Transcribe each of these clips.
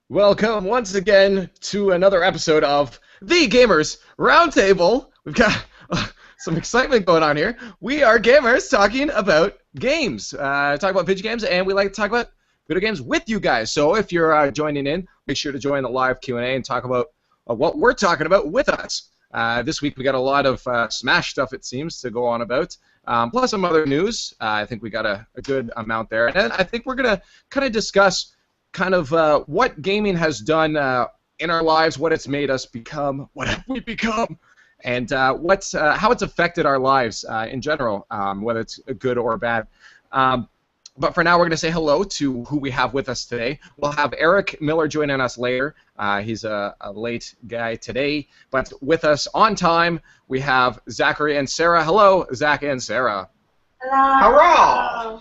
Welcome once again to another episode of the Gamers Roundtable. We've got some excitement going on here. We are gamers talking about games, talk about video games, and we like to talk about video games with you guys. So if you're joining in, make sure to join the live Q&A and talk about what we're talking about with us. This week we got a lot of Smash stuff, it seems, to go on about, plus some other news. I think we got a good amount there. And then I think we're going to kind of discuss what gaming has done in our lives, what it's made us become, what have we become, and how it's affected our lives in general, whether it's good or bad. But for now, we're going to say hello to who we have with us today. We'll have Eric Miller joining us later. He's a late guy today, but with us on time, we have Zachary and Sarah. Hello, Zach and Sarah. Hello. Hurrah!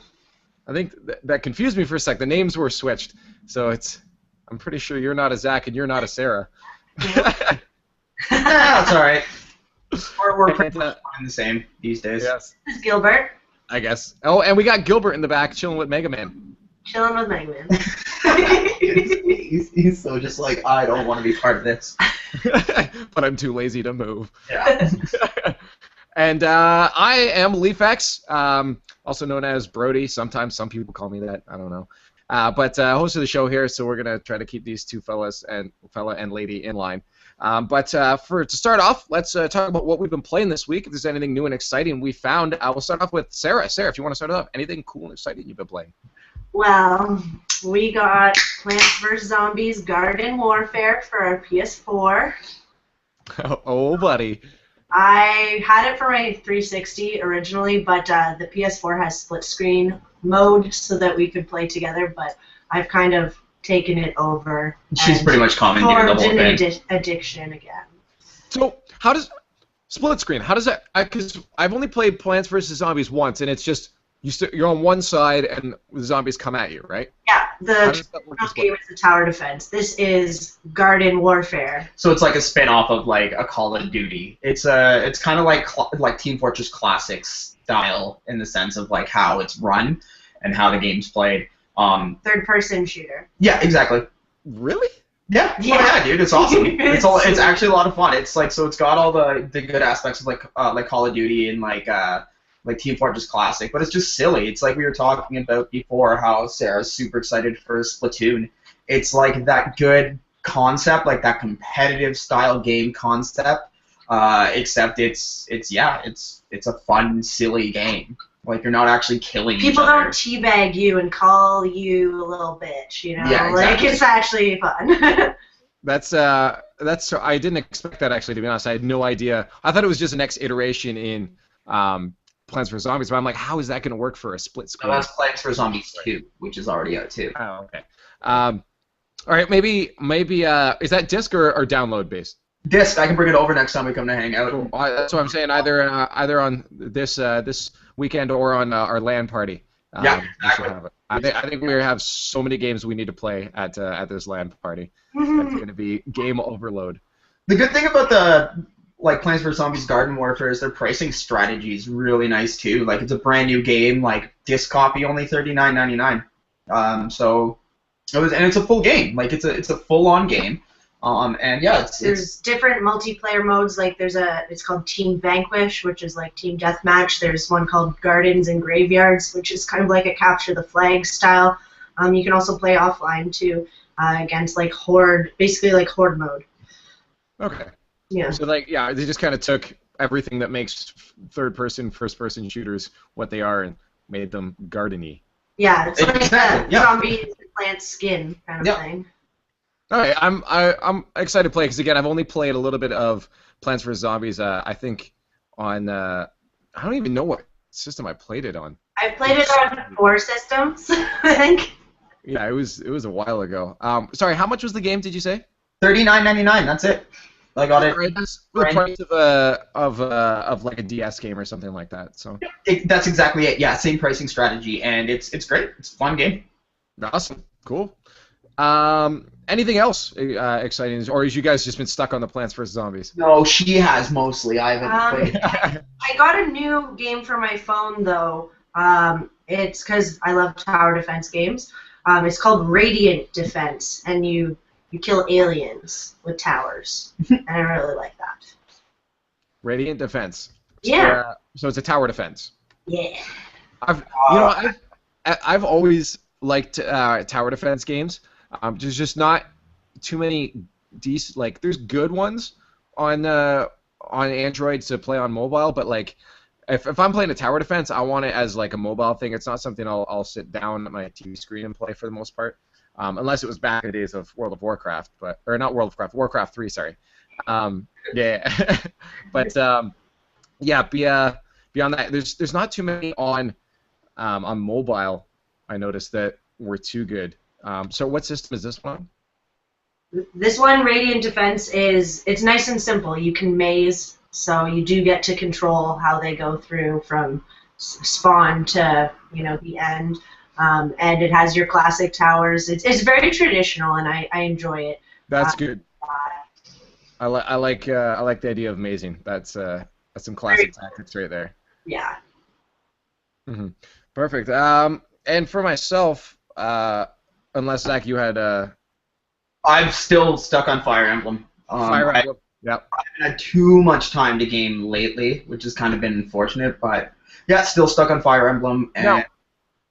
I think that confused me for a sec. The names were switched, so I'm pretty sure you're not a Zach and you're not a Sarah. That's all right. We're pretty much the same these days. Yes. This is Gilbert. I guess. Oh, and we got Gilbert in the back chilling with Mega Man. Chilling with Mega Man. he's so just like, I don't want to be part of this. But I'm too lazy to move. Yeah. And I am LeafX, also known as Brody. Sometimes some people call me that. I don't know. But host of the show here, so we're gonna try to keep these two fella and lady in line. But to start off, let's talk about what we've been playing this week. If there's anything new and exciting we found, we'll start off with Sarah. Sarah, if you want to start off, anything cool and exciting you've been playing? Well, we got Plants vs. Zombies Garden Warfare for our PS4. Oh, buddy. I had it for my 360 originally, but the PS4 has split screen mode so that we could play together, but I've kind of taken it over. She's pretty much commandeered the whole thing. Addiction again. So, how does split screen? How does that? Because I've only played Plants vs Zombies once, and it's just you're on one side and the zombies come at you, right? Yeah, the game is the tower defense. This is Garden Warfare. So it's like a spin-off of like a Call of Duty. It's kind of like Team Fortress Classics style in the sense of like how it's run and how the game's played. Third-person shooter. Yeah, exactly. Really? Yeah. Oh, yeah, dude, it's awesome. It's actually a lot of fun. It's like it's got all the good aspects of like Call of Duty and like Team Fortress Classic, but it's just silly. It's like we were talking about before how Sarah's super excited for Splatoon. It's like that good concept, like that competitive style game concept, except it's a fun, silly game. Like you're not actually killing people each other. don't teabag you and call you a little bitch, you know? Yeah, exactly. Like it's actually fun. That's I didn't expect that, actually, to be honest. I had no idea. I thought it was just the next iteration in Plants vs Zombies, but I'm like, how is that going to work for a split screen? No, that's Plants vs Zombies 2, which is already out too. Oh, okay. All right, maybe is that disc or download based? Disc. I can bring it over next time we come to hang out. Cool. That's what I'm saying. Either on this weekend or on our LAN party. Yeah, exactly. I think we have so many games we need to play at this LAN party. It's going to be game overload. The good thing about the Plants vs Zombies Garden Warfare is their pricing strategy is really nice too. Like it's a brand new game, like disc copy only $39.99. So it's a full game. Like it's a full on game. And yeah, there's different multiplayer modes. Like it's called Team Vanquish, which is like team deathmatch. There's one called Gardens and Graveyards, which is kind of like a capture the flag style. You can also play offline too, against like horde, basically like horde mode. Okay. Yeah. So they just kind of took everything that makes third-person, first-person shooters what they are and made them garden-y. Yeah, it's like exactly. Zombies and plant skin kind of thing. All right, I'm excited to play because again I've only played a little bit of Plants vs Zombies. I think on I don't even know what system I played it on. I've played it on 4 systems, I think. Yeah, it was a while ago. Sorry, how much was the game? Did you say? $39.99. That's it. I got it. Right, that's the price of like a DS game or something like that. So that's exactly it. Yeah, same pricing strategy, and it's great. It's a fun game. Awesome. Cool. Anything else exciting, or has you guys just been stuck on the Plants vs Zombies? No, she has mostly. I haven't played. I got a new game for my phone though. It's because I love tower defense games. It's called Radiant Defense, and you you kill aliens with towers, and I really like that. Radiant defense. Yeah. So it's a tower defense. Yeah. I've always liked tower defense games. There's just not too many decent, like, there's good ones on Android to play on mobile, but like if I'm playing a tower defense, I want it as like a mobile thing. It's not something I'll sit down at my TV screen and play for the most part, unless it was back in the days of World of Warcraft, or not World of Warcraft, Warcraft 3, sorry. Yeah, but yeah, beyond that, there's not too many on mobile. I noticed that were too good. So what system is this one? This one, Radiant Defense, it's nice and simple. You can maze, so you do get to control how they go through from spawn to the end. And it has your classic towers. It's very traditional, and I enjoy it. That's good. I like the idea of mazing. That's some classic tactics right there. Yeah. Mm-hmm. Perfect. And for myself, unless Zach, you had I'm still stuck on Fire Emblem. Fire Emblem. Yep. I haven't had too much time to game lately, which has kind of been unfortunate. But yeah, still stuck on Fire Emblem, and no.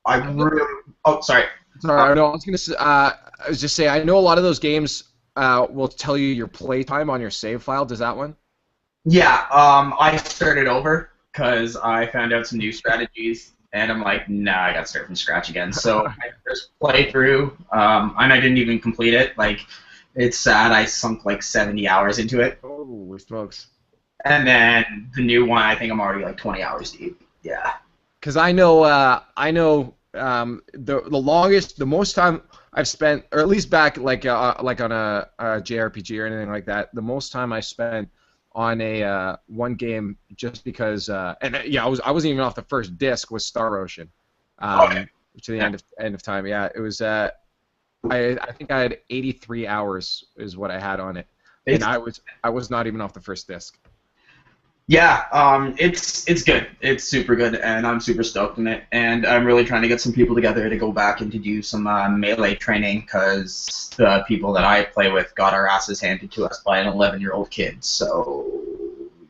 I really. Oh, sorry. Sorry, no, I was gonna say. I was just saying. I know a lot of those games will tell you your playtime on your save file. Does that one? Yeah. I started over because I found out some new strategies. And I'm like, nah, I gotta start from scratch again. So I first play through, and I didn't even complete it. Like, it's sad. I sunk like 70 hours into it. Oh, smokes. And then the new one, I think I'm already like 20 hours deep. Yeah. Because I know the most time I've spent, or at least back like on a JRPG or anything like that, the most time I spent on a one game just because and yeah, I wasn't even off the first disc, was Star Ocean. To the end of time. Yeah, it was I think I had 83 hours is what I had on it. And I was not even off the first disc. Yeah, it's good. It's super good, and I'm super stoked on it. And I'm really trying to get some people together to go back and to do some melee training, because the people that I play with got our asses handed to us by an 11-year-old kid. So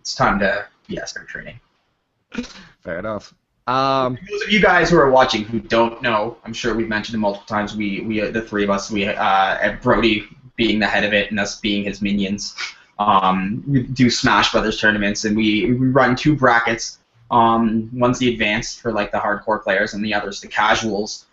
it's time to start training. Fair enough. For those of you guys who are watching who don't know, I'm sure we've mentioned it multiple times. We the three of us, Brody being the head of it and us being his minions. We do Smash Brothers tournaments, and we run 2 brackets. One's the advanced for like the hardcore players, and the other's the casuals.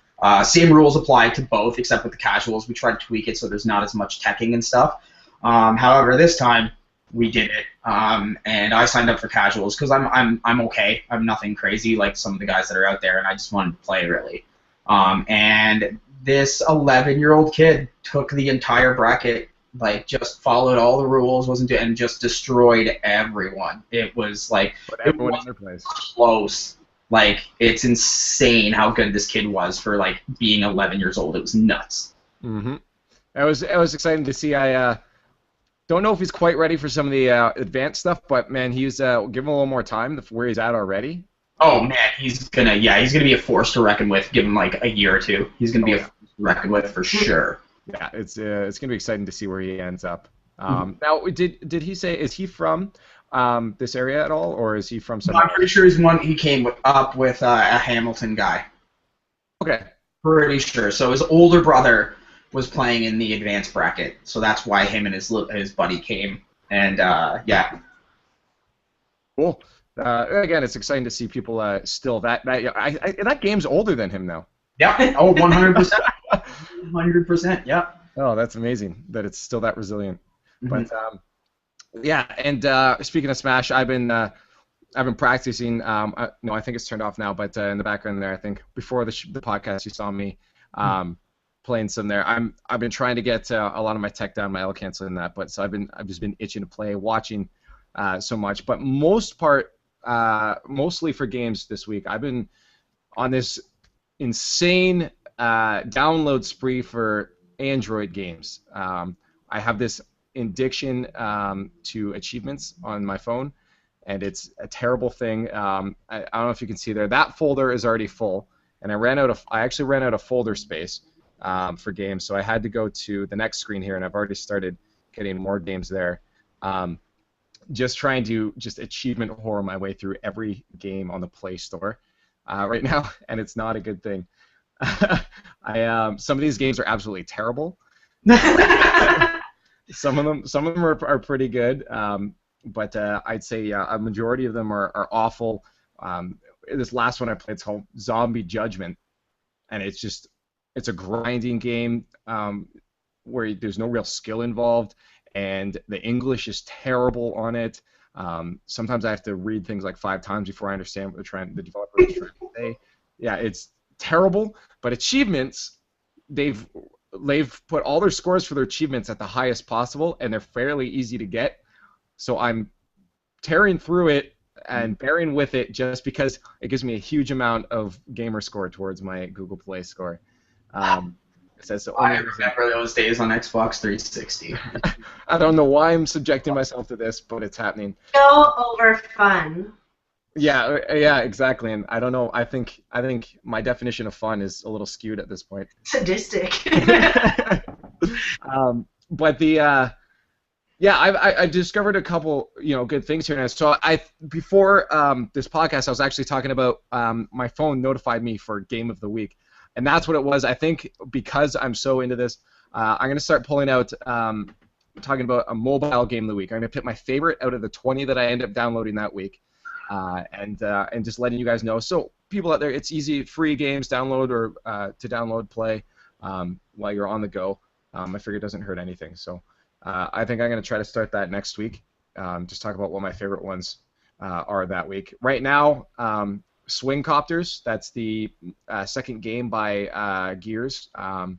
Same rules apply to both, except with the casuals, we try to tweak it so there's not as much teching and stuff. However, this time we did it, and I signed up for casuals because I'm okay. I'm nothing crazy like some of the guys that are out there, and I just wanted to play really. And this 11-year-old kid took the entire bracket. Like, just followed all the rules, and just destroyed everyone. It was like, everyone in their place. Close. Like, it's insane how good this kid was for like being 11 years old. It was nuts. Mm-hmm. It was exciting to see. I don't know if he's quite ready for some of the advanced stuff, but man, he's give him a little more time where he's at already. Oh man, he's gonna be a force to reckon with. Give him like a year or two. He's gonna be a force to reckon with for sure. Yeah, it's gonna be exciting to see where he ends up. Now, did he say, is he from this area at all, or is he from somewhere? I'm pretty sure he came up with a Hamilton guy. Okay. Pretty sure. So his older brother was playing in the advanced bracket, so that's why him and his buddy came. And yeah. Cool. Again, it's exciting to see people still that game's older than him now. Yeah. Oh, 100%. 100%. Yeah. Oh, that's amazing that it's still that resilient. Mm-hmm. But yeah, and speaking of Smash, I've been practicing. I think it's turned off now, but in the background there, I think before the podcast, you saw me playing some there. I've been trying to get a lot of my tech down, my L cancel and that, but so I've just been itching to play, watching so much. But mostly for games this week, I've been on this insane download spree for Android games. I have this addiction to achievements on my phone, and it's a terrible thing. I don't know if you can see there. That folder is already full, and I actually ran out of folder space. for games, so I had to go to the next screen here, and I've already started getting more games there. Just trying to achievement horror my way through every game on the Play Store right now, and it's not a good thing. Some of these games are absolutely terrible. Some of them are pretty good, but I'd say a majority of them are awful. This last one I played is called Zombie Judgment, and it's a grinding game where there's no real skill involved, and the English is terrible on it. Sometimes I have to read things like 5 times before I understand what the developer is trying to say. Yeah, it's terrible, but achievements, they've put all their scores for their achievements at the highest possible, and they're fairly easy to get. So I'm tearing through it and bearing with it just because it gives me a huge amount of gamer score towards my Google Play score. That's the only I remember those days on Xbox 360. I don't know why I'm subjecting myself to this, but it's happening. So over fun. Yeah, exactly. And I don't know. I think my definition of fun is a little skewed at this point. Sadistic. But I discovered a couple good things here. And so before this podcast, I was actually talking about my phone notified me for Game of the Week, and that's what it was. I think because I'm so into this, I'm gonna start pulling out talking about a mobile Game of the Week. I'm gonna pick my favorite out of the 20 that I end up downloading that week. And just letting you guys know. So people out there, it's easy, free games, download or to download, play while you're on the go. I figure it doesn't hurt anything. So I think I'm going to try to start that next week. Just talk about what my favorite ones are that week. Right now, Swing Copters, that's the second game by Gears, the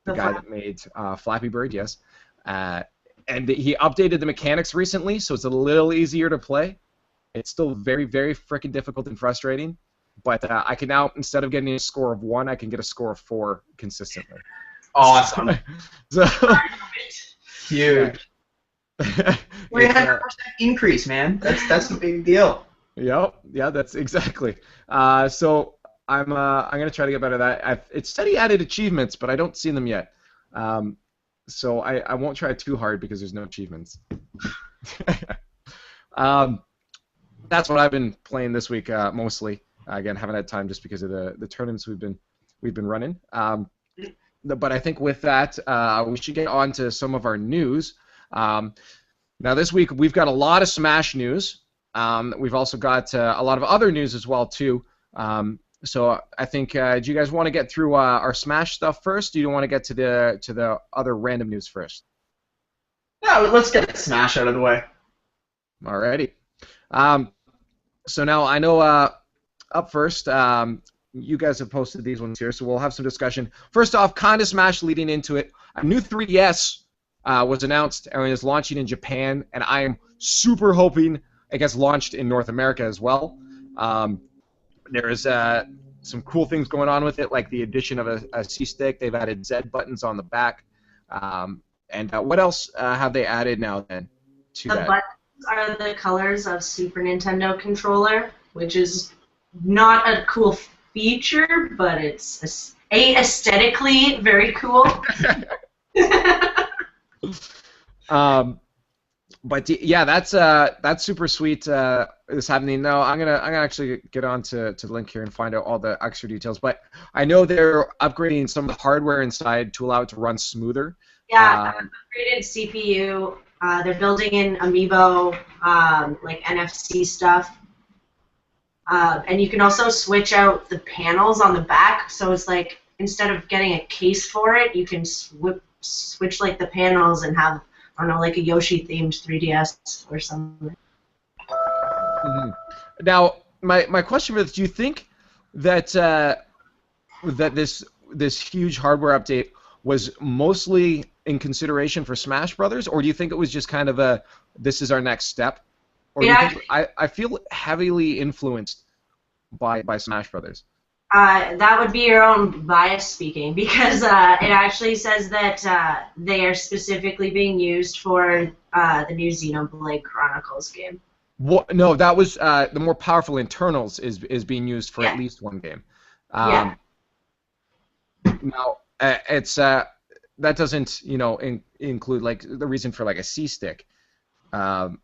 guy that made Flappy Bird, yes. And he updated the mechanics recently, so it's a little easier to play. It's still very, very freaking difficult and frustrating, but I can now, instead of getting a score of 1, I can get a score of 4 consistently. Awesome. So, huge. 300% increase, man. That's a big deal. Yeah, that's exactly. So I'm gonna try to get better at that. It said he added achievements, but I don't see them yet. So I won't try too hard because there's no achievements. That's what I've been playing this week mostly. Again, haven't had time just because of the tournaments we've been running. But I think with that, we should get on to some of our news. Now this week we've got a lot of Smash news. We've also got a lot of other news as well too. So I think do you guys want to get through our Smash stuff first? Or do you want to get to the other random news first? Yeah, let's get Smash out of the way. Alrighty. So now I know up first, you guys have posted these ones here, so we'll have some discussion. First off, kind of Smash leading into it. A new 3DS was announced and is launching in Japan, and I am super hoping it gets launched in North America as well. There is some cool things going on with it, like the addition of a C-stick. They've added Z buttons on the back. And what else have they added now then to that? Buttons are the colors of Super Nintendo controller, which is not a cool feature, but it's aesthetically very cool. But yeah, that's super sweet. It's happening now. I'm gonna actually get on to the link here and find out all the extra details. But I know they're upgrading some of the hardware inside to allow it to run smoother. Yeah, upgraded CPU. They're building in Amiibo, like NFC stuff. And you can also switch out the panels on the back, so it's like instead of getting a case for it, you can switch like the panels and have, I don't know, like a Yoshi themed 3DS or something. Mm-hmm. Now, my question is, do you think that that this huge hardware update was mostly in consideration for Smash Brothers, or do you think it was just kind of this is our next step? Or Yeah, do you think, I feel heavily influenced by Smash Brothers. that would be your own bias speaking, because it actually says that they are specifically being used for the new Xenoblade Chronicles game. What, no, that was the more powerful internals is being used for at least one game. Yeah. Now, it's that doesn't include like the reason for like a C stick, right?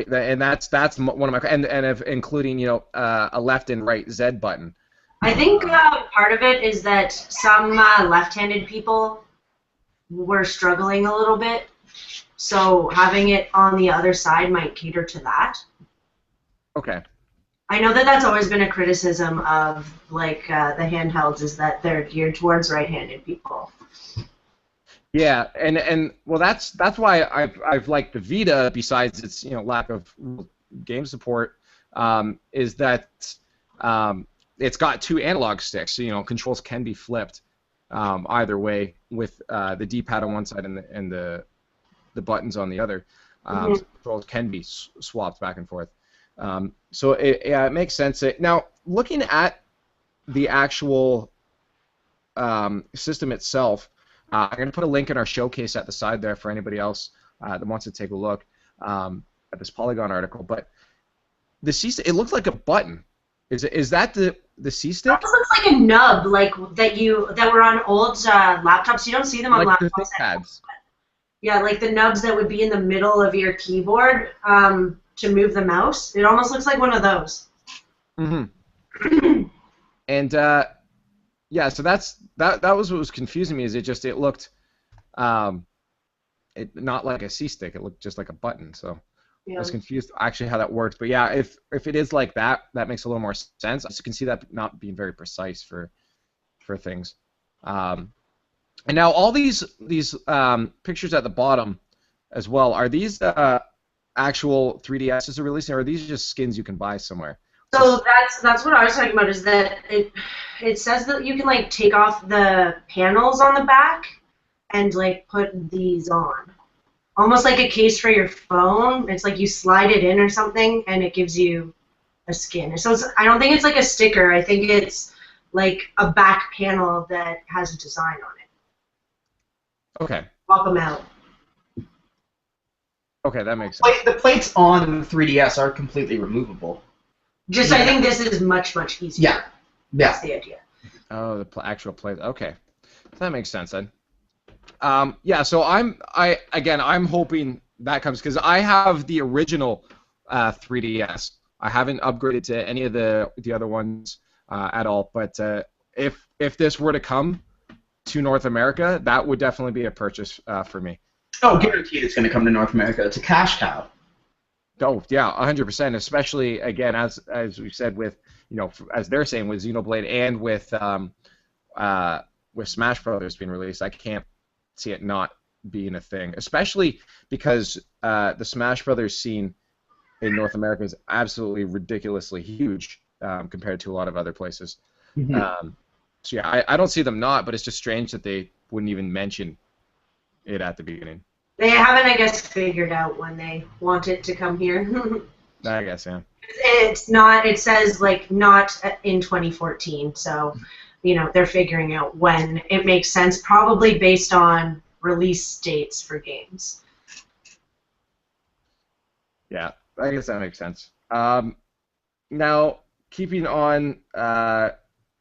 And that's one of my and if including a left and right Z button. I think part of it is that some left-handed people were struggling a little bit, so having it on the other side might cater to that. Okay. I know that that's always been a criticism of like the handhelds, is that they're geared towards right-handed people. Yeah, and well, that's why I've liked the Vita. Besides its lack of game support, is that it's got 2 analog sticks. So, controls can be flipped either way with the D-pad on one side and the buttons on the other. So controls can be swapped back and forth. So it makes sense. Now, looking at the actual system itself, I'm going to put a link in our showcase at the side there for anybody else that wants to take a look at this Polygon article. But the C-stick, it looks like a button. Is that the C-stick? It looks like a nub, like that were on old laptops. You don't see them on like laptops. The pads. Yeah, like the nubs that would be in the middle of your keyboard to move the mouse. It almost looks like one of those. Mm-hmm. And yeah, so that was what was confusing me. Is it looked not like a C-stick. It looked just like a button. So I was confused actually how that works. But yeah, if it is like that, that makes a little more sense. I just can see that not being very precise for things. And now all these pictures at the bottom as well, are these actual 3DSs are releasing, or are these just skins you can buy somewhere? So that's what I was talking about, is that it says that you can like take off the panels on the back and like put these on. Almost like a case for your phone. It's like you slide it in or something and it gives you a skin. So I don't think it's like a sticker. I think it's like a back panel that has a design on it. Okay. Swap them out. Okay, that makes sense. Like the plates on the 3DS are completely removable. I think this is much easier. Yeah. That's the idea. Oh, the actual plate. Okay, that makes sense then. Yeah, so I'm hoping that comes, because I have the original 3DS. I haven't upgraded to any of the other ones at all. But if this were to come to North America, that would definitely be a purchase for me. Oh, guaranteed it's going to come to North America. It's a cash cow. Oh yeah, 100%. Especially again, as we said, with as they're saying, with Xenoblade and with Smash Brothers being released, I can't see it not being a thing. Especially because the Smash Brothers scene in North America is absolutely ridiculously huge compared to a lot of other places. Mm-hmm. So yeah, I don't see them not, but it's just strange that they wouldn't even mention it at the beginning. They haven't, I guess, figured out when they want it to come here. I guess, yeah. It's not. It says like not in 2014, so they're figuring out when it makes sense, probably based on release dates for games. Yeah, I guess that makes sense. Now, keeping on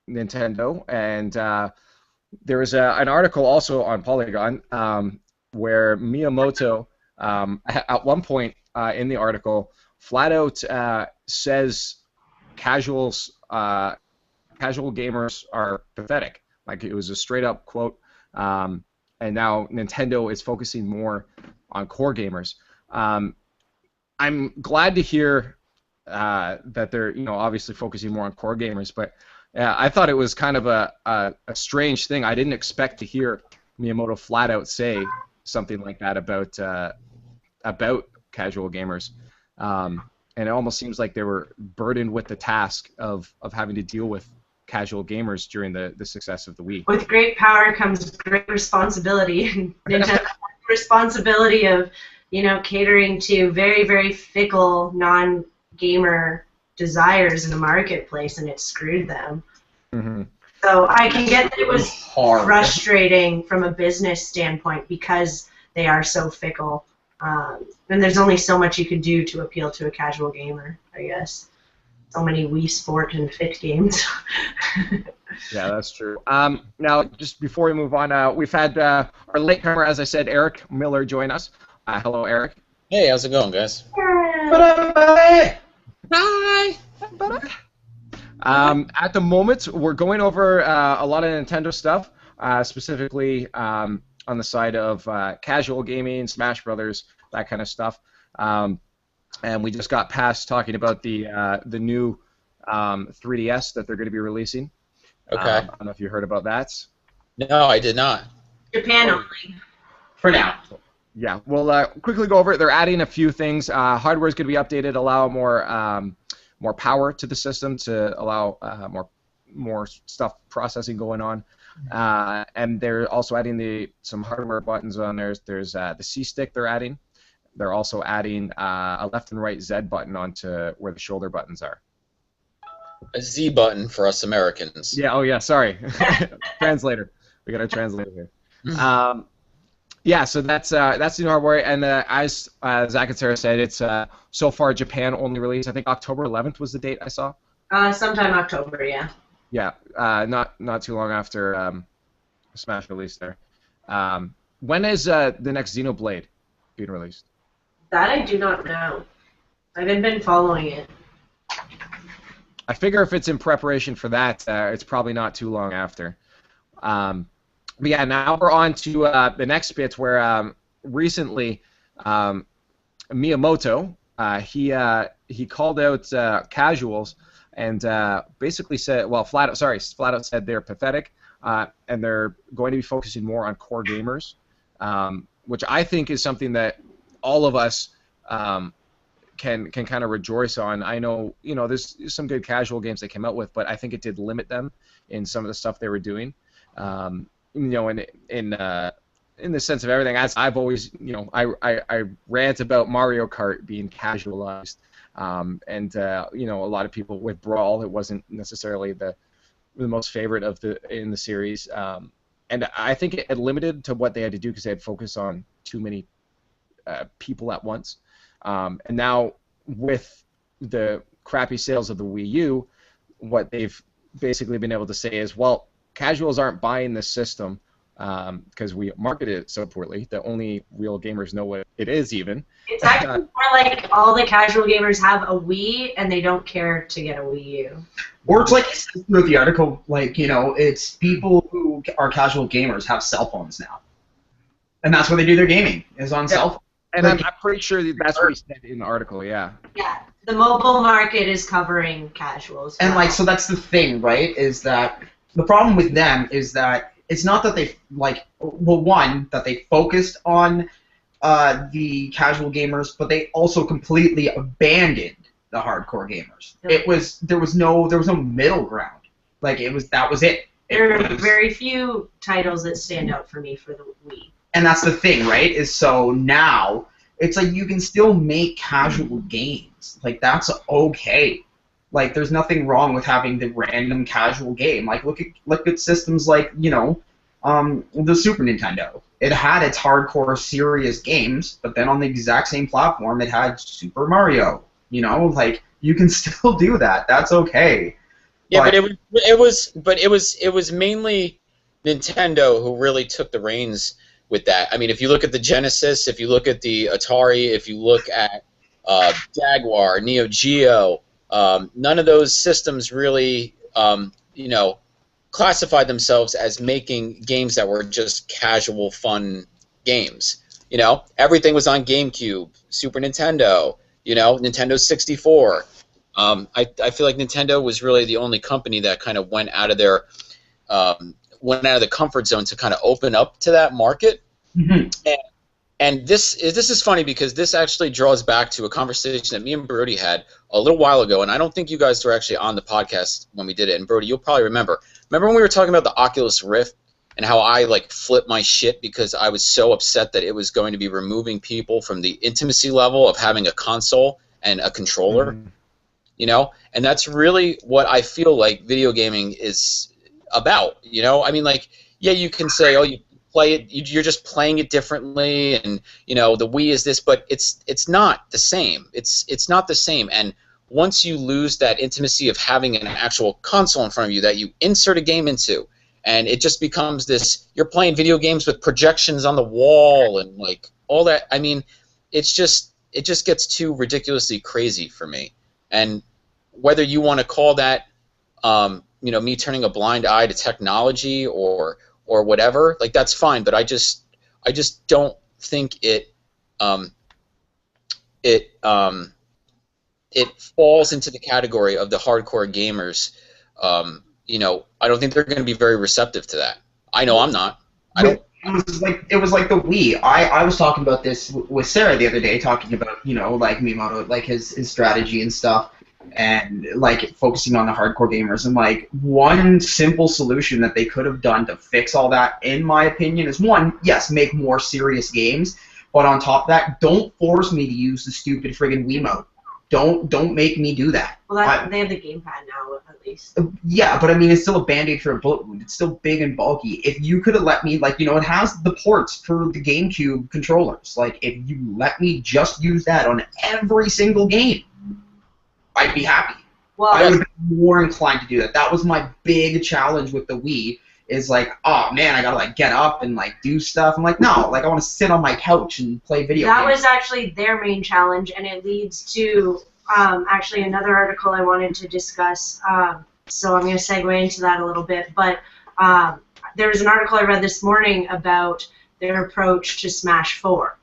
Nintendo, and there was an article also on Polygon where Miyamoto, at one point in the article, flat out says casual gamers are pathetic. Like, it was a straight up quote. And now Nintendo is focusing more on core gamers. I'm glad to hear that they're obviously focusing more on core gamers, but I thought it was kind of a strange thing. I didn't expect to hear Miyamoto flat out say something like that about casual gamers, and it almost seems like they were burdened with the task of having to deal with casual gamers during the success of the Wii. With great power comes great responsibility. Nintendo's responsibility of catering to very, very fickle non-gamer desires in the marketplace, and it screwed them. Mm-hmm. So I can get that it was frustrating from a business standpoint because they are so fickle, and there's only so much you can do to appeal to a casual gamer, I guess. so many Wii Sport and Fit games. Yeah, that's true. Now, just before we move on, we've had our latecomer, as I said, Eric Miller, join us. Hello, Eric. Hey, how's it going, guys? Hi. At the moment, we're going over a lot of Nintendo stuff, specifically on the side of casual gaming, Smash Brothers, that kind of stuff. And we just got past talking about the new 3DS that they're going to be releasing. Okay. I don't know if you heard about that. No, I did not. Japan only. For now. Yeah, we'll quickly go over it. They're adding a few things. Hardware is going to be updated, allow more power to the system to allow more stuff processing going on. And they're also adding some hardware buttons on there. There's the C stick they're adding. They're also adding a left and right Z button onto where the shoulder buttons are. A Z button for us Americans. Yeah. Oh yeah. Sorry. Translator. We got our translator here. Yeah. So that's the new hardware, and as Zach and Sarah said, it's so far Japan only release. I think October 11th was the date I saw. Sometime October, yeah. Yeah. Not too long after Smash release there. When is the next Xenoblade being released? That I do not know. I haven't been following it. I figure if it's in preparation for that, it's probably not too long after. But yeah, now we're on to the next bit where recently Miyamoto he called out casuals and basically said, well, flat out said they're pathetic and they're going to be focusing more on core gamers, which I think is something that all of us can kind of rejoice on. I know, there's some good casual games they came out with, but I think it did limit them in some of the stuff they were doing. In the sense of everything, as I've always, I rant about Mario Kart being casualized, and a lot of people with Brawl, it wasn't necessarily the most favorite in the series, and I think it limited to what they had to do because they had focused on too many people at once. And now with the crappy sales of the Wii U, what they've basically been able to say is, well, casuals aren't buying this system because we marketed it so poorly that only real gamers know what it is even. It's actually more like all the casual gamers have a Wii and they don't care to get a Wii U. Or it's like with the article, it's people who are casual gamers have cell phones now. And that's where they do their gaming, is on cell phones. And I'm pretty sure that's what he said in the article, yeah. Yeah, the mobile market is covering casuals. And so that's the thing, right? Is that the problem with them is that it's not that they that they focused on the casual gamers, but they also completely abandoned the hardcore gamers. There was no middle ground. That was it. There are very few titles that stand out for me for the Wii. And that's the thing, right? Is so now it's like you can still make casual games. That's okay. There's nothing wrong with having the random casual game. Look at systems like the Super Nintendo. It had its hardcore serious games, but then on the exact same platform, it had Super Mario. You can still do that. That's okay. Yeah, but it was mainly Nintendo who really took the reins with that. I mean, if you look at the Genesis, if you look at the Atari, if you look at Jaguar, Neo Geo, none of those systems really, classified themselves as making games that were just casual, fun games. Everything was on GameCube, Super Nintendo, Nintendo 64. I feel like Nintendo was really the only company that kind of went out of the comfort zone to kind of open up to that market. Mm-hmm. And this is funny because this actually draws back to a conversation that me and Brody had a little while ago, and I don't think you guys were actually on the podcast when we did it. And Brody, you'll probably remember. Remember when we were talking about the Oculus Rift and how I flipped my shit because I was so upset that it was going to be removing people from the intimacy level of having a console and a controller, And that's really what I feel like video gaming is about, I mean, yeah, you can say, oh, you play it, you're just playing it differently, and the Wii is this, but it's not the same. It's not the same. And once you lose that intimacy of having an actual console in front of you that you insert a game into, and it just becomes this, you're playing video games with projections on the wall and like all that. I mean, it just gets too ridiculously crazy for me. And whether you want to call that me turning a blind eye to technology or whatever, like that's fine, but I just don't think it falls into the category of the hardcore gamers. I don't think they're going to be very receptive to that. I know I'm not. I don't. It was like the Wii. I was talking about this with Sarah the other day, talking about like Miyamoto, like his strategy and stuff, and like focusing on the hardcore gamers. And like one simple solution that they could have done to fix all that, in my opinion, is one, yes, make more serious games, but on top of that, don't force me to use the stupid friggin' Wiimote. Don't make me do that. Well, they have the gamepad now, at least. Yeah, but I mean, it's still a band-aid for a bullet wound. It's still big and bulky. If you could have let me, like, it has the ports for the GameCube controllers. Like, if you let me just use that on every single game, I'd be happy. Well, I would be more inclined to do that. That was my big challenge with the Wii. Is like, oh man, I gotta like get up and like do stuff. I'm like, no, like I want to sit on my couch and play video games. That was actually their main challenge, and it leads to actually another article I wanted to discuss. So I'm going to segue into that a little bit. But there was an article I read this morning about their approach to Smash 4.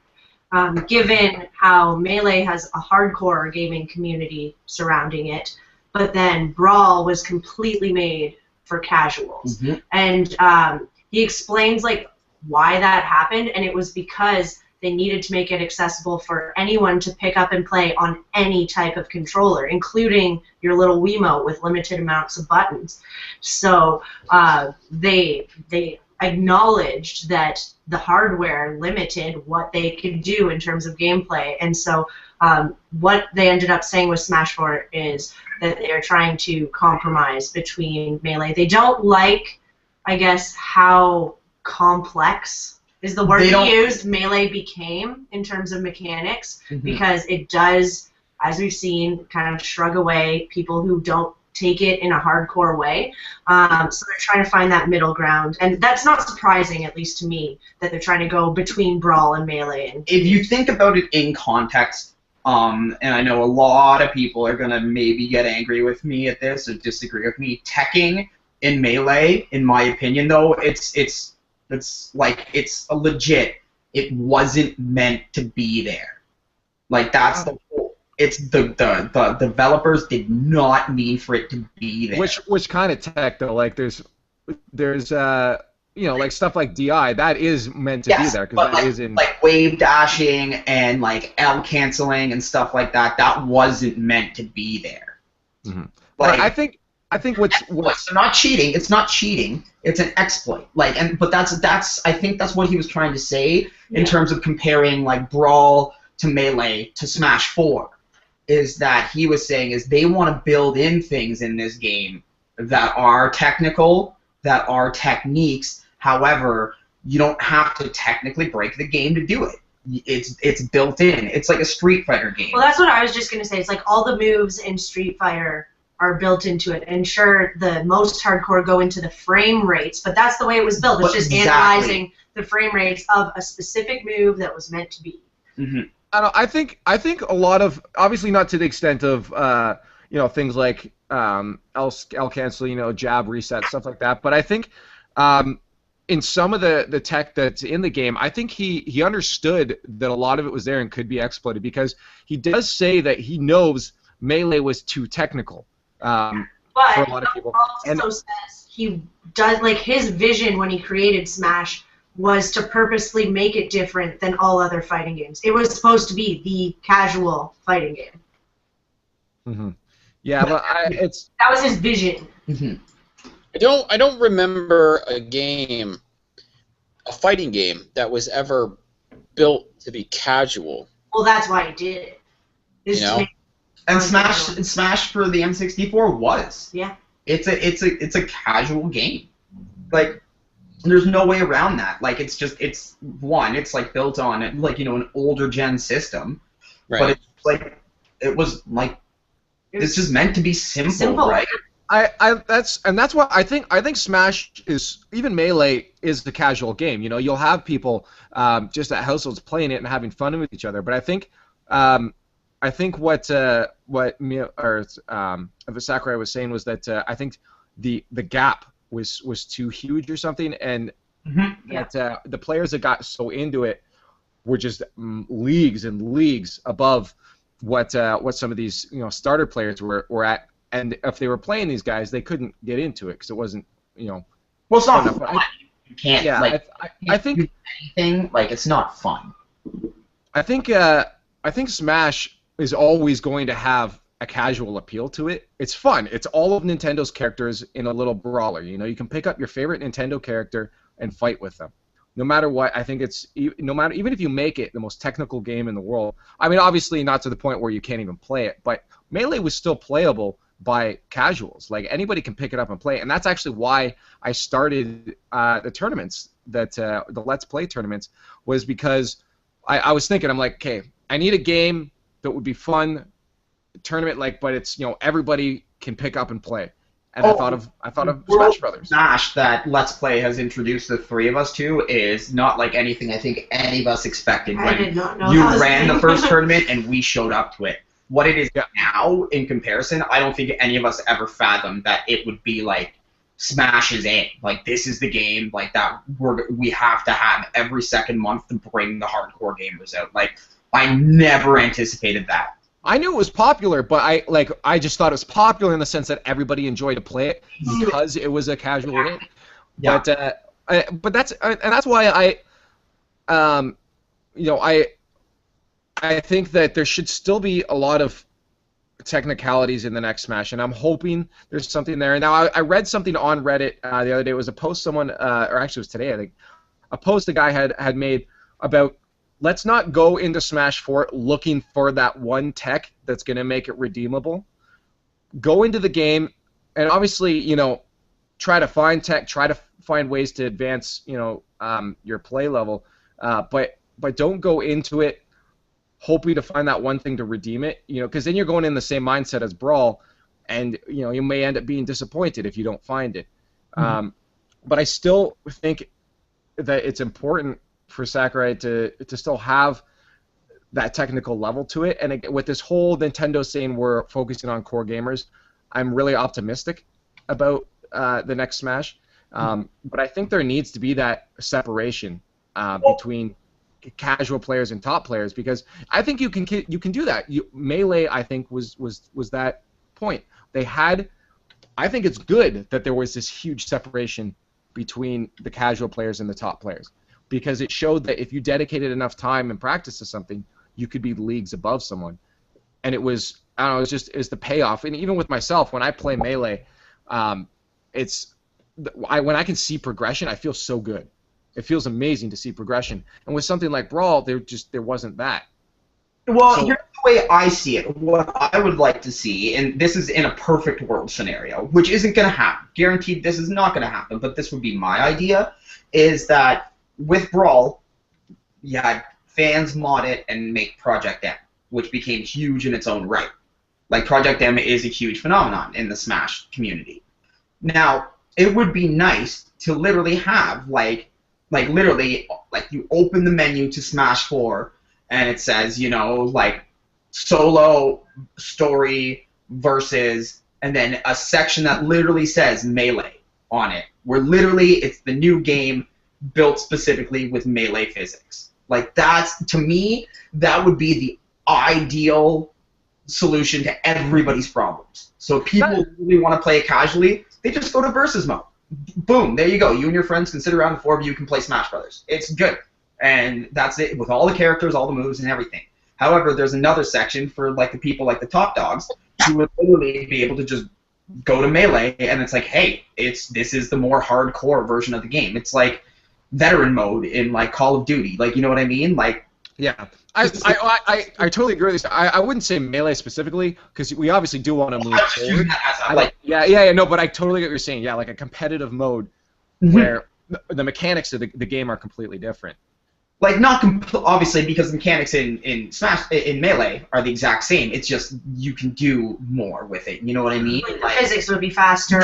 Given how Melee has a hardcore gaming community surrounding it, but then Brawl was completely made for casuals. Mm-hmm. And he explains like why that happened, and it was because they needed to make it accessible for anyone to pick up and play on any type of controller, including your little Wiimote with limited amounts of buttons. So they acknowledged that the hardware limited what they could do in terms of gameplay, and so what they ended up saying with Smash 4 is that they are trying to compromise between Melee. They don't like, I guess, how complex is the word he used, Melee became in terms of mechanics, because it does, as we've seen, kind of shrug away people who don't take it in a hardcore way. So they're trying to find that middle ground, and that's not surprising, at least to me, that they're trying to go between Brawl and Melee. And if you think about it in context, and I know a lot of people are gonna maybe get angry with me at this or disagree with me. Teching in Melee, in my opinion, though, it's a legit. It wasn't meant to be there. Like that's the whole. It's the developers did not mean for it to be there. Which kind of tech though? Like there's like stuff like DI that is meant to be there because that is in like wave dashing and like L canceling and stuff like that. That wasn't meant to be there. Mm-hmm. Like I think what's they're not cheating. It's not cheating. It's an exploit. But that's I think that's what he was trying to say in terms of comparing like Brawl to Melee to Smash 4. Is that he was saying is they want to build in things in this game that are technical, that are techniques. However, you don't have to technically break the game to do it. It's built in. It's like a Street Fighter game. Well, that's what I was just going to say. It's like all the moves in Street Fighter are built into it. And sure, the most hardcore go into the frame rates, but that's the way it was built. It's just analyzing the frame rates of a specific move that was meant to be. Mm-hmm. I think a lot of, obviously not to the extent of things like L cancel, jab reset, stuff like that, but I think in some of the tech that's in the game, I think he understood that a lot of it was there and could be exploited, because he does say that he knows Melee was too technical for a lot of people. But also says he does, like, his vision when he created Smash was to purposely make it different than all other fighting games. It was supposed to be the casual fighting game. Mm-hmm. Yeah, but that was his vision. Mm-hmm. I don't remember a fighting game that was ever built to be casual. Well, that's why he did it. And Smash for the N64 was. Yeah. It's a casual game. Like, there's no way around that. Like, it's like built on like an older gen system. Right. But it's like it was like It's just meant to be simple, right? That's why I think Smash is, even Melee is the casual game. You know, you'll have people just at households playing it and having fun with each other. But I think what Sakurai was saying was that I think the gap was too huge or something, and that the players that got so into it were just leagues and leagues above what some of these starter players were at. And if they were playing these guys, they couldn't get into it because it wasn't, Well, it's not fun. You can't, I think do anything. Like, it's not fun. I think Smash is always going to have a casual appeal to it. It's fun. It's all of Nintendo's characters in a little brawler. You know, you can pick up your favorite Nintendo character and fight with them. No matter what, I think even if you make it the most technical game in the world. I mean, obviously not to the point where you can't even play it, but Melee was still playable by casuals. Like, anybody can pick it up and play it, and that's actually why I started the tournaments, the Let's Play tournaments, was because I was thinking, I'm like, okay, I need a game that would be fun, tournament, but it's everybody can pick up and play. And I thought of Smash Brothers. Smash that Let's Play has introduced the three of us to is not like anything I think any of us expected when you ran the first tournament and we showed up to it. What it is now, in comparison, I don't think any of us ever fathomed that it would be like Smash is in. Like, this is the game that we have to have every second month to bring the hardcore gamers out. Like, I never anticipated that. I knew it was popular, but I just thought it was popular in the sense that everybody enjoyed to play it because it was a casual game. Yeah. But that's why I think that there should still be a lot of technicalities in the next Smash, and I'm hoping there's something there. Now, I read something on Reddit the other day. It was a post someone, or actually it was today, I think, a post a guy had made about, let's not go into Smash 4 looking for that one tech that's going to make it redeemable. Go into the game and obviously, try to find tech, try to find ways to advance, your play level, but don't go into it hoping to find that one thing to redeem it, because then you're going in the same mindset as Brawl, and you may end up being disappointed if you don't find it. But I still think that it's important for Sakurai to still have that technical level to it, and with this whole Nintendo saying we're focusing on core gamers, I'm really optimistic about the next Smash. But I think there needs to be that separation between casual players and top players, because I think you can do that. Melee, I think, was that point. I think it's good that there was this huge separation between the casual players and the top players, because it showed that if you dedicated enough time and practice to something, you could be leagues above someone. And it was, I don't know, it's the payoff. And even with myself, when I play Melee, when I can see progression, I feel so good. It feels amazing to see progression. And with something like Brawl, there wasn't that. Well, here's the way I see it. What I would like to see, and this is in a perfect world scenario, which isn't going to happen. Guaranteed this is not going to happen, but this would be my idea, is that with Brawl, you had fans mod it and make Project M, which became huge in its own right. Like, Project M is a huge phenomenon in the Smash community. Now, it would be nice to literally have, you open the menu to Smash 4, and it says, solo, story, versus, and then a section that literally says Melee on it, where literally it's the new game built specifically with Melee physics. To me, that would be the ideal solution to everybody's problems. So if people really want to play it casually, they just go to versus mode. Boom, there you go. You and your friends can sit around, the four of you can play Smash Brothers. It's good. And that's it, with all the characters, all the moves, and everything. However, there's another section for the people like the top dogs who would literally be able to just go to Melee, and it's like, hey, this is the more hardcore version of the game. It's like veteran mode in Call of Duty. You know what I mean? Yeah. I totally agree with this. I wouldn't say Melee specifically, because we obviously do want to move forward. No, but I totally get what you're saying. Yeah, like a competitive mode where the mechanics of the game are completely different. Like, not obviously, because the mechanics in Smash in Melee are the exact same. It's just you can do more with it. You know what I mean? Like, the physics would be faster.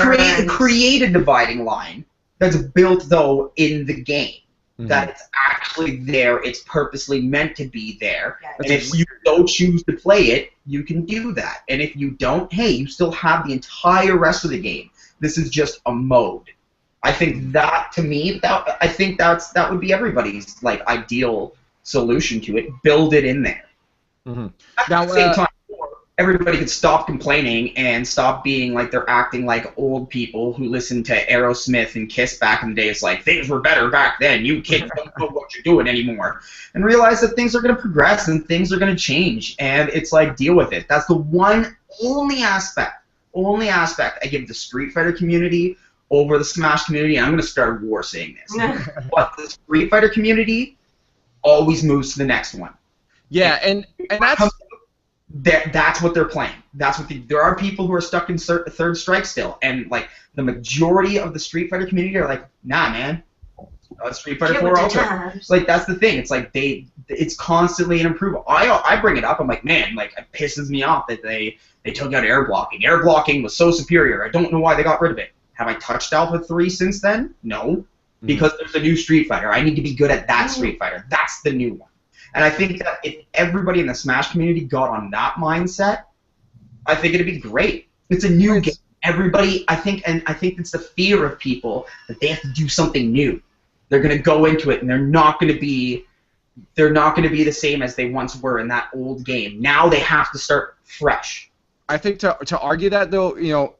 Create a dividing line that's built though in the game. Mhm. That it's actually there. It's purposely meant to be there. Yeah, And if you don't choose to play it, you can do that. And if you don't, hey, you still have the entire rest of the game. This is just a mode. I think that, to me, that would be everybody's like ideal solution to it. Build it in there. Mhm. At Now, the same time, everybody could stop complaining and stop being like they're acting like old people who listened to Aerosmith and Kiss back in the day. It's like, things were better back then. You kids don't know what you're doing anymore. And realize that things are going to progress and things are going to change. And it's like, deal with it. That's the only aspect I give the Street Fighter community over the Smash community. And I'm going to start a war saying this. But the Street Fighter community always moves to the next one. Yeah, and that's what they're playing. There are people who are stuck in third strike still, and like the majority of the Street Fighter community are like, nah, man, Street Fighter 4 Ultra. Like, that's the thing. It's like it's constantly an improvement. I bring it up. I'm like, man, like, it pisses me off that they took out air blocking. Air blocking was so superior. I don't know why they got rid of it. Have I touched Alpha 3 since then? No, because there's a new Street Fighter. I need to be good at that Street Fighter. That's the new one. And I think that if everybody in the Smash community got on that mindset, I think it'd be great. It's a new game. Everybody, I think it's the fear of people that they have to do something new. They're going to go into it, and they're not going to be the same as they once were in that old game. Now they have to start fresh. I think to argue that, though, you know,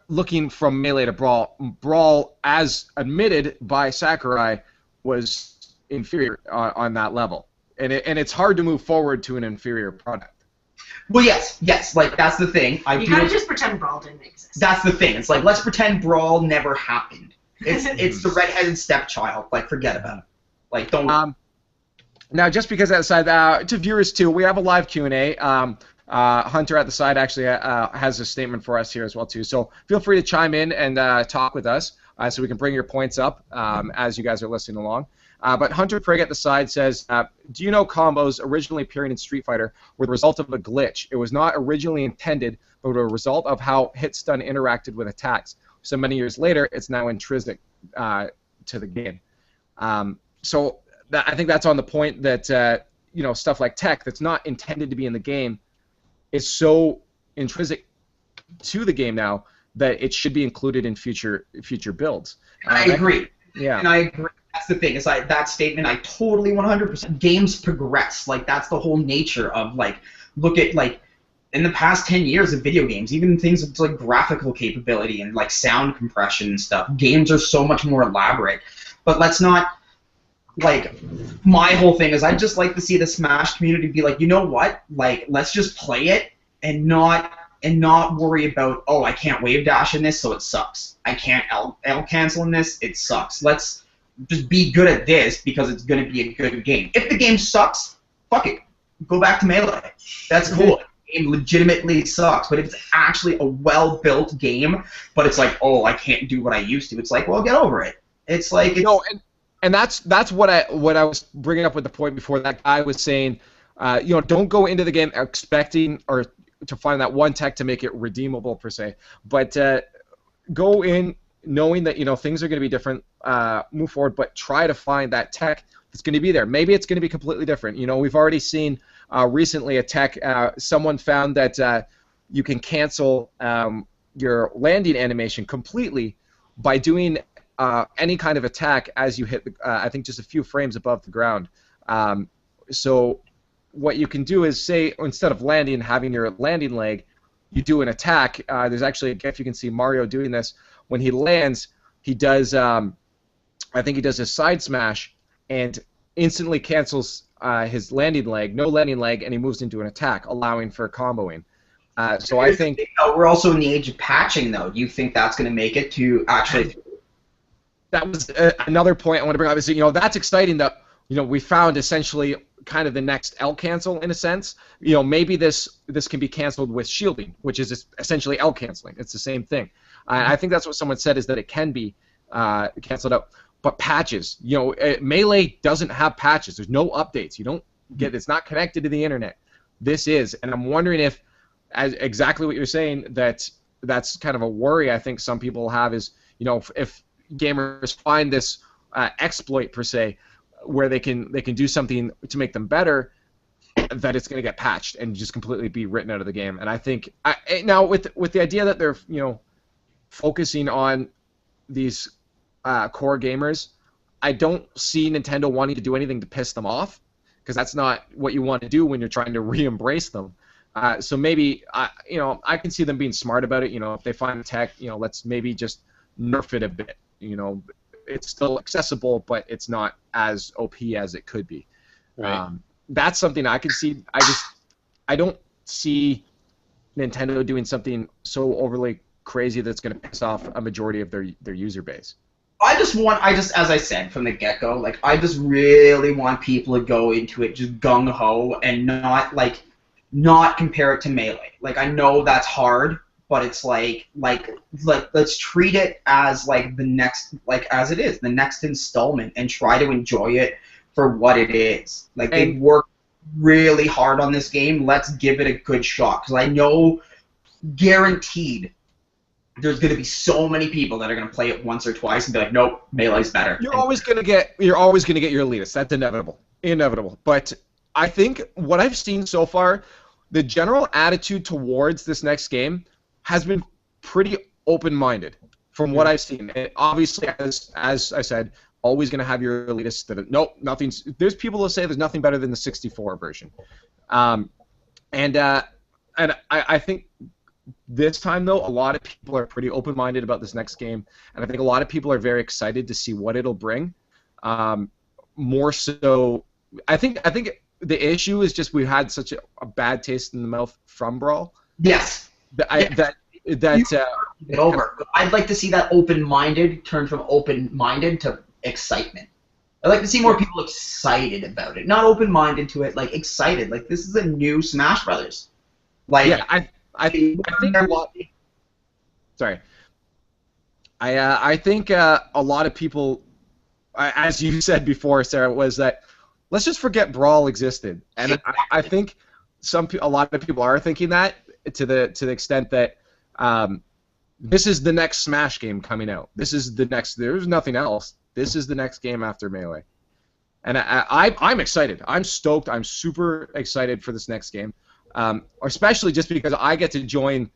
looking from Melee to Brawl, as admitted by Sakurai, was inferior on that level. And it's hard to move forward to an inferior product. Well, yes, like, that's the thing. You gotta just pretend Brawl didn't exist. That's the thing. It's like, let's pretend Brawl never happened. It's the redheaded stepchild. Like, forget about it. Like, don't. Now, just because that side, to viewers too, we have a live Q&A. Hunter at the side actually has a statement for us here as well too. So feel free to chime in and talk with us so we can bring your points up as you guys are listening along. But Hunter Craig at the side says, do you know combos originally appearing in Street Fighter were the result of a glitch? It was not originally intended, but a result of how hit stun interacted with attacks. So many years later, it's now intrinsic to the game. So I think that's on the point that you know, stuff like tech that's not intended to be in the game is so intrinsic to the game now that it should be included in future builds. I agree. Yeah. And I agree. That's the thing. Is that statement. I totally 100%. Games progress. Like, that's the whole nature of, like, look at, like, in the past 10 years of video games, even things with like graphical capability and like sound compression and stuff. Games are so much more elaborate. But let's not, like, my whole thing is I'd just like to see the Smash community be like, you know what? Like, let's just play it and not worry about, oh, I can't wave dash in this, so it sucks. I can't L cancel in this, it sucks. Let's just be good at this because it's going to be a good game. If the game sucks, fuck it. Go back to Melee. That's cool. The game legitimately sucks, but if it's actually a well-built game, but it's like, oh, I can't do what I used to, it's like, well, get over it. It's like... No, and that's what I was bringing up with the point before. That guy was saying, you know, don't go into the game expecting or to find that one tech to make it redeemable per se, but go in knowing that, you know, things are going to be different, move forward, but try to find that tech that's going to be there. Maybe it's going to be completely different. You know, we've already seen recently a tech, someone found that you can cancel your landing animation completely by doing any kind of attack as you hit, I think, just a few frames above the ground. So what you can do is, say, instead of landing, having your landing leg, you do an attack. There's actually a GIF you can see Mario doing this. When he lands, he does, I think he does a side smash and instantly cancels his landing leg, no landing leg, and he moves into an attack, allowing for comboing. So I think... We're also in the age of patching, though. Do you think that's going to make it to actually... That was another point I want to bring up. Is, you know, that's exciting that, you know, we found essentially kind of the next L cancel in a sense. You know, maybe this can be canceled with shielding, which is essentially L canceling. It's the same thing. I think that's what someone said, is that it can be canceled out. but patches. Melee doesn't have patches. There's no updates. You don't get. It's not connected to the internet. This is, and I'm wondering if, as exactly what you're saying, that's kind of a worry I think some people have is, if gamers find this exploit per se, where they can do something to make them better, that it's going to get patched and just completely be written out of the game. And I think now with the idea that they're focusing on these core gamers, I don't see Nintendo wanting to do anything to piss them off, because that's not what you want to do when you're trying to re-embrace them. So maybe I can see them being smart about it. If they find tech, let's maybe just nerf it a bit. It's still accessible, but it's not as OP as it could be. Right. That's something I can see. I don't see Nintendo doing something so overly crazy that's going to piss off a majority of their user base. I just, as I said from the get-go, like, I just really want people to go into it just gung-ho and not compare it to Melee. Like, I know that's hard, but it's like let's treat it as like the next, as it is, the next installment, and try to enjoy it for what it is. Like, they worked really hard on this game. Let's give it a good shot, because I know, guaranteed, there's going to be so many people that are going to play it once or twice and be like, nope, Melee's better. You're always going to get your elitists. That's inevitable. But I think what I've seen so far, the general attitude towards this next game has been pretty open-minded from what I've seen. And obviously, as I said, always going to have your elitists that there's people who say there's nothing better than the 64 version. And I think this time, though, a lot of people are pretty open-minded about this next game, and I think a lot of people are very excited to see what it'll bring. More so, I think the issue is just we've had such a bad taste in the mouth from Brawl. Yes. Get over. I'd like to see that open-minded turn from open-minded to excitement. I'd like to see more people excited about it, not open-minded to it, like excited. Like, this is a new Smash Brothers. Like, yeah, I think a lot. Sorry. I think a lot of people, as you said before, Sarah, was that let's just forget Brawl existed, and I think a lot of people are thinking that to the extent that this is the next Smash game coming out. This is the next. There's nothing else. This is the next game after Melee, and I'm excited. I'm stoked. I'm super excited for this next game. Especially just because I get to join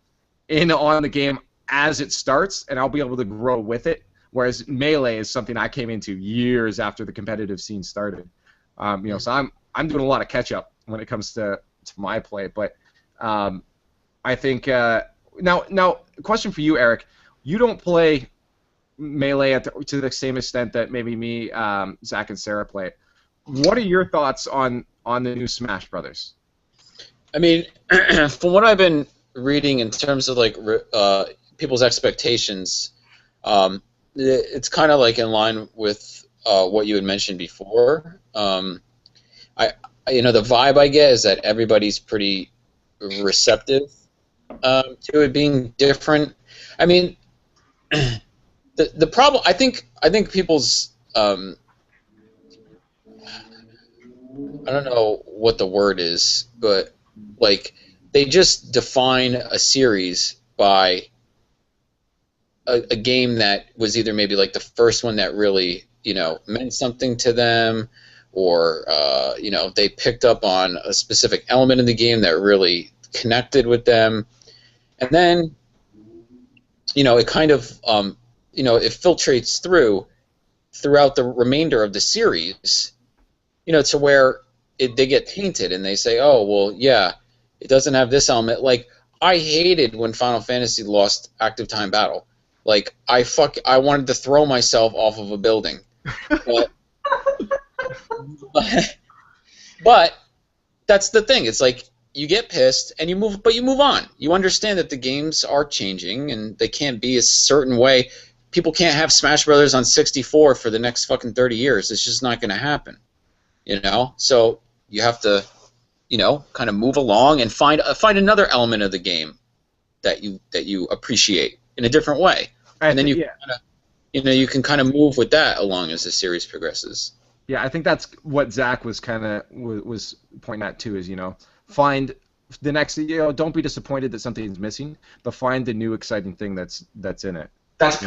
in on the game as it starts, and I'll be able to grow with it, whereas Melee is something I came into years after the competitive scene started. So I'm doing a lot of catch-up when it comes to my play, but I think now question for you, Eric. You don't play Melee to the same extent that maybe me, Zach, and Sarah play it. What are your thoughts on the new Smash Brothers? I mean, from what I've been reading in terms of like people's expectations, it's kind of like in line with what you had mentioned before. The vibe I get is that everybody's pretty receptive to it being different. I mean, the problem, I think people's I don't know what the word is, but like, they just define a series by a game that was either maybe like the first one that really, meant something to them, or, they picked up on a specific element in the game that really connected with them. And then, it kind of, it filtrates throughout the remainder of the series, to where they get tainted and they say, oh, well, yeah, it doesn't have this element. Like, I hated when Final Fantasy lost active time battle. Like, I wanted to throw myself off of a building. But that's the thing. It's like, you get pissed and you move on. You understand that the games are changing and they can't be a certain way. People can't have Smash Brothers on 64 for the next fucking 30 years. It's just not going to happen. So you have to, kind of move along and find another element of the game that you appreciate in a different way, and then you kind of you can kind of move with that along as the series progresses. Yeah, I think that's what Zach was kind of was pointing at too. Is find the next. Don't be disappointed that something's missing, but find the new exciting thing that's in it. That's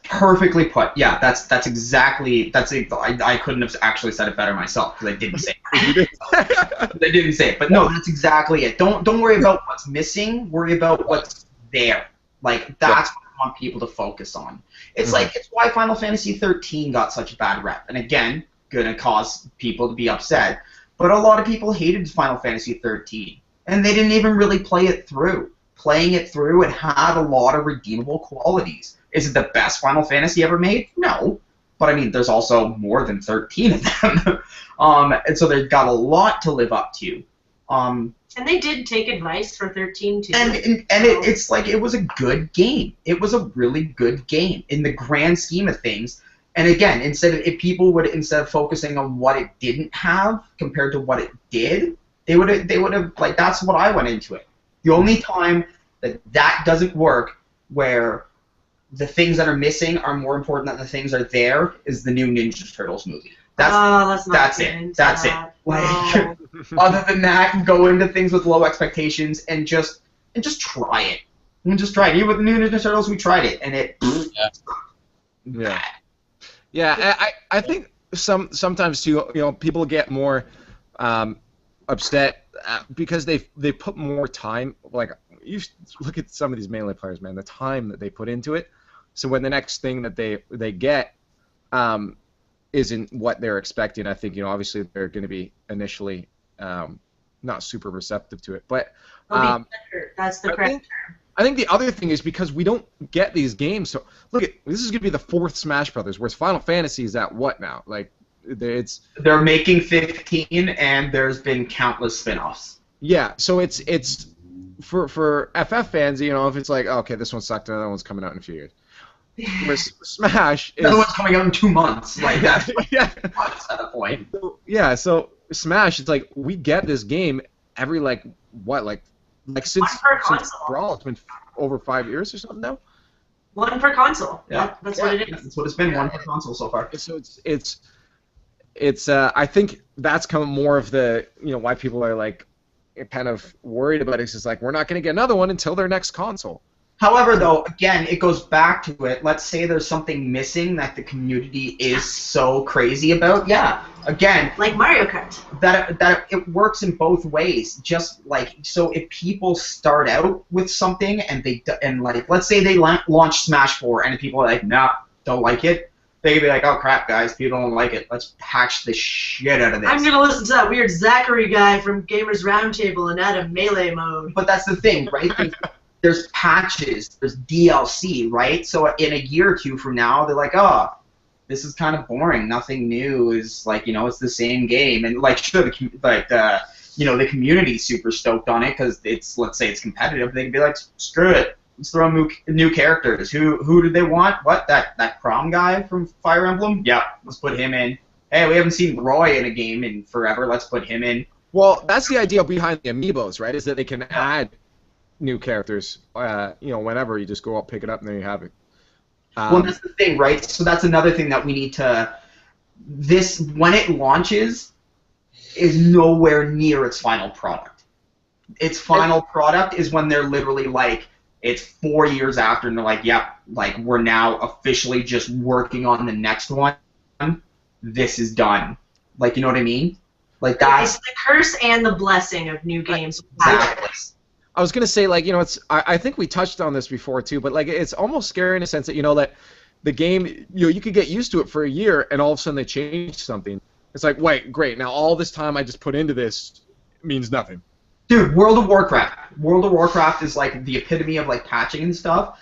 perfectly put. Yeah, that's exactly I couldn't have actually said it better myself because I didn't say it. I didn't say it, but no, that's exactly it. Don't worry about what's missing. Worry about what's there. Like that's what I want people to focus on. It's it's why Final Fantasy 13 got such a bad rep, and again, gonna cause people to be upset. But a lot of people hated Final Fantasy 13, and they didn't even really play it through. Playing it through, it had a lot of redeemable qualities. Is it the best Final Fantasy ever made? No. But I mean, there's also more than 13 of them. And so they've got a lot to live up to. And they did take advice for 13 too. It's like it was a good game. It was a really good game in the grand scheme of things. And again, instead of focusing on what it didn't have compared to what it did, they would have like that's what I went into it. The only time that doesn't work, where the things that are missing are more important than the things that are there, is the new Ninja Turtles movie. That's it. Like, other than that, go into things with low expectations and just try it. And just try it. Even with the new Ninja Turtles, we tried it, and it. Yeah. I think sometimes too, people get more upset because they put more time. Like you look at some of these Melee players, man, the time that they put into it. So when the next thing that they get isn't what they're expecting, I think obviously they're going to be initially not super receptive to it. But that's the correct term. I think the other thing is because we don't get these games. So look this is going to be the 4th Smash Brothers, whereas Final Fantasy is at what now? Like they're making 15, and there's been countless spin-offs. Yeah, so it's for FF fans, if it's like, okay, this one sucked, another one's coming out in a few years. Whereas Smash is... Another one's coming out in 2 months. Like, that's yeah. At that point. So Smash, it's like, we get this game every, since Brawl, it's been over 5 years or something now? One per console. Yeah. That's what it is. That's what it's been, one per console so far. So it's I think that's kind of more of the, why people are, like, kind of worried about it. It's just like, we're not going to get another one until their next console. However, though, again, it goes back to it. Let's say there's something missing that the community is so crazy about. Yeah, again, like Mario Kart. That it works in both ways. Just like so, if people start out with something and let's say they launch Smash 4 and people are like, nah, don't like it. They'd be like, oh crap, guys, people don't like it. Let's patch the shit out of this. I'm gonna listen to that weird Zachary guy from Gamers Roundtable and add a melee mode. But that's the thing, right? There's patches, there's DLC, right? So in a year or two from now, they're like, oh, this is kind of boring. Nothing new is like, it's the same game. And like, sure, the community's super stoked on it because let's say it's competitive. They can be like, screw it, let's throw new characters. Who do they want? What, that prom guy from Fire Emblem? Yeah, let's put him in. Hey, we haven't seen Roy in a game in forever. Let's put him in. Well, that's the idea behind the amiibos, right? Is that they can add new characters, whenever you just go out, pick it up, and there you have it. Well, that's the thing, right? So that's another thing that we need to... when it launches, is nowhere near its final product. Its final product is when they're literally like, it's 4 years after, and they're like, yep, like, we're now officially just working on the next one. This is done. Like, you know what I mean? Like, that's... It's the curse and the blessing of new games. Exactly. I was gonna say, like, it's. I think we touched on this before too, but like, it's almost scary in a sense that that the game, you could get used to it for a year, and all of a sudden they change something. It's like, wait, great, now all this time I just put into this means nothing. Dude, World of Warcraft. World of Warcraft is like the epitome of like patching and stuff.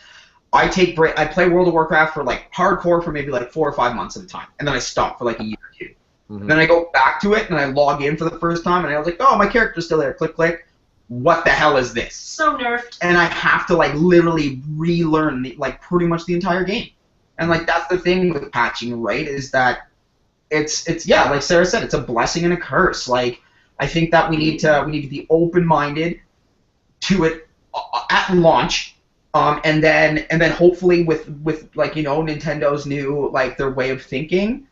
I play World of Warcraft for like hardcore for maybe like 4 or 5 months at a time, and then I stop for like a year or two. Mm-hmm. Then I go back to it and I log in for the first time, and I was like, oh, my character's still there. Click, click. What the hell is this? So nerfed. And I have to like literally relearn pretty much the entire game. And like that's the thing with patching, right? Is that it's like Sarah said, it's a blessing and a curse. Like I think that we need to be open-minded to it at launch, And then hopefully with like Nintendo's new like their way of thinking,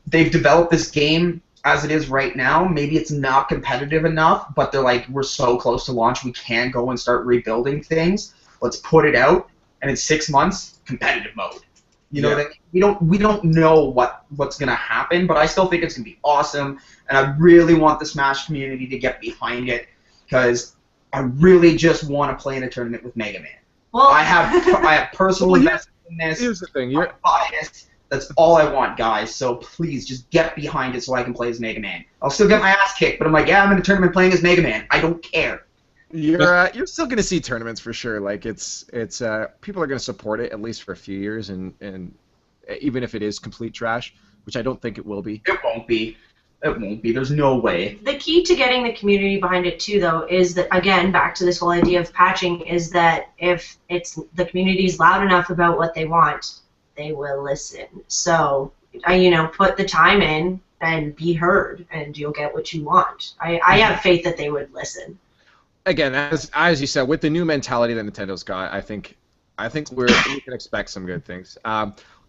they've developed this game as it is right now. Maybe it's not competitive enough, but they're like, we're so close to launch, we can go and start rebuilding things. Let's put it out, and in 6 months, competitive mode. You know what I mean? We don't know what's gonna happen, but I still think it's gonna be awesome, and I really want the Smash community to get behind it because I really just want to play in a tournament with Mega Man. Well, I have personal investment in this. Here's the thing, I'm biased. That's all I want, guys. So please, just get behind it so I can play as Mega Man. I'll still get my ass kicked, but I'm like, yeah, I'm in a tournament playing as Mega Man. I don't care. You're still gonna see tournaments for sure. Like it's people are gonna support it at least for a few years, and even if it is complete trash, which I don't think it will be. It won't be. It won't be. There's no way. the key to getting the community behind it too, though, is that, again, back to this whole idea of patching, is that if the community's loud enough about what they want, they will listen. So, put the time in and be heard, and you'll get what you want. I have faith that they would listen. Again, as you said, with the new mentality that Nintendo's got, I think we can expect some good things.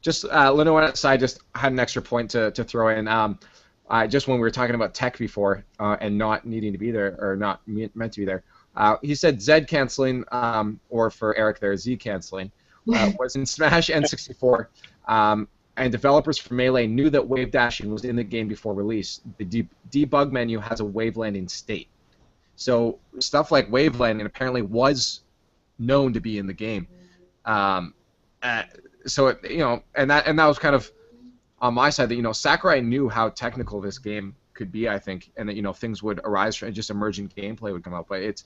Just Leno aside, just had an extra point to throw in. Just when we were talking about tech before and not needing to be there or not meant to be there, he said Z canceling, or for Eric there, Z canceling, was in Smash N64. And developers for Melee knew that wave dashing was in the game before release. The debug menu has a wave landing state. So stuff like wave landing apparently was known to be in the game. So and that was kind of on my side that Sakurai knew how technical this game could be, I think, and that things would arise from just emerging gameplay would come out. But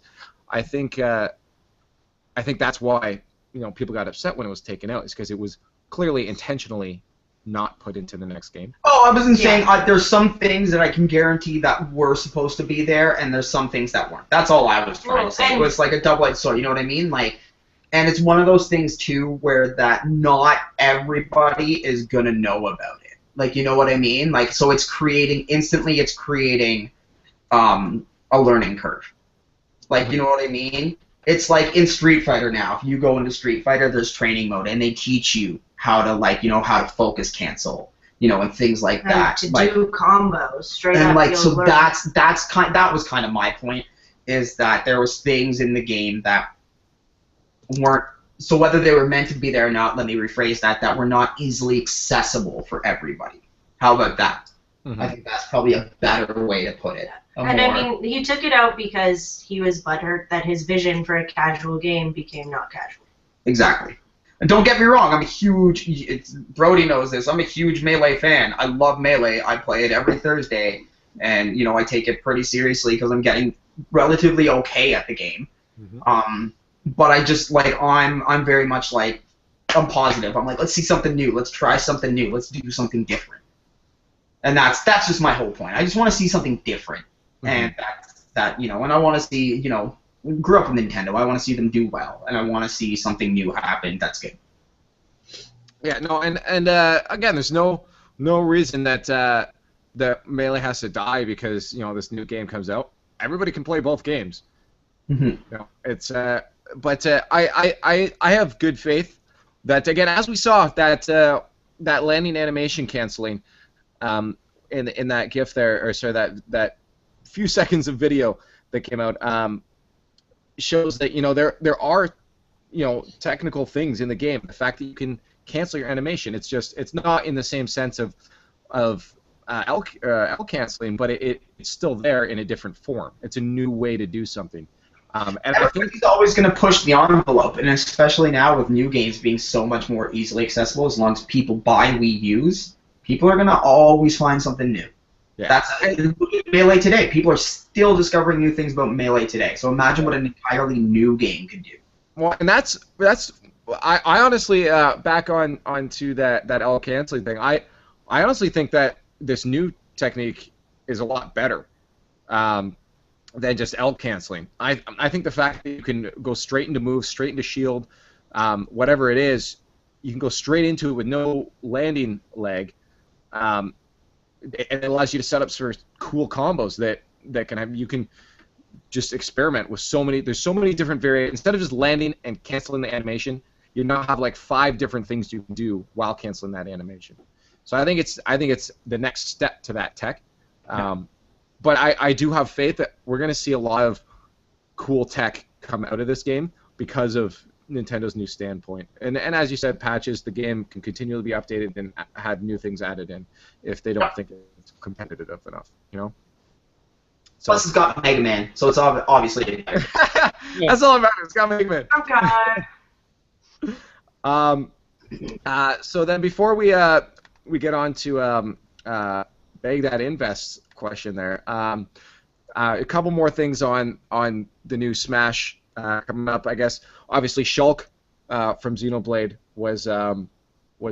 I think that's why people got upset when it was taken out, is because it was clearly intentionally not put into the next game. Oh, I wasn't saying there's some things that I can guarantee that were supposed to be there, and there's some things that weren't. That's all I was trying to say. It was like a double-edged sword. You know what I mean? Like, and it's one of those things too where that not everybody is gonna know about it. Like, you know what I mean? Like, so it's creating a learning curve. Like, you know what I mean? It's like in Street Fighter now. If you go into Street Fighter, there's training mode, and they teach you how to how to focus cancel, and things like that. To do combos straight up. And like, so learn. that was kind of my point, is that there was things in the game that weren't. So whether they were meant to be there or not, let me rephrase that were not easily accessible for everybody. How about that? Mm-hmm. I think that's probably a better way to put it. I mean, he took it out because he was butthurt that his vision for a casual game became not casual. Exactly. And don't get me wrong, Brody knows this, I'm a huge Melee fan. I love Melee. I play it every Thursday, and, I take it pretty seriously because I'm getting relatively okay at the game. Mm-hmm. But I just, I'm very much I'm positive. I'm like, let's see something new. Let's try something new. Let's do something different. And that's just my whole point. I just want to see something different. Mm-hmm. And and I want to see, grew up with Nintendo. I want to see them do well, and I want to see something new happen. That's good. Yeah, no, and again, there's no reason that Melee has to die because this new game comes out. Everybody can play both games. Mm-hmm. It's but I have good faith that, again, as we saw that landing animation canceling in that GIF there, or sorry, that few seconds of video that came out. Shows that there are technical things in the game. The fact that you can cancel your animation, it's not in the same sense of L canceling, but it's still there in a different form. It's a new way to do something. And everybody's always going to push the envelope, and especially now with new games being so much more easily accessible, as long as people buy Wii U's, people are going to always find something new. Yeah. That's Melee today. People are still discovering new things about Melee today. So imagine what an entirely new game could do. Well, and that's I honestly back onto that L canceling thing. I honestly think that this new technique is a lot better than just L canceling. I think the fact that you can go straight into move, straight into shield, whatever it is, you can go straight into it with no landing lag. And it allows you to set up sort of cool combos that can have. You can just experiment with so many. There's so many different variations. Instead of just landing and canceling the animation, you now have like 5 different things you can do while canceling that animation. So I think it's the next step to that tech. But I do have faith that we're going to see a lot of cool tech come out of this game because of Nintendo's new standpoint. And as you said, patches, the game can continually be updated and have new things added in if they don't think it's competitive enough, you know? So. Plus, it's got Mega Man, so it's obviously. That's all about it. It's got Mega Man. Okay. So then before we get on to Bag That Invest question there, a couple more things on the new Smash coming up. I guess obviously Shulk from Xenoblade was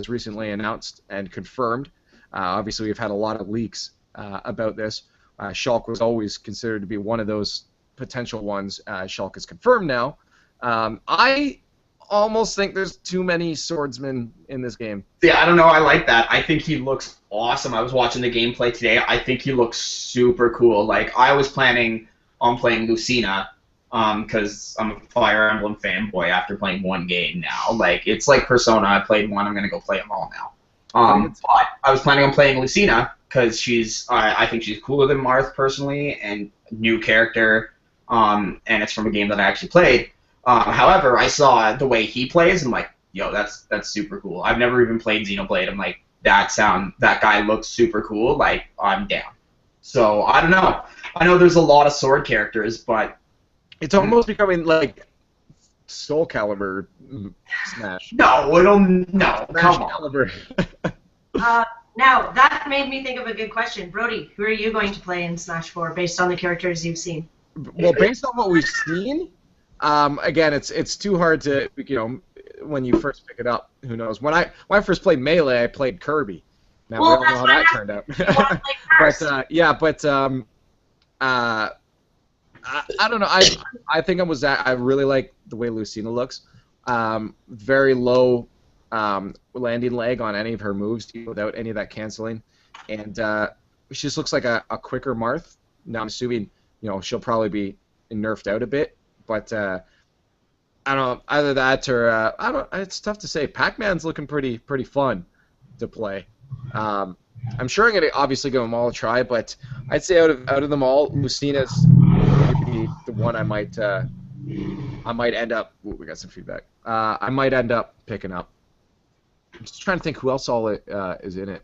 recently announced and confirmed. Obviously we've had a lot of leaks about this. Shulk was always considered to be one of those potential ones. Shulk is confirmed now. I almost think there's too many swordsmen in this game. Yeah, I don't know. I like that. I think he looks awesome. I was watching the gameplay today. I think he looks super cool. Like, I was planning on playing Lucina because I'm a Fire Emblem fanboy after playing one game now. Like, it's like Persona. I played one. I'm going to go play them all now. But I was planning on playing Lucina because I think she's cooler than Marth personally, and new character, and it's from a game that I actually played. However, I saw the way he plays, and I'm like, yo, that's super cool. I've never even played Xenoblade. I'm like, that guy looks super cool. Like, I'm down. So I don't know. I know there's a lot of sword characters, but it's almost becoming like Soul Calibur Smash. No, Smash come on. Calibur. Now, that made me think of a good question. Brody, who are you going to play in Smash 4 based on the characters you've seen? Well, based on what we've seen, again, it's too hard to, when you first pick it up, who knows. When I first played Melee, I played Kirby. Now, we all know how that turned out. I don't know. I think I really like the way Lucina looks. Very low landing leg on any of her moves without any of that canceling, and she just looks like a quicker Marth. Now I'm assuming she'll probably be nerfed out a bit, but I don't know, either that or I don't. It's tough to say. Pac-Man's looking pretty fun to play. I'm sure I'm gonna obviously give them all a try, but I'd say out of them all, Lucina's going to be the one I might end up. Ooh, we got some feedback. I might end up picking up. I'm just trying to think who else all is in it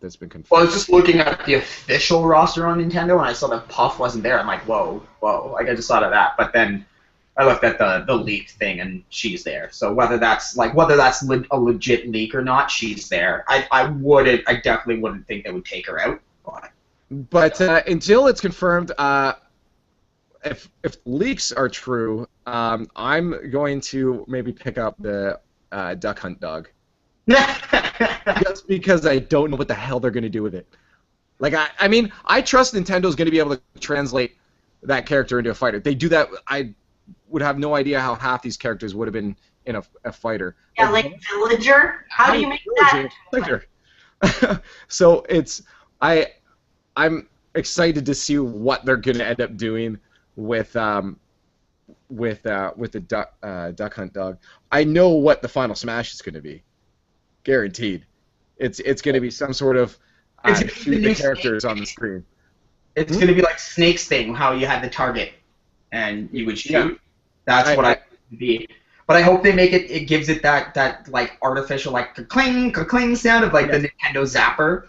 that's been confirmed. Well, I was just looking at the official roster on Nintendo, and I saw that Puff wasn't there. I'm like, whoa. Like, I just thought of that. But then I looked at the leaked thing, and she's there. So whether that's a legit leak or not, she's there. I definitely wouldn't think they would take her out. But until it's confirmed, if leaks are true, I'm going to maybe pick up the Duck Hunt dog. Just because I don't know what the hell they're going to do with it. Like, I mean, I trust Nintendo's going to be able to translate that character into a fighter. They do that. I would have no idea how half these characters would have been in a fighter. Yeah, like Villager? How do you make that? Villager. So I'm excited to see what they're going to end up doing with the Duck Hunt dog. I know what the final Smash is going to be. Guaranteed. It's going to be some sort of shoot the characters on the screen. It's going to be like Snake's thing, how you had the target and you would shoot. Yeah. That's what I be. But I hope they make it. It gives it that like artificial like ka-cling sound of like the Nintendo Zapper.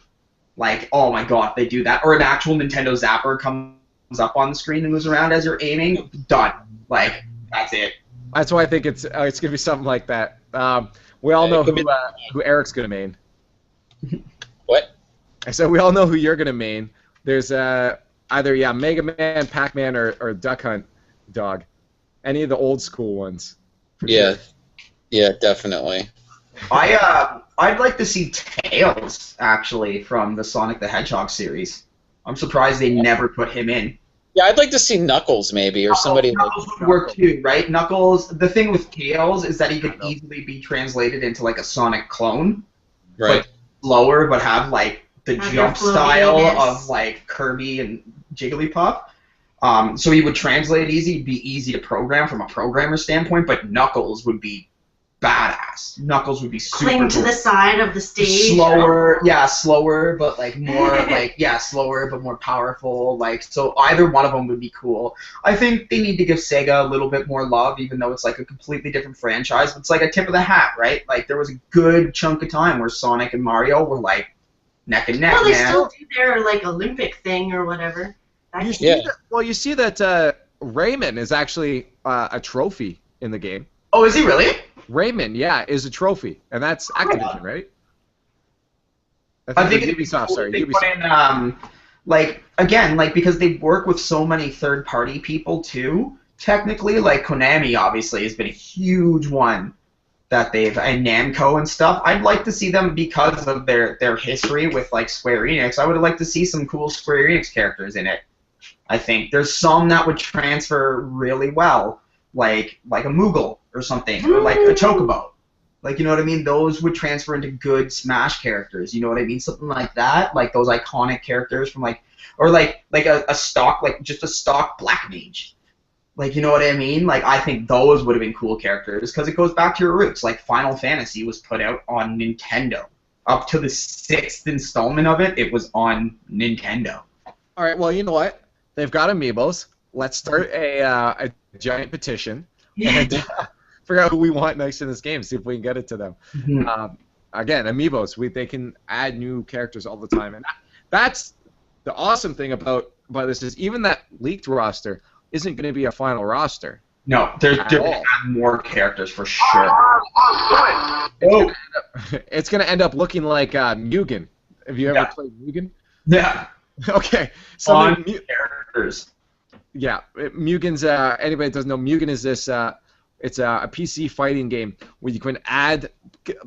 Like, oh my god, if they do that, or an actual Nintendo Zapper comes up on the screen and moves around as you're aiming. Done. Like, that's it. That's why I think it's going to be something like that. We all know who Eric's going to main. What? I said we all know who you're going to main. There's either Mega Man, Pac-Man, or Duck Hunt dog. Any of the old school ones. Yeah, sure. Yeah, definitely. I'd like to see Tails actually from the Sonic the Hedgehog series. I'm surprised they never put him in. Yeah, I'd like to see Knuckles maybe, or somebody. Knuckles would work too, right? Knuckles. The thing with Tails is that he could easily be translated into like a Sonic clone, right? But slower, but have like the jump style of like Kirby and Jigglypuff. So he would translate easy, it'd be easy to program from a programmer standpoint, but Knuckles would be badass. Knuckles would be super Cling to cool. the side of the stage. Slower, yeah, slower, but like more like slower but more powerful. Like so, either one of them would be cool. I think they need to give Sega a little bit more love, even though it's like a completely different franchise. It's like a tip of the hat, right? Like there was a good chunk of time where Sonic and Mario were like neck and neck. Well, they man. still do their like Olympic thing or whatever. You see you see that Rayman is actually a trophy in the game. Oh, is he really? Rayman, yeah, is a trophy, and that's Activision, right? I think it's Ubisoft. Sorry, they Ubisoft. put in, like again, like because they work with so many third-party people too. Technically, like Konami obviously has been a huge one that they've and Namco and stuff. I'd like to see them because of their history with like Square Enix. I would like to see some cool Square Enix characters in it. I think there's some that would transfer really well, like a Moogle or something, or like a Chocobo. Like, you know what I mean? Those would transfer into good Smash characters. You know what I mean? Something like that, like those iconic characters from like a stock, like just a stock Black Mage. Like, you know what I mean? Like, I think those would have been cool characters because it goes back to your roots. Like, Final Fantasy was put out on Nintendo. Up to the 6th installment of it, it was on Nintendo. All right, well, you know what? They've got amiibos. Let's start a giant petition and figure out who we want next in this game. See if we can get it to them. Mm-hmm. Again, amiibos. They can add new characters all the time, and that's the awesome thing about this is even that leaked roster isn't going to be a final roster. No, they're going to add more characters for sure. It's going to end up looking like Mugen. Have you ever played Mugen? Yeah. Okay. So characters. Yeah, Mugen's. Anybody that doesn't know, Mugen is this. It's a PC fighting game where you can add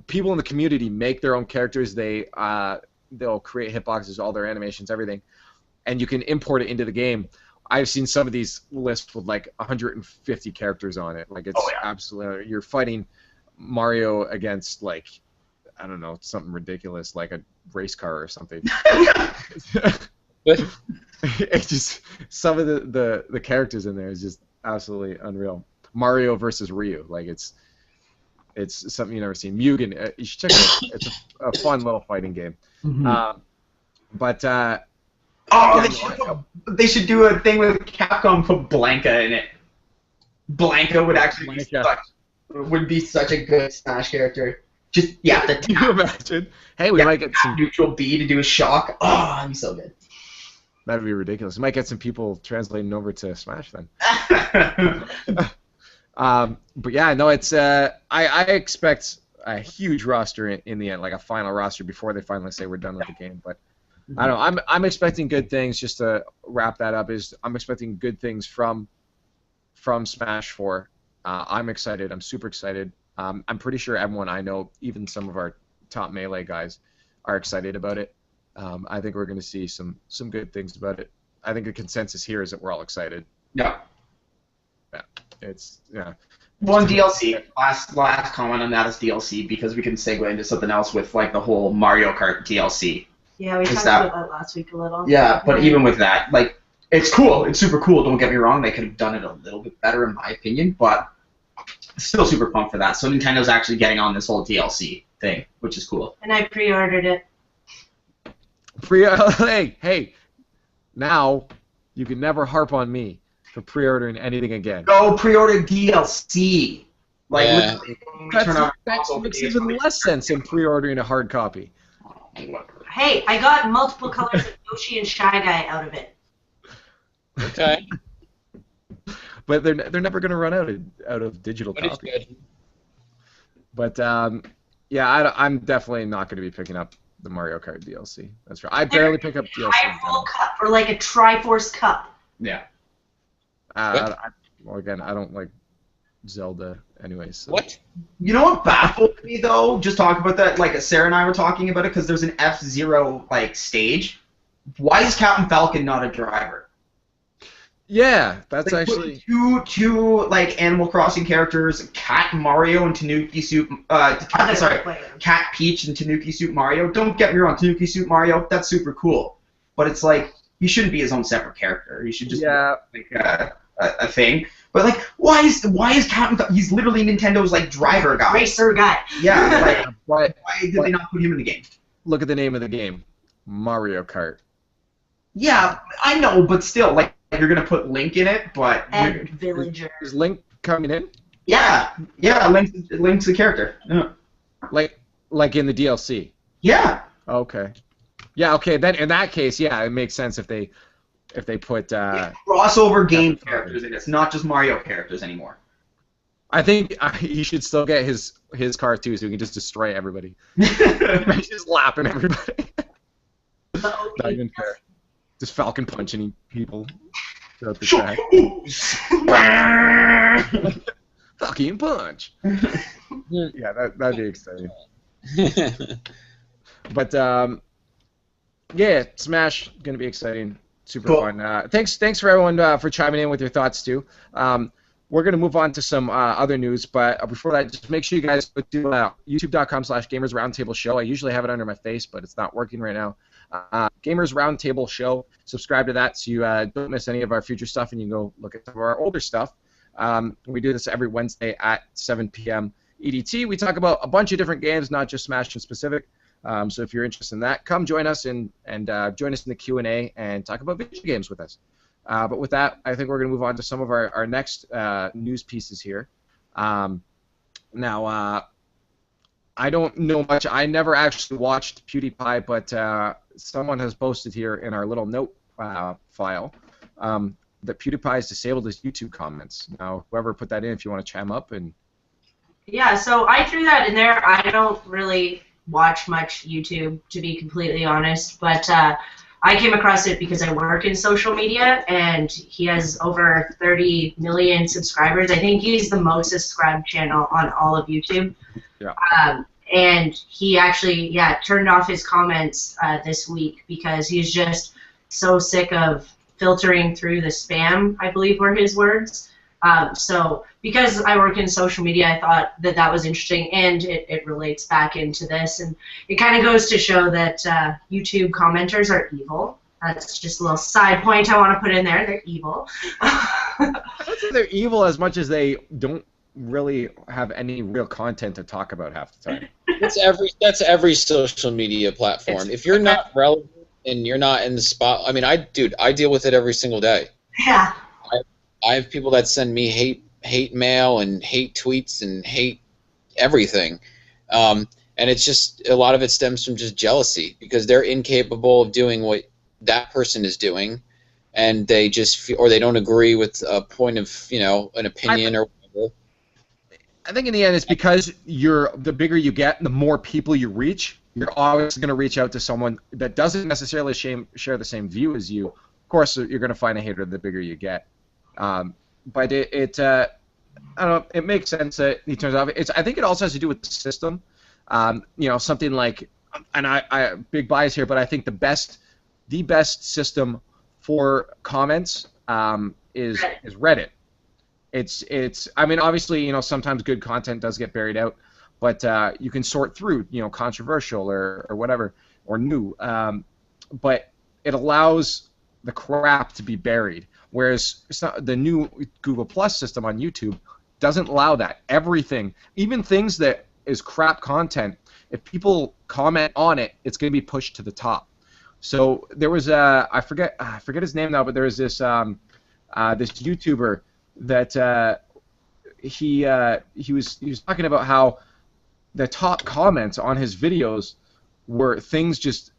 people in the community make their own characters. They'll create hitboxes, all their animations, everything, and you can import it into the game. I've seen some of these lists with like 150 characters on it. Like it's absolutely you're fighting Mario against like I don't know something ridiculous like a race car or something. It's just some of the characters in there is just absolutely unreal. Mario versus Ryu, like it's something you've never seen. Mugen, you should check it out. It's a fun little fighting game. Mm-hmm. They should do a thing with Capcom, put Blanca in it. Blanca would actually be such a good Smash character. Just the Can you imagine? Hey, we might get some neutral B to do a shock. Oh, that'd be so good. That'd be ridiculous. We might get some people translating over to Smash then. But yeah, no, it's I expect a huge roster in the end, like a final roster before they finally say we're done with the game. But I don't know. I'm expecting good things. Just to wrap that up, I'm expecting good things from Smash 4. I'm excited. I'm super excited. I'm pretty sure everyone I know, even some of our top Melee guys, are excited about it. I think we're going to see some good things about it. I think the consensus here is that we're all excited. Yeah. Yeah. One DLC. Last comment on that is DLC because we can segue into something else with like the whole Mario Kart DLC. Yeah, we talked about that last week a little. Yeah, but even with that, like, it's cool. It's super cool. Don't get me wrong. They could have done it a little bit better, in my opinion, but still super pumped for that. So Nintendo's actually getting on this whole DLC thing, which is cool. And I pre-ordered it. Hey, now you can never harp on me for pre-ordering anything again. Go pre-order DLC. Like, that makes even less sense than pre-ordering a hard copy. Hey, I got multiple colors of Yoshi and Shy Guy out of it. Okay. But they're never going to run out of digital copies. But I'm definitely not going to be picking up the Mario Kart DLC. That's right. I barely pick up DLC. Tri-Roll Cup or like a Triforce Cup. Yeah. Well, again, I don't like Zelda anyways. So. What? You know what baffled me though? Just talking about that, like Sarah and I were talking about it because there's an F-Zero like stage. Why is Captain Falcon not a driver? Yeah, that's like, actually two like Animal Crossing characters, Cat Mario and Tanuki Soup. Cat Peach and Tanuki Soup Mario. Don't get me wrong, Tanuki Soup Mario, that's super cool. But it's like he shouldn't be his own separate character. He should just Yeah. be like a thing. But like, why is Captain? He's literally Nintendo's like driver guy. Racer guy. Yeah. Like, But why did they not put him in the game? look at the name of the game, Mario Kart. Yeah, I know, but still, like you're gonna put Link in it, but And Villager. Is Link coming in? yeah, Link's the character. Yeah. Like in the DLC. Yeah. Okay. Yeah. Okay. Then in that case, yeah, it makes sense if they put. Crossover game characters in it. It's not just Mario characters anymore. I think he should still get his car too, so he can just destroy everybody. He's just lapping everybody. Not even fair. Just Falcon punching people throughout the track. Falcon punch. Yeah, that'd be exciting. But yeah, Smash gonna be exciting, super Cool. fun. Thanks for everyone for chiming in with your thoughts too. We're gonna move on to some other news, but before that, just make sure you guys go to youtube.com/Gamers Roundtable Show. I usually have it under my face, but it's not working right now. Gamers Roundtable Show. Subscribe to that so you don't miss any of our future stuff, and you can go look at some of our older stuff. We do this every Wednesday at 7 p.m. EDT. We talk about a bunch of different games, not just Smash in specific. So if you're interested in that, come join us and join us in the Q&A and talk about video games with us. But with that, I think we're going to move on to some of our next news pieces here. Now, I don't know much. I never actually watched PewDiePie, but someone has posted here in our little note file that PewDiePie has disabled his YouTube comments. Now, whoever put that in, if you want to chime up and... Yeah, so I threw that in there. I don't really watch much YouTube, to be completely honest, but I came across it because I work in social media, and he has over 30 million subscribers. I think he's the most subscribed channel on all of YouTube. Yeah. And he actually, turned off his comments this week because he's just so sick of filtering through the spam, I believe were his words. So because I work in social media, I thought that was interesting, and it relates back into this. And it kind of goes to show that YouTube commenters are evil. That's just a little side point I want to put in there. They're evil. I don't think they're evil as much as they don't really have any real content to talk about half the time. That's every social media platform. If you're not relevant and you're not in the spot, I mean, I deal with it every single day. Yeah. I have people that send me hate mail and hate tweets and hate everything, and it's just a lot of it stems from just jealousy because they're incapable of doing what that person is doing, and they just or they don't agree with a point of an opinion or whatever. I think in the end it's because the bigger you get, the more people you reach. You're always going to reach out to someone that doesn't necessarily share the same view as you. Of course, you're going to find a hater the bigger you get. But I don't know. It makes sense that he turns off. I think it also has to do with the system. Something like, and I big bias here, but I think the best system for comments is Reddit. It's. I mean, obviously, sometimes good content does get buried out, but you can sort through, controversial or whatever or new. But it allows the crap to be buried. Whereas it's not, the new Google Plus system on YouTube doesn't allow that. Everything, even things that is crap content, if people comment on it, it's going to be pushed to the top. So there was I forget his name now, but there was this YouTuber that he was talking about how the top comments on his videos were things just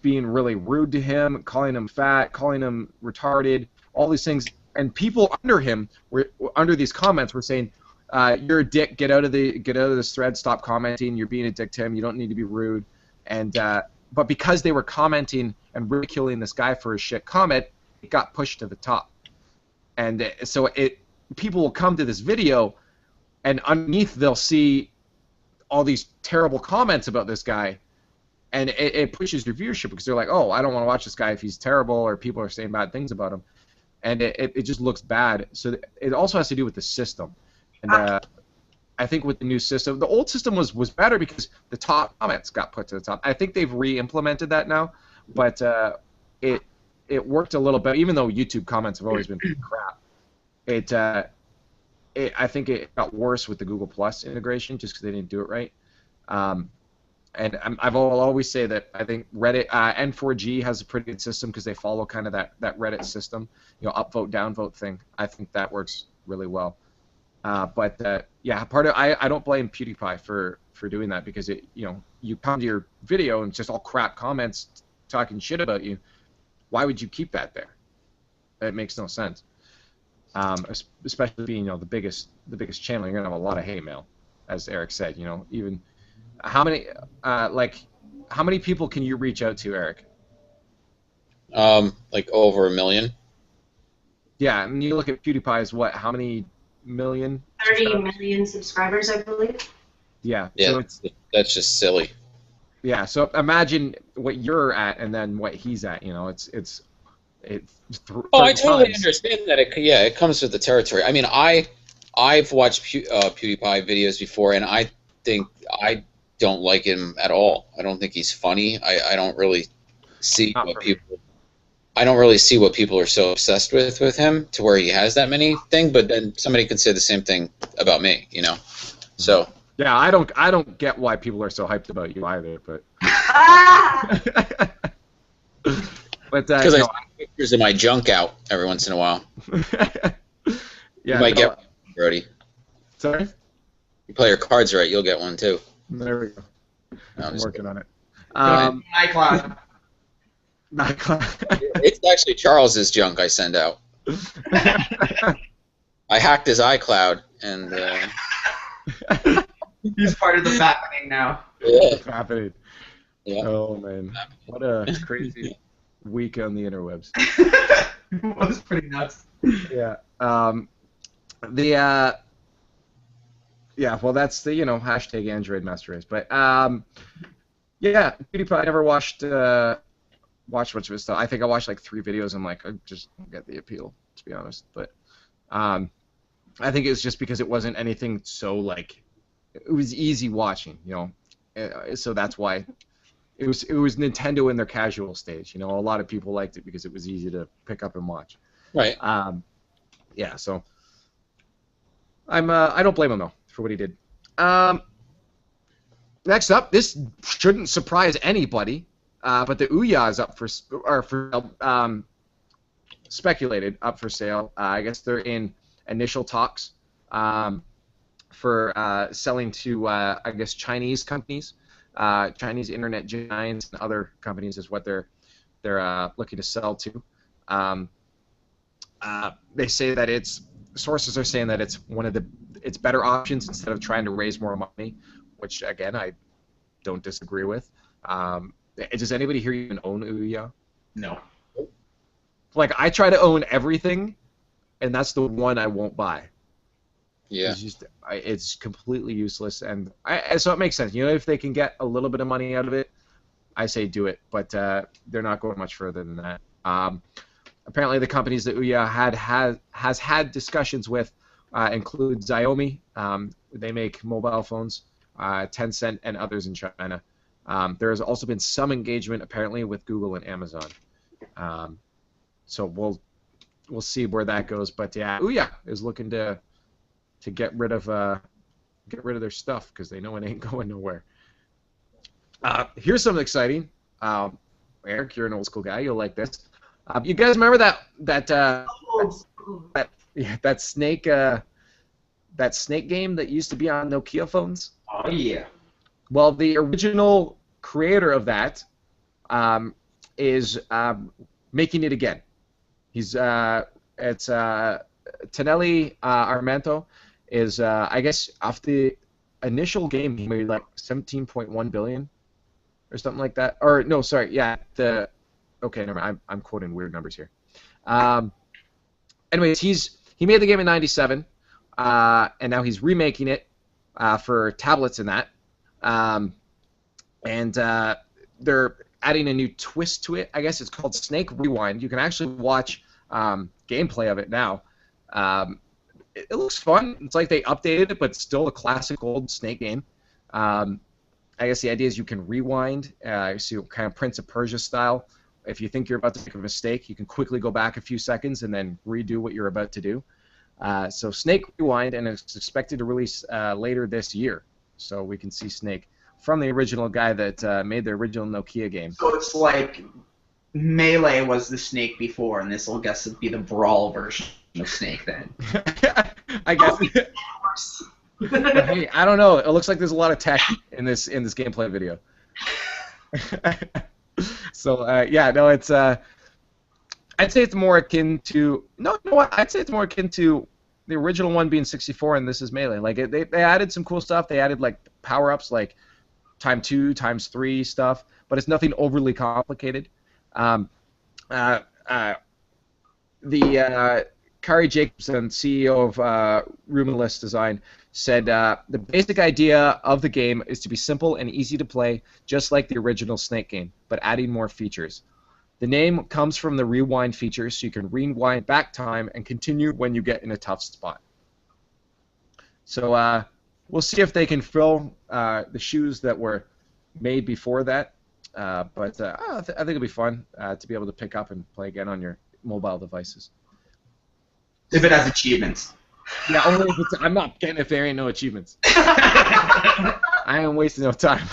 being really rude to him, calling him fat, calling him retarded. All these things, and people under these comments were saying, "You're a dick. Get out of this thread. Stop commenting. You're being a dick to him. You don't need to be rude." And but because they were commenting and ridiculing this guy for his shit comment, it got pushed to the top. And so people will come to this video, and underneath they'll see all these terrible comments about this guy, and it pushes your viewership because they're like, "Oh, I don't want to watch this guy if he's terrible or people are saying bad things about him." And it just looks bad. So it also has to do with the system. And I think with the new system, the old system was better because the top comments got put to the top. I think they've re-implemented that now, but it it worked a little bit, even though YouTube comments have always been pretty crap. I think it got worse with the Google Plus integration just because they didn't do it right. And I'll always say that I think Reddit, N4G has a pretty good system because they follow kind of that Reddit system, upvote, downvote thing. I think that works really well. Yeah, I don't blame PewDiePie for doing that because you come to your video and it's just all crap comments talking shit about you. Why would you keep that there? It makes no sense. Especially being the biggest channel, you're gonna have a lot of hate mail, as Eric said. Even how many people can you reach out to, Eric? Like over 1 million. Yeah, and you look at PewDiePie's how many million? 30 million subscribers, I believe. Yeah. Yeah, so that's just silly. Yeah, so imagine what you're at and then what he's at. It's Oh, I totally understand that. It comes with the territory. I mean, I've watched PewDiePie videos before, and I think I don't like him at all. I don't think he's funny. I don't really see I don't really see what people are so obsessed with him to where he has that many things. But then somebody could say the same thing about me, So. Yeah, I don't get why people are so hyped about you either, but. But because I take pictures of my junk out every once in a while. Yeah, you might get one, Brody. Sorry? You play your cards right, you'll get one too. There we go. I'm working on it. iCloud. It's actually Charles's junk I send out. I hacked his iCloud and. He's part of the happening now. Yeah. Happening. Yeah. Oh man, what a crazy week on the interwebs. It was pretty nuts. Yeah. Yeah. Well, that's the hashtag Android Master Race. But yeah, PewDiePie. I never watched much of his stuff. I think I watched like 3 videos. And I just don't get the appeal, to be honest. But I think it was just because it wasn't anything so it was easy watching, so that's why it was Nintendo in their casual stage. A lot of people liked it because it was easy to pick up and watch. Right. Yeah. So I don't blame him though for what he did. Next up, this shouldn't surprise anybody, but the Ouya is up for speculated up for sale. I guess they're in initial talks. For selling to, I guess, Chinese companies, Chinese internet giants and other companies is what they're looking to sell to. They say that sources are saying that it's one of its better options instead of trying to raise more money, which again I don't disagree with. Does anybody here even own Ouya? No. I try to own everything, and that's the one I won't buy. Yeah. It's completely useless, and so it makes sense. If they can get a little bit of money out of it, I say do it. But they're not going much further than that. Apparently, the companies that Ouya has had discussions with include Xiaomi. They make mobile phones, Tencent, and others in China. There has also been some engagement apparently with Google and Amazon. So we'll see where that goes. But yeah, Ouya is looking to get rid of their stuff because they know it ain't going nowhere. Here's something exciting. Eric, you're an old school guy. You'll like this. You guys remember that snake game that used to be on Nokia phones? Oh yeah. Well, the original creator of that is making it again. It's Tonelli Armento is I guess off the initial game he made 17.1 billion or something like that. Or no, sorry, yeah, okay, never mind. I'm quoting weird numbers here. Anyways, he made the game in '97, and now he's remaking it for tablets and that. And they're adding a new twist to it. I guess it's called Snake Rewind. You can actually watch gameplay of it now. It looks fun. It's like they updated it, but it's still a classic old Snake game. I guess the idea is you can rewind, so kind of Prince of Persia style. if you think you're about to make a mistake, you can quickly go back a few seconds and then redo what you're about to do. So Snake Rewind, and it's expected to release later this year. So we can see Snake from the original guy that made the original Nokia game. So it's like Melee was the Snake before, and this will guess to be the Brawl version of Snake then. I guess. Of course. But hey, I don't know. It looks like there's a lot of tech in this gameplay video. So yeah, no, it's I'd say it's more akin to I'd say it's more akin to the original one being 64, and this is Melee. Like they added some cool stuff. They added like power-ups like ×2, ×3 stuff, but it's nothing overly complicated. Kari Jacobson, CEO of Ruminless Design, said the basic idea of the game is to be simple and easy to play, just like the original Snake game, but adding more features. The name comes from the rewind feature, so you can rewind back time and continue when you get in a tough spot. So we'll see if they can fill the shoes that were made before that. But I think it'll be fun to be able to pick up and play again on your mobile devices. If it has achievements. Yeah, only if it's, I'm not getting if there ain't no achievements. I ain't wasting no time.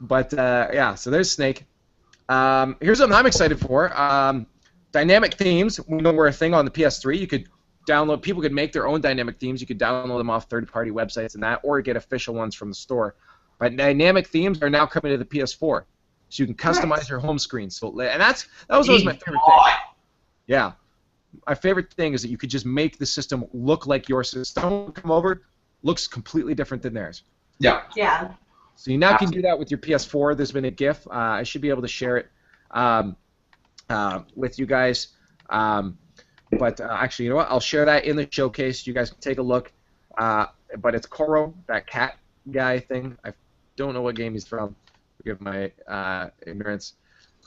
But yeah, so there's Snake. Here's something I'm excited for. Dynamic themes. We know we're a thing on the PS3. You could download. People could make their own dynamic themes. You could download them off third-party websites and that, or get official ones from the store. But dynamic themes are now coming to the PS4, so you can customize your home screen. So, and that was always my favorite thing. Yeah, my favorite thing is that you could just make the system look like your system. Someone come over, looks completely different than theirs. Yeah. Yeah. So you now can do that with your PS4. There's been a GIF. I should be able to share it with you guys. But actually, you know what? I'll share that in the showcase. You guys can take a look. But it's Koro, that cat guy thing. I don't know what game he's from. Forgive my ignorance.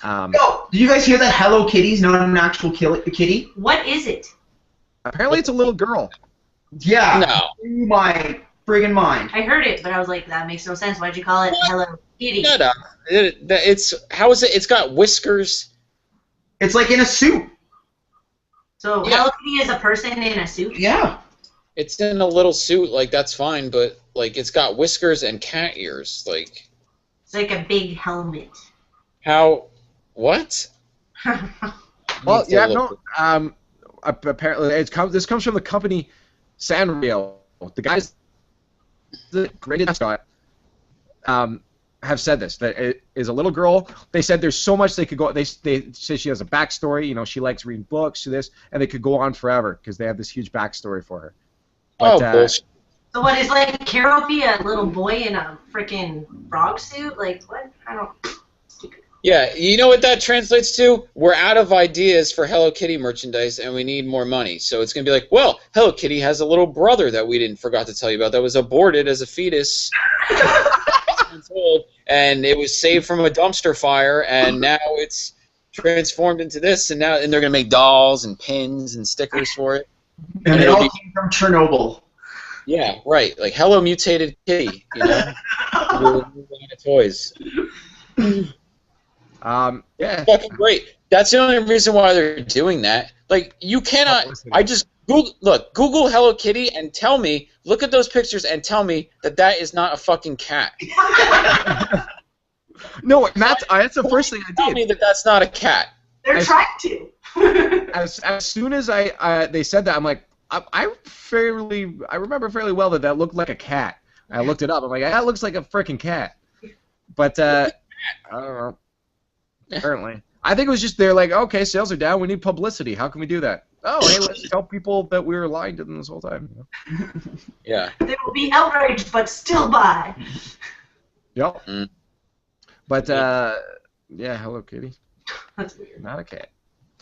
Yo, did you guys hear that Hello Kitty's not an actual kitty? What is it? Apparently, it's a little girl. Yeah. No. Blew my friggin' mind. I heard it, but I was like, that makes no sense. Why'd you call it Hello Kitty? Shut up. How is it? It's got whiskers. It's like in a suit. So Yeah. Hello Kitty is a person in a suit? Yeah. It's in a little suit, like that's fine, but like it's got whiskers and cat ears. Like It's like a big helmet. how? What? Well, Need to yeah, look no. Apparently, this comes from the company Sanrio. The guys that created mascot have said this, that it is a little girl. They said there's so much they could go. They say she has a backstory. You know, she likes reading books, this, and they could go on forever because they have this huge backstory for her. But, Bullshit. So what is like Karopi, a little boy in a freaking frog suit? Like what? I don't. Stupid. Yeah, you know what that translates to? We're out of ideas for Hello Kitty merchandise, and we need more money. So it's gonna be like, well, Hello Kitty has a little brother that we didn't forgot to tell you about that was aborted as a fetus, and it was saved from a dumpster fire, and now it's transformed into this, and they're gonna make dolls and pins and stickers for it. And it it'll all be- came from Chernobyl. Yeah, right. Like Hello Mutated Kitty, you know, new line of toys. Yeah. Fucking great. That's the only reason why they're doing that. Like, you cannot. I just Google Hello Kitty and tell me. Look at those pictures and tell me that that is not a fucking cat. No, that's the first thing I Tell did. me that that's not a cat. They're trying to. As soon as they said that, I'm like, I remember fairly well that looked like a cat. I looked it up. I'm like, that looks like a freaking cat. But I don't know. Apparently, I think it was just they're like, okay, sales are down. We need publicity. How can we do that? Oh, hey, let's tell people that we were lying to them this whole time. You know? Yeah. They will be outraged, but still buy. Yep. Mm. But yeah, Hello Kitty, That's weird. not a cat.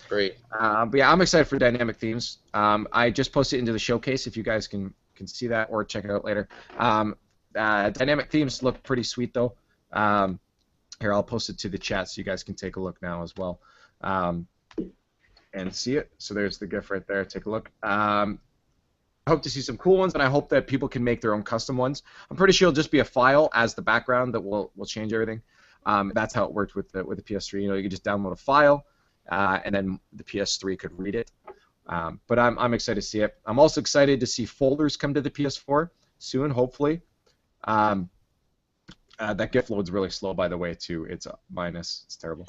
Great. But yeah, I'm excited for dynamic themes. I just posted it into the showcase if you guys can see that or check it out later. Dynamic themes look pretty sweet though. Here, I'll post it to the chat so you guys can take a look now as well and see it. So there's the GIF right there. Take a look. I hope to see some cool ones, and I hope that people can make their own custom ones. I'm pretty sure it'll just be a file as the background that will change everything. That's how it worked with the PS3. You could just download a file, and then the PS3 could read it. But I'm excited to see it. I'm also excited to see folders come to the PS4 soon, hopefully. That GIF load's really slow, by the way, too. It's minus. It's terrible.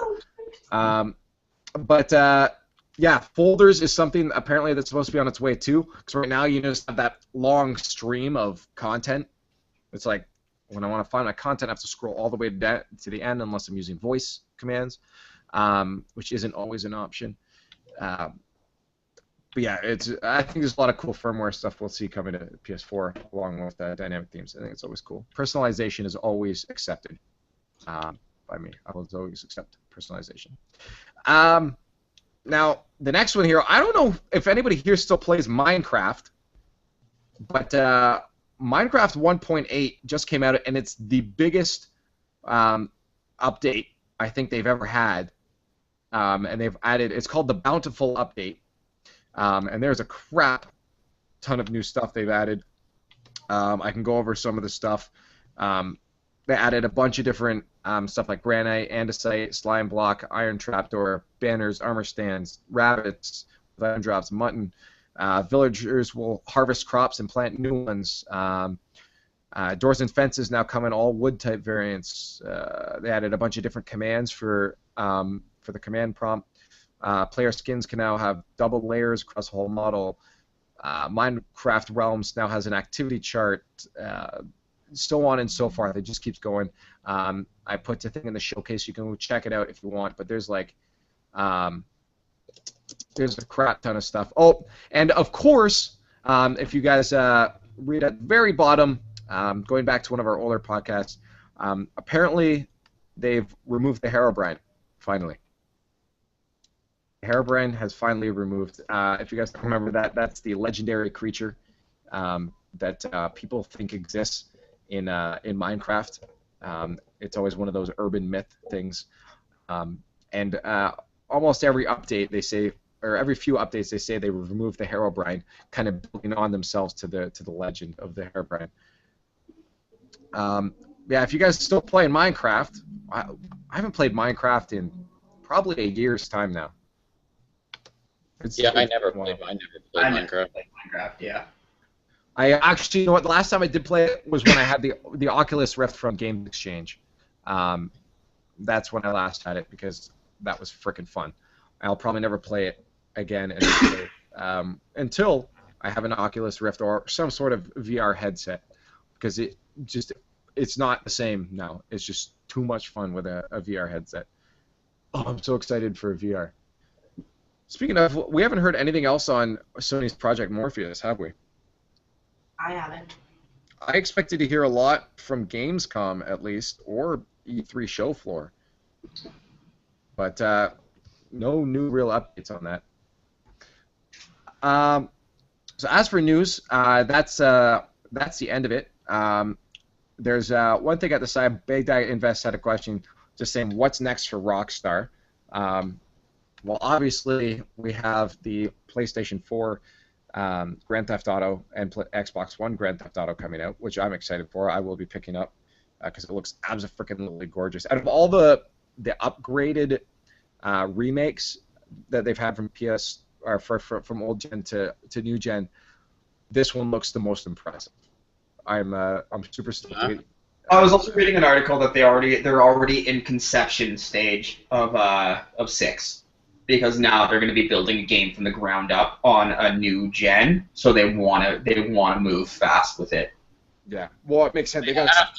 Yeah, folders is something apparently that's supposed to be on its way too. Because right now you just have that long stream of content. It's like when I want to find my content, I have to scroll all the way to the end unless I'm using voice commands, which isn't always an option. But yeah, I think there's a lot of cool firmware stuff we'll see coming to PS4 along with dynamic themes. I think it's always cool. Personalization is always accepted by me. I will always accept personalization. Now, the next one here, I don't know if anybody here still plays Minecraft, but Minecraft 1.8 just came out, and it's the biggest update I think they've ever had. And they've added, it's called the Bountiful Update. And there's a crap ton of new stuff they've added. I can go over some of the stuff. They added a bunch of different stuff like granite, andesite, slime block, iron trapdoor, banners, armor stands, rabbits, iron drops, mutton. Villagers will harvest crops and plant new ones. Doors and fences now come in all wood type variants. They added a bunch of different commands for the command prompt. Player skins can now have double layers across the whole model. Minecraft Realms now has an activity chart. So on and so forth. It just keeps going. I put the thing in the showcase. You can go check it out if you want. But there's like, there's a crap ton of stuff. Oh, and of course, if you guys read at the very bottom, going back to one of our older podcasts, apparently they've removed the Herobrine finally. Herobrine has finally removed. If you guys don't remember that, that's the legendary creature that people think exists in Minecraft. It's always one of those urban myth things. And almost every update they say, or every few updates they say they remove the Herobrine, kind of building on themselves to the legend of the Herobrine. Yeah, if you guys still playing Minecraft, I haven't played Minecraft in probably a year's time now. I never played Minecraft. Yeah. I actually, you know what? The last time I did play it was when I had the Oculus Rift from Game Exchange. That's when I last had it because that was freaking fun. I'll probably never play it again until I have an Oculus Rift or some sort of VR headset because it's not the same now. It's just too much fun with a VR headset. Oh, I'm so excited for VR. Speaking of, we haven't heard anything else on Sony's Project Morpheus, have we? I haven't. I expected to hear a lot from Gamescom, at least, or E3 show floor. But no new real updates on that. So as for news, that's the end of it. There's one thing at the side. Big Guy Invest had a question just saying, what's next for Rockstar? Well, obviously, we have the PlayStation 4 Grand Theft Auto and Xbox One Grand Theft Auto coming out, which I'm excited for. I will be picking up because it looks absolutely gorgeous. Out of all the upgraded remakes that they've had from PS or from old gen to new gen, this one looks the most impressive. I'm super stoked. I was also reading an article that they're already in conception stage of 6. Because now they're going to be building a game from the ground up on a new gen, so they want to move fast with it. Yeah, well, it makes sense. They have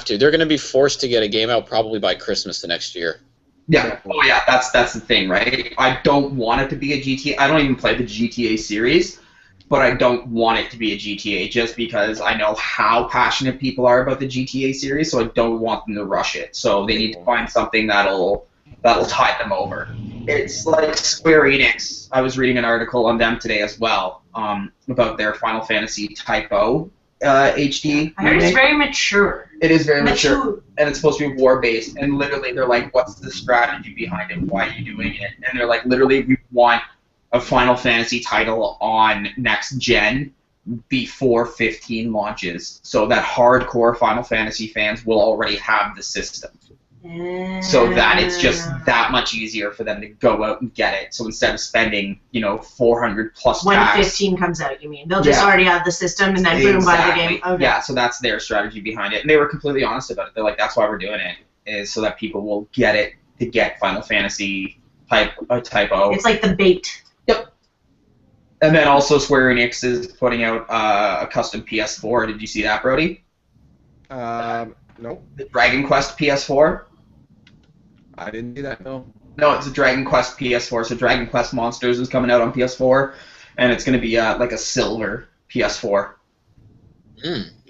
to. They're going to be forced to get a game out probably by Christmas the next year. Yeah. Oh yeah, that's the thing, right? I don't want it to be a GTA. I don't even play the GTA series, but I don't want it to be a GTA just because I know how passionate people are about the GTA series, so I don't want them to rush it. So they need to find something that'll tide them over. It's like Square Enix. I was reading an article on them today as well about their Final Fantasy Type O HD. I heard it's very mature. It is very mature, and it's supposed to be war-based. And literally, they're like, "What's the strategy behind it? Why are you doing it?" And they're like, "Literally, we want a Final Fantasy title on next gen before 15 launches, so that hardcore Final Fantasy fans will already have the system. So that it's just that much easier for them to go out and get it. So instead of spending, 400 plus when tax, 15 comes out, you mean? They'll just already have the system and then boom, buy the game. Okay. Yeah, so that's their strategy behind it. And they were completely honest about it. They're like, that's why we're doing it, is so that people will get it to get Final Fantasy type O. It's like the bait. Yep. And then also Square Enix is putting out a custom PS4. Did you see that, Brody? Nope. The Dragon Quest PS4? I didn't see that, no. No, it's a Dragon Quest PS4. So Dragon Quest Monsters is coming out on PS4, and it's going to be like a silver PS4.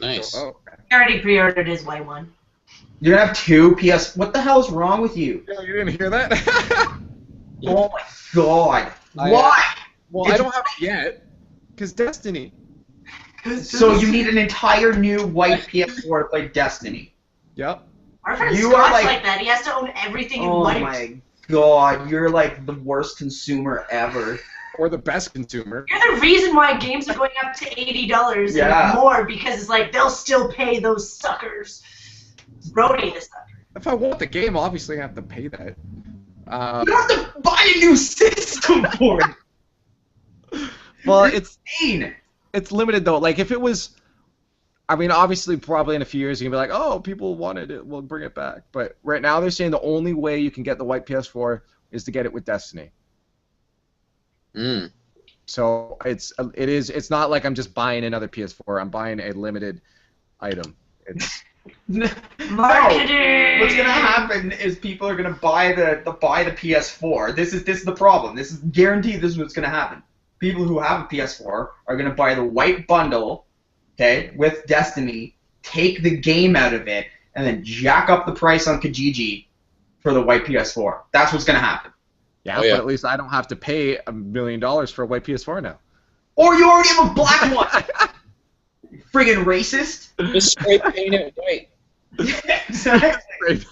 Nice. Oh, He already pre-ordered his white one. You're going to have two PS... What the hell is wrong with you? yeah, you didn't hear that? Oh my god. Why? Well, I don't have it yet, because Destiny. So you need an entire new white PS4 to play Destiny. Yep. Our friend You Scott's are like that. He has to own everything in Oh white. my god, you're like the worst consumer ever. Or the best consumer. You're the reason why games are going up to $80 and more, because it's like they'll still pay those suckers. Brody the sucker. If I want the game, obviously I have to pay that. You don't have to buy a new system for it. Well, You're insane. it's limited though. Like if it was, I mean, obviously, probably in a few years you can be like, oh, people wanted it, we'll bring it back. But right now they're saying the only way you can get the white PS4 is to get it with Destiny. So it's not like I'm just buying another PS4. I'm buying a limited item. It's Marketing. What's gonna happen is people are gonna buy the PS4. This is the problem. This is guaranteed. This is what's gonna happen. People who have a PS4 are gonna buy the white bundle, okay, with Destiny, take the game out of it, and then jack up the price on Kijiji for the white PS4. That's what's gonna happen. yeah, Oh, yeah. but at least I don't have to pay $1 million for a white PS4 now. Or you already have a black one. Friggin' racist. Just spray paint it white. Yeah, exactly.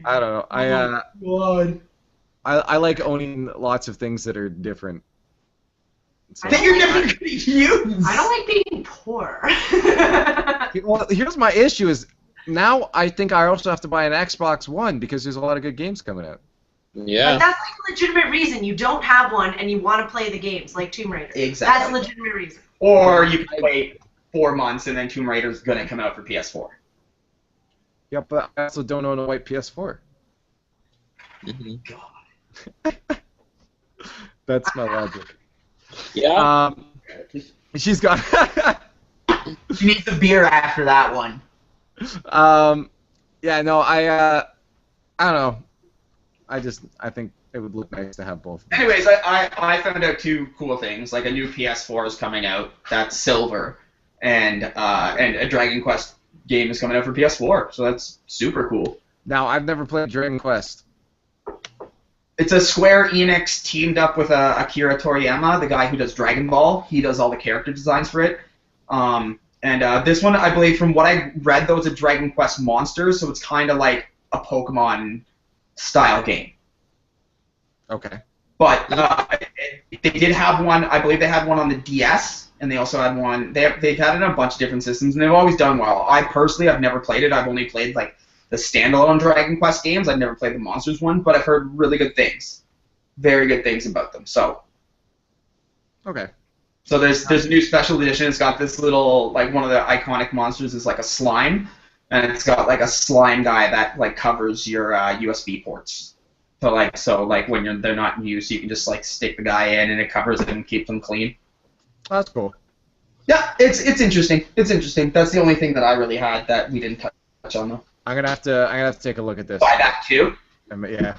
I don't know. God. I like owning lots of things that are different. So, That you're never gonna use. I don't like being poor. well, here's my issue: is now I think I also have to buy an Xbox One because there's a lot of good games coming out. Yeah. But that's like a legitimate reason. You don't have one and you want to play the games, like Tomb Raider. Exactly. That's a legitimate reason. Or you can wait 4 months and then Tomb Raider's gonna come out for PS4. Yeah, but I also don't own a white PS4. That's my logic. Yeah. She's got. She needs the beer after that one. Yeah, no, I don't know. I think it would look nice to have both. Anyways, I found out 2 cool things. Like a new PS4 is coming out that's silver, and a Dragon Quest game is coming out for PS4. So that's super cool. Now, I've never played Dragon Quest. It's a Square Enix teamed up with Akira Toriyama, the guy who does Dragon Ball. He does all the character designs for it. And this one, I believe, from what I read, though, it's a Dragon Quest Monsters, so it's kind of like a Pokemon-style game. Okay. But they did have one. I believe they had one on the DS, and they also had one. They've had it on a bunch of different systems, and they've always done well. I personally have never played it. I've only played like the standalone Dragon Quest games. I've never played the Monsters one, but I've heard really good things, very good things about them. So Okay. So there's a new special edition. It's got this little, like, one of the iconic monsters is like a slime, and it's got like a slime guy that like covers your USB ports. So when they're not in use, you can just like stick the guy in and it covers it and keeps them clean. That's cool. Yeah, it's interesting. It's interesting. That's the only thing that I really had that we didn't touch on though. I'm gonna have to take a look at this. Buy that too. Yeah.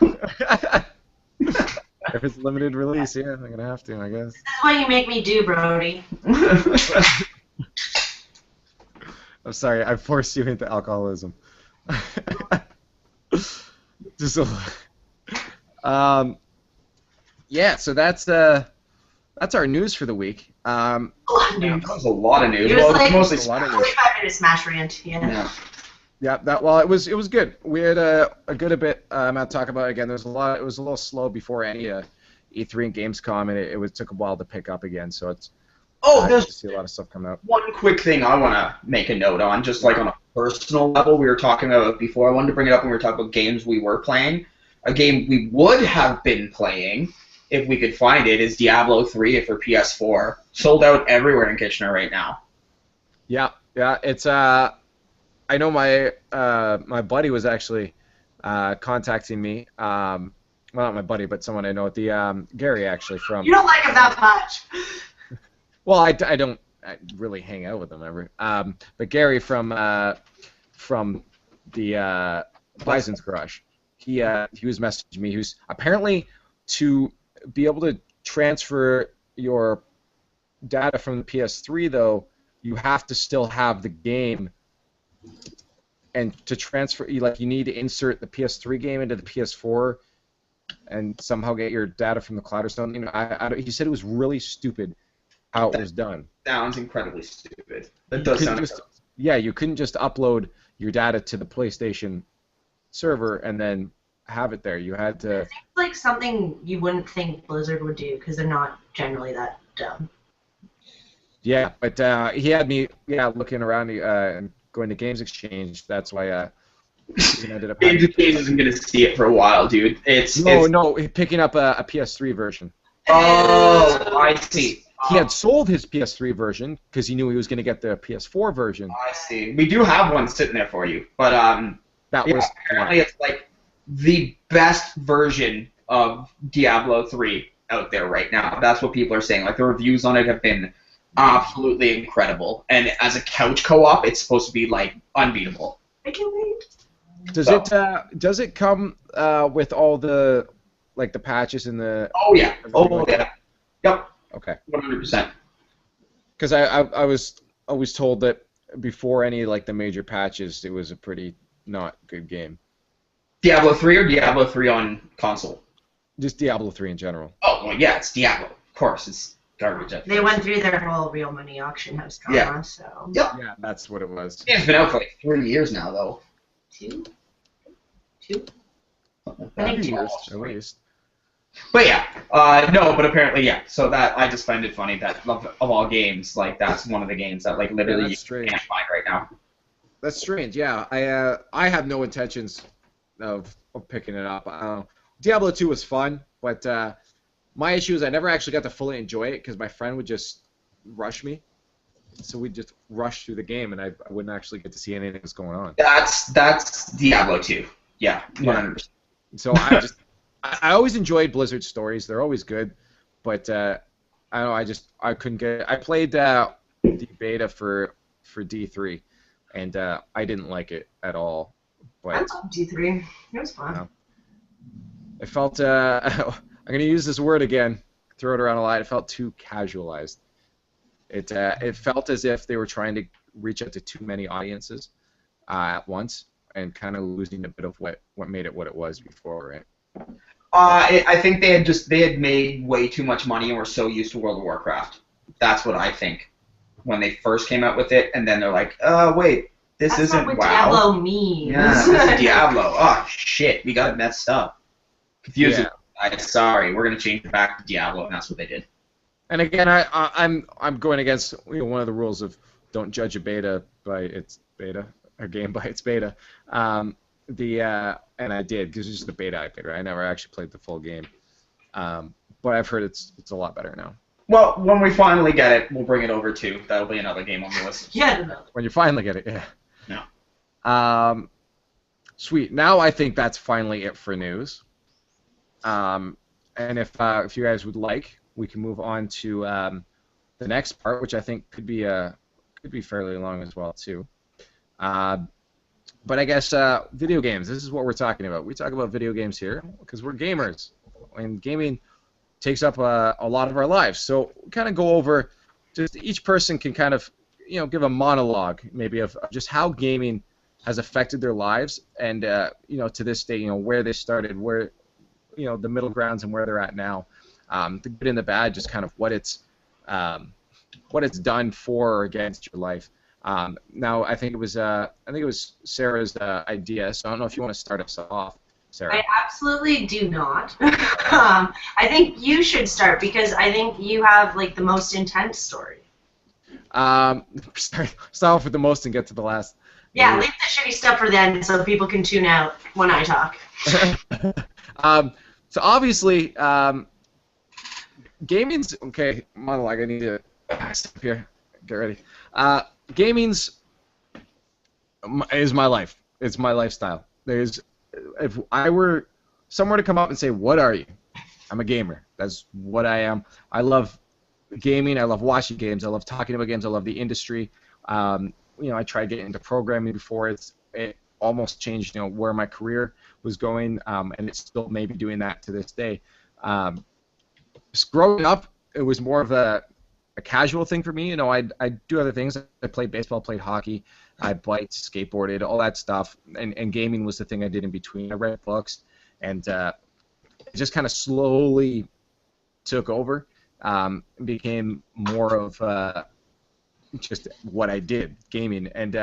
If it's limited release, yeah, I'm gonna have to, I guess. That's what you make me do, Brody. I'm sorry, I forced you into alcoholism. Just yeah, so that's our news for the week. That was a lot of news. It was Well, like mostly a lot of news. 45-minute smash rant. Yeah. Yeah, it was good. We had a good bit amount to talk about. Again, it was a little slow before any E3 and Gamescom, and it took a while to pick up again. So it's Oh, I there's see a lot of stuff coming out. one quick thing I want to make a note on, just like on a personal level. We were talking about it before. I wanted to bring it up when we were talking about games we were playing. A game we would have been playing, if we could find it, is Diablo 3 for PS4. Sold out everywhere in Kitchener right now. Yeah, it's I know my my buddy was actually contacting me. Well, not my buddy, but someone I know. The Gary actually from. You don't like him that much. Well, I don't really hang out with him ever. But Gary from the Bison's Garage, he was messaging me. Who's apparently to be able to transfer your data from the PS3 though, you have to still have the game. And to transfer, you need to insert the PS3 game into the PS4, and somehow get your data from the cloud or something. You know, he said it was really stupid how it was done. Sounds incredibly stupid. That does sound. Yeah, you couldn't just upload your data to the PlayStation server and then have it there. You had to. It seems like something you wouldn't think Blizzard would do because they're not generally that dumb. Yeah, but he had me looking around and going to Games Exchange. That's why he ended up. Games Exchange isn't gonna see it for a while, dude. No, picking up a PS3 version. Oh, I see. He had sold his PS3 version because he knew he was going to get the PS4 version. I see. We do have one sitting there for you, but apparently it's like the best version of Diablo 3 out there right now. That's what people are saying. Like the reviews on it have been absolutely incredible, and as a couch co-op, it's supposed to be like unbeatable. I can't wait. Does it come with all the the patches and the? Oh yeah. Oh yeah. Yep. Okay. 100%. Because I was always told that before any the major patches, it was a pretty not good game. Diablo 3 or Diablo 3 on console? Just Diablo 3 in general. Oh well, yeah, it's Diablo. Of course, it's garbage. They went through their whole real money auction house drama, so. Yep. Yeah, that's what it was. It's been out for like 3 years now, though. Two? I think years, at least. But yeah, no, but apparently, yeah. So that I just find it funny that of all games, that's one of the games that literally you can't find right now. That's strange. Yeah, I have no intentions of picking it up. Diablo 2 was fun, but my issue is I never actually got to fully enjoy it because my friend would just rush me. So we'd just rush through the game, and I wouldn't actually get to see anything that's going on. That's Diablo 2. Yeah, 100%. So I always enjoyed Blizzard stories. They're always good, but I don't know. I couldn't get it. I played the beta for D3, and I didn't like it at all. But I love D3. It was fun. It felt. I'm gonna use this word again. Throw it around a lot. It felt too casualized. It felt as if they were trying to reach out to too many audiences at once, and kind of losing a bit of what made it what it was before, right? I think they had made way too much money and were so used to World of Warcraft. That's what I think when they first came out with it, and then they're like, wait, this That's isn't not what WoW. Diablo means. Yeah, this is Diablo. Oh shit, we got it messed up. Confusing. Yeah. I'm sorry, we're gonna change it back to Diablo, and that's what they did. And again, I'm going against one of the rules of don't judge a beta by its beta, or game by its beta. And I did because it's just the beta I played. Right? I never actually played the full game, but I've heard it's a lot better now. Well, when we finally get it, we'll bring it over too. That'll be another game on the list. Yeah. When you finally get it, yeah. No. Sweet. Now I think that's finally it for news. And if you guys would like, we can move on to the next part, which I think could be fairly long as well too. But I guess video games. This is what we're talking about. We talk about video games here because we're gamers, and gaming takes up a lot of our lives. So we kind of go over. Just each person can kind of give a monologue maybe of just how gaming has affected their lives, and to this day, where they started, where the middle grounds, and where they're at now. The good and the bad, just kind of what it's done for or against your life. Now, I think it was Sarah's idea, so I don't know if you want to start us off, Sarah. I absolutely do not. I think you should start because I think you have the most intense story. Start off with the most and get to the last. Yeah, leave the shitty stuff for then so people can tune out when I talk. So obviously, gaming's okay. Monologue. I need to step here. Get ready. Gaming's is my life. It's my lifestyle. If I were somewhere to come up and say, "What are you?" I'm a gamer. That's what I am. I love gaming. I love watching games. I love talking about games. I love the industry. I tried getting into programming before. It almost changed, where my career was going, and it's still maybe doing that to this day. Just growing up, it was more of a casual thing for me. I do other things. I played baseball, played hockey, I biked, skateboarded, all that stuff, and gaming was the thing I did in between. I read books, and it just kind of slowly took over, became more of just what I did, gaming. And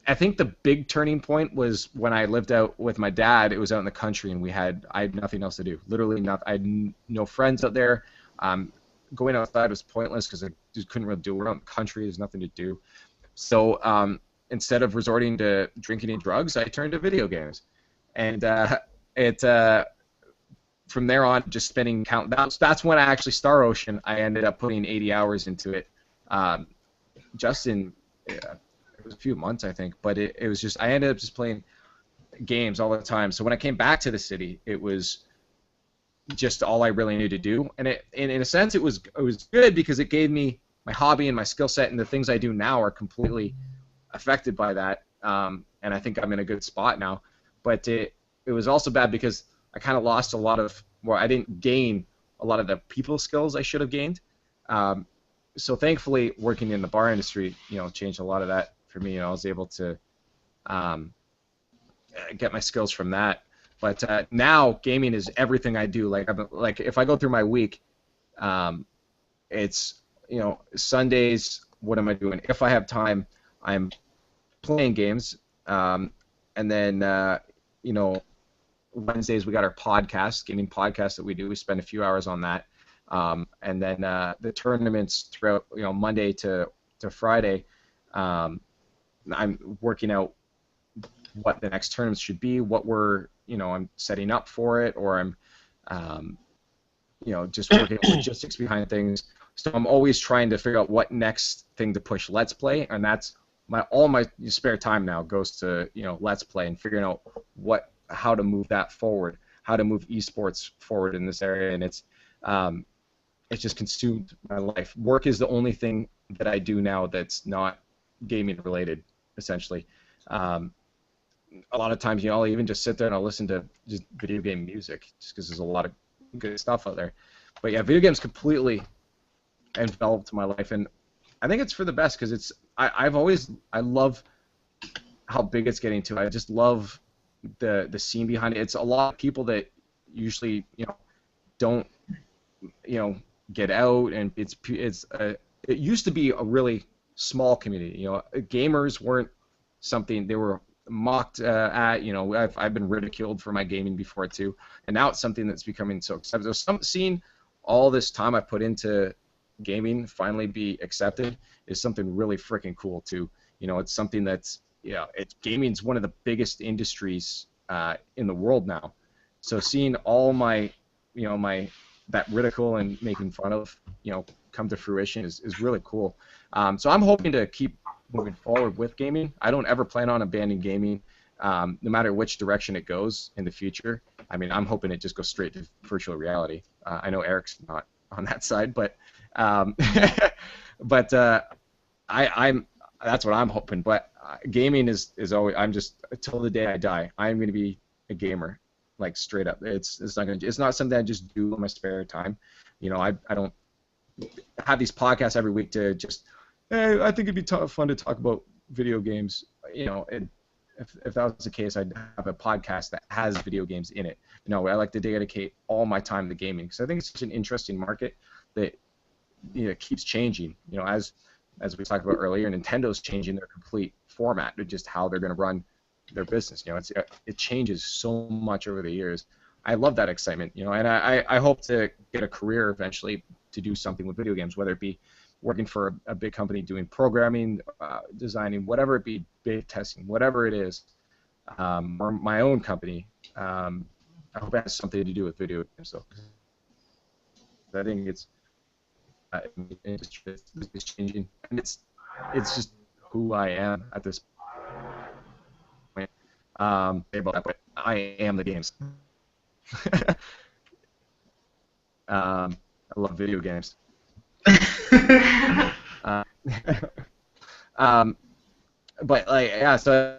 I think the big turning point was when I lived out with my dad. It was out in the country, and I had nothing else to do. Literally nothing. I had no friends out there. Going outside was pointless because I just couldn't really do it. We're out in the country. There's nothing to do. So instead of resorting to drinking and drugs, I turned to video games. And from there on, just spending that's when I actually Star Ocean. I ended up putting 80 hours into it, just in it was a few months, I think. But it was just I ended up just playing games all the time. So when I came back to the city, it was just all I really needed to do. And in a sense, it was good because it gave me my hobby and my skill set, and the things I do now are completely affected by that. And I think I'm in a good spot now. But it was also bad because I kind of lost a lot of, I didn't gain a lot of the people skills I should have gained. So thankfully, working in the bar industry, changed a lot of that for me. I was able to get my skills from that. But now gaming is everything I do. Like if I go through my week, it's Sundays. What am I doing? If I have time, I'm playing games, and then Wednesdays we got our podcast, gaming podcast that we do. We spend a few hours on that, and then the tournaments throughout Monday to Friday. I'm working out what the next tournaments should be, what I'm setting up for it, or I'm just working on logistics behind things. So I'm always trying to figure out what next thing to push Let's Play, and that's all my spare time now goes to Let's Play and figuring out how to move that forward, how to move esports forward in this area, and it's just consumed my life. Work is the only thing that I do now that's not gaming related, essentially. A lot of times, I'll even just sit there and I'll listen to just video game music, just because there's a lot of good stuff out there. But yeah, video games completely enveloped my life, and I think it's for the best because I love how big it's getting to. I just love the scene behind it. It's a lot of people that usually don't get out, and it used to be a really small community. Gamers weren't something they were mocked at. I've been ridiculed for my gaming before too, and now it's something that's becoming so accepted. So seeing all this time I put into gaming finally be accepted is something really freaking cool too. It's something that's gaming's one of the biggest industries in the world now. So seeing all my that ridicule and making fun of come to fruition is really cool. So I'm hoping to keep moving forward with gaming. I don't ever plan on abandoning gaming, no matter which direction it goes in the future. I mean, I'm hoping it just goes straight to virtual reality. I know Eric's not on that side, but I'm that's what I'm hoping. But gaming is always, I'm just till the day I die, I'm going to be a gamer, like straight up. It's not something I just do in my spare time. I don't have these podcasts every week to just. Hey, I think it'd be fun to talk about video games. If that was the case, I'd have a podcast that has video games in it. I like to dedicate all my time to gaming because I think it's such an interesting market that keeps changing. As we talked about earlier, Nintendo's changing their complete format to just how they're going to run their business. It changes so much over the years. I love that excitement. And I hope to get a career eventually to do something with video games, whether it be working for a big company doing programming, designing, whatever it be, beta testing, whatever it is, or my own company. I hope it has something to do with video games, though. I think it's it's changing, and it's just who I am at this point. About that, but I am the games. I love video games. But like, yeah, so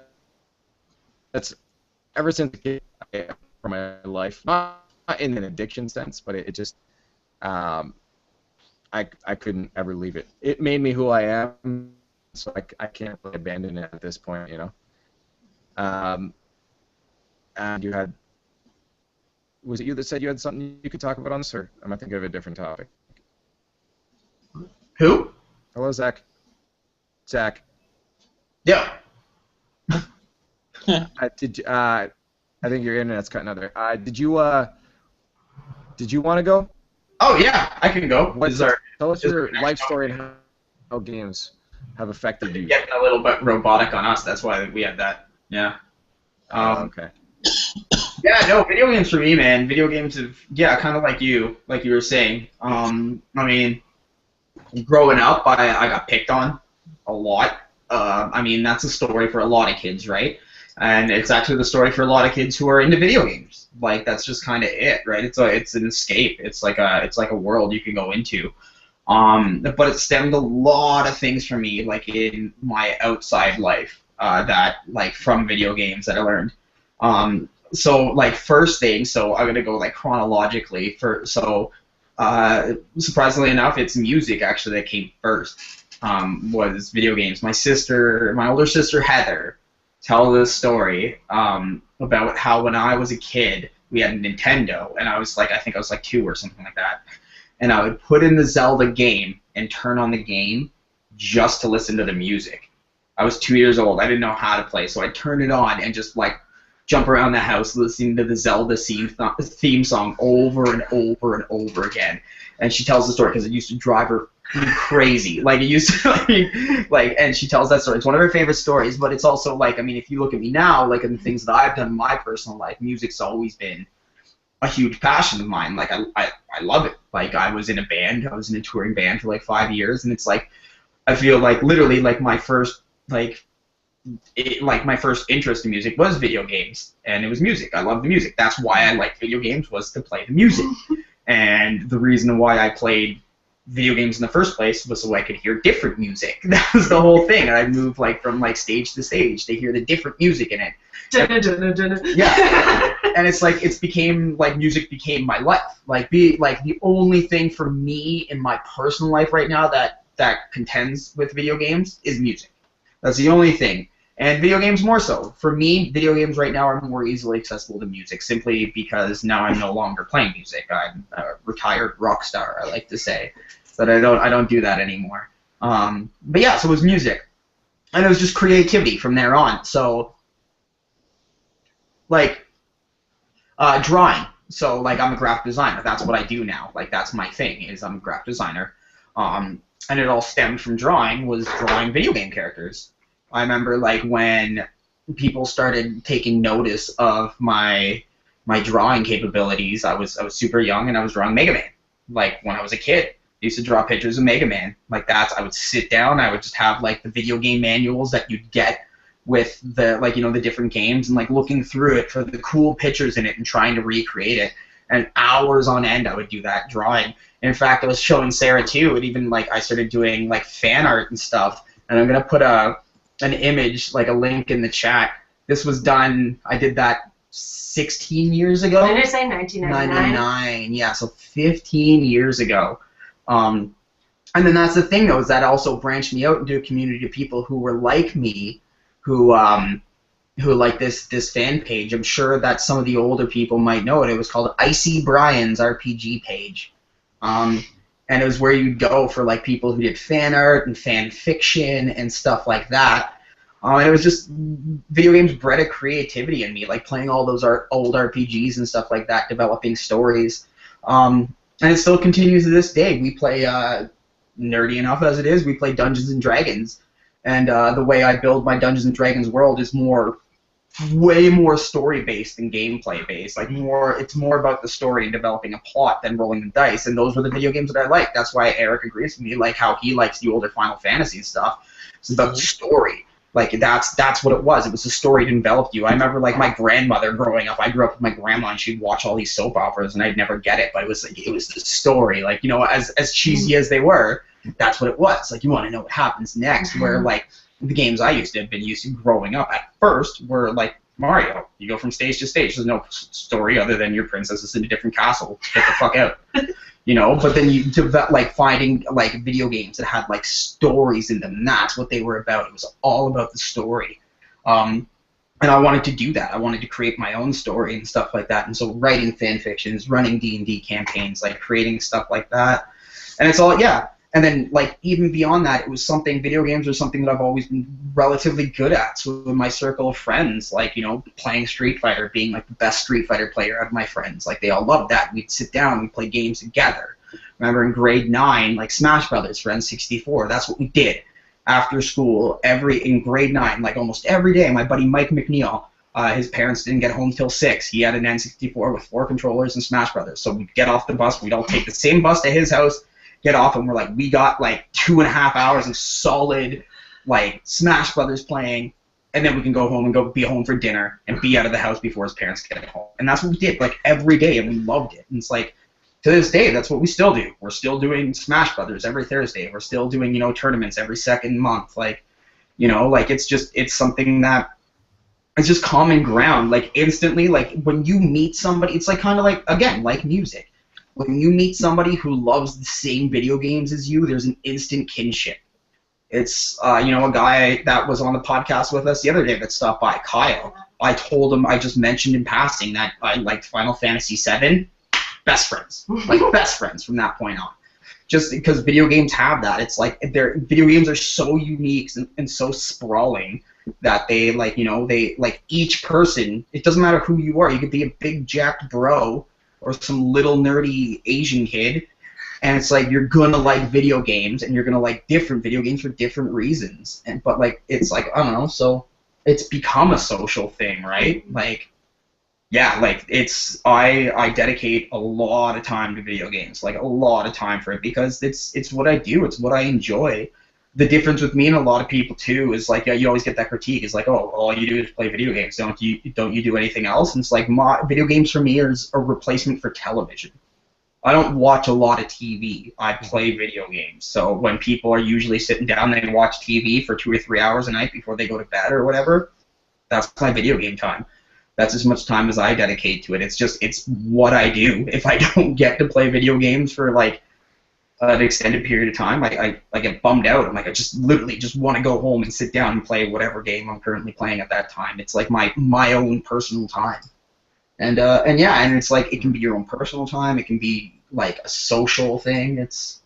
that's ever since a kid for my life, not in an addiction sense, but it just I couldn't ever leave it. It made me who I am, so I can't really abandon it at this point, you know. And you had, was it you that said you had something you could talk about on this, or am I thinking of a different topic? Who? Hello, Zach. Zach. Yeah. I think your internet's cutting out there. Did you want to go? Oh yeah, I can go. Tell us your life story and how games have affected you. Getting a little bit robotic on us. That's why we had that. Yeah. Okay. Yeah, no, video games for me, man. Video games have, yeah, kind of like you were saying. I mean, growing up, I got picked on a lot. I mean, that's a story for a lot of kids, right? And it's actually the story for a lot of kids who are into video games. Like, that's just kind of it, right? It's an escape. It's like a world you can go into. But it stemmed a lot of things for me, like in my outside life, that like from video games that I learned. So like first thing, so I'm gonna go like chronologically. Surprisingly enough, it's music actually that came first. Was video games. My older sister Heather, tell this story about how when I was a kid, we had a Nintendo, and I think I was like 2 or something like that, and I would put in the Zelda game and turn on the game just to listen to the music. I was 2 years old. I didn't know how to play, so I'd turn it on and just like jump around the house listening to the Zelda theme song over and over and over again. And she tells the story because it used to drive her crazy. Like, it used to, and she tells that story. It's one of her favorite stories, but it's also, like, I mean, if you look at me now, like, in the things that I've done in my personal life, music's always been a huge passion of mine. Like, I love it. Like, I was in a touring band for, like, 5 years, and it's, like, I feel like, literally, like, my first interest in music was video games, and it was music. I love the music. That's why I liked video games, was to play the music. And the reason why I played video games in the first place was so I could hear different music. That was the whole thing. And I'd move like from like stage to stage to hear the different music in it. Yeah. And it's like music became my life. Like the only thing for me in my personal life right now that contends with video games is music. That's the only thing. And video games more so. For me, video games right now are more easily accessible to music, simply because now I'm no longer playing music. I'm a retired rock star, I like to say. But I don't do that anymore. But yeah, so it was music. And it was just creativity from there on. So, like, drawing. So, like, I'm a graphic designer. That's what I do now. Like, that's my thing, is I'm a graphic designer. And it all stemmed from drawing video game characters. I remember, like, when people started taking notice of my drawing capabilities. I was super young, and I was drawing Mega Man. Like, when I was a kid, I used to draw pictures of Mega Man. Like, I would sit down, I would just have, like, the video game manuals that you'd get with the, like, you know, the different games, and, like, looking through it for the cool pictures in it and trying to recreate it. And hours on end I would do that drawing. And in fact, I was showing Sarah, too, and even, like, I started doing, like, fan art and stuff. And I'm going to put an image, like a link in the chat. This was done, I did that 16 years ago. Did I say 1999? Yeah, so 15 years ago. And then that's the thing, though, is that also branched me out into a community of people who were like me, who like this fan page. I'm sure that some of the older people might know it. It was called Icy Brian's RPG page. And it was where you'd go for, like, people who did fan art and fan fiction and stuff like that. And it was just, video games bred a creativity in me, like playing all those old RPGs and stuff like that, developing stories. And it still continues to this day. We play nerdy enough as it is, we play Dungeons and Dragons, and the way I build my Dungeons and Dragons world is way more story based than gameplay based. Like it's more about the story and developing a plot than rolling the dice. And those were the video games that I liked. That's why Eric agrees with me, like how he likes the older Final Fantasy and stuff. It's about the story. Like that's what it was. It was the story that enveloped you. I remember like my grandmother growing up. I grew up with my grandma, and she'd watch all these soap operas, and I'd never get it. But it was the story. Like, you know, as cheesy as they were, that's what it was. Like, you want to know what happens next. Where like the games I used to have been used to growing up at first were like Mario. You go from stage to stage. There's no story other than your princess is in a different castle. Get the fuck out. You know, but then you develop, like, finding like video games that had like stories in them. That's what they were about. It was all about the story. And I wanted to do that. I wanted to create my own story and stuff like that. And so writing fan fictions, running D&D campaigns, like creating stuff like that. And it's all, yeah. And then, like, even beyond that, it was something, video games are something that I've always been relatively good at. So in my circle of friends, like, you know, playing Street Fighter, being, like, the best Street Fighter player out of my friends. Like, they all loved that. We'd sit down and play games together. Remember in grade 9, like, Smash Brothers for N64, that's what we did. After school, in grade 9, like, almost every day, my buddy Mike McNeil, his parents didn't get home till 6. He had an N64 with 4 controllers and Smash Brothers. So we'd get off the bus. We'd all take the same bus to his house, get off, and we're like, we got like 2.5 hours of solid like Smash Brothers playing, and then we can go home and be home for dinner and be out of the house before his parents get home. And that's what we did like every day, and we loved it. And it's like, to this day, that's what we still do. We're still doing Smash Brothers every Thursday. We're still doing, you know, tournaments every second month. Like, you know, like it's something that it's just common ground. Like instantly, like when you meet somebody, it's like kind of like, again, like music. When you meet somebody who loves the same video games as you, there's an instant kinship. It's, you know, a guy that was on the podcast with us the other day that stopped by, Kyle. I told him, I just mentioned in passing that I liked Final Fantasy VII. Best friends. Like, best friends from that point on. Just because video games have that. It's like, video games are so unique and so sprawling that they, like, you know, they, like, each person, it doesn't matter who you are. You could be a big jacked bro or some little nerdy Asian kid, and it's like you're gonna like video games, and you're gonna like different video games for different reasons. But like it's like, I don't know, so it's become a social thing, right? Like, yeah, like I dedicate a lot of time to video games, like a lot of time for it, because it's what I do, it's what I enjoy. The difference with me and a lot of people too is like, yeah, you always get that critique. It's like, oh, all you do is play video games. Don't you do anything else? And it's like, video games for me is a replacement for television. I don't watch a lot of TV. I play video games. So when people are usually sitting down, they watch TV for 2 or 3 hours a night before they go to bed or whatever. That's my video game time. That's as much time as I dedicate to it. It's what I do. If I don't get to play video games for like an extended period of time, I get bummed out. I'm like, I just literally just want to go home and sit down and play whatever game I'm currently playing at that time. It's like my own personal time. And yeah, and it's like, it can be your own personal time. It can be like a social thing. It's,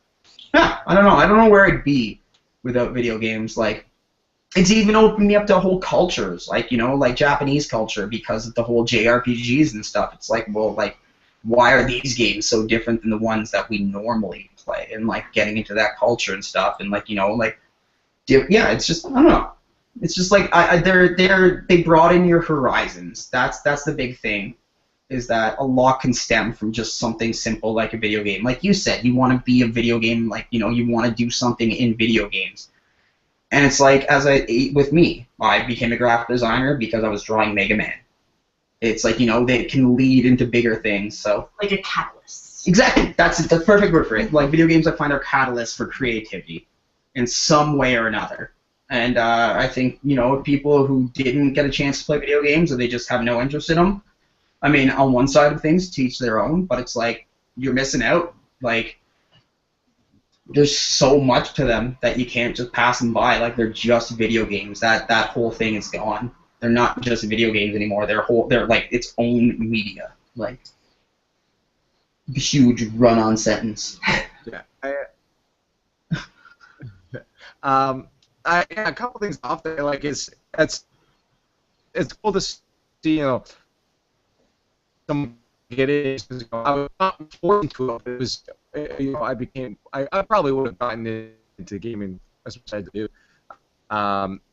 yeah, I don't know where I'd be without video games. Like, it's even opened me up to whole cultures, like, you know, like Japanese culture, because of the whole JRPGs and stuff. It's like, well, like, why are these games so different than the ones that we normally play? And like getting into that culture and stuff, and like, you know, like, yeah, it's just, I don't know. It's just like they broaden your horizons. That's the big thing, is that a lot can stem from just something simple like a video game. Like you said, you want to be a video game, like, you know, you want to do something in video games. And it's like, with me, I became a graphic designer because I was drawing Mega Man. It's like, you know, they can lead into bigger things, so. Like a catalyst. Exactly. That's the perfect word for it. Like, video games, I find, are catalysts for creativity in some way or another. And I think, you know, people who didn't get a chance to play video games, or they just have no interest in them, I mean, on one side of things, to each their own, but it's like, you're missing out. Like, there's so much to them that you can't just pass them by. Like, they're just video games. That whole thing is gone. They're not just video games anymore. They're like its own media. Like, huge run-on sentence. Yeah. Yeah, a couple things off there. Like, it's cool to see, you know, some get it. I was not forced to it. It was I probably would have gotten into gaming as much as I do.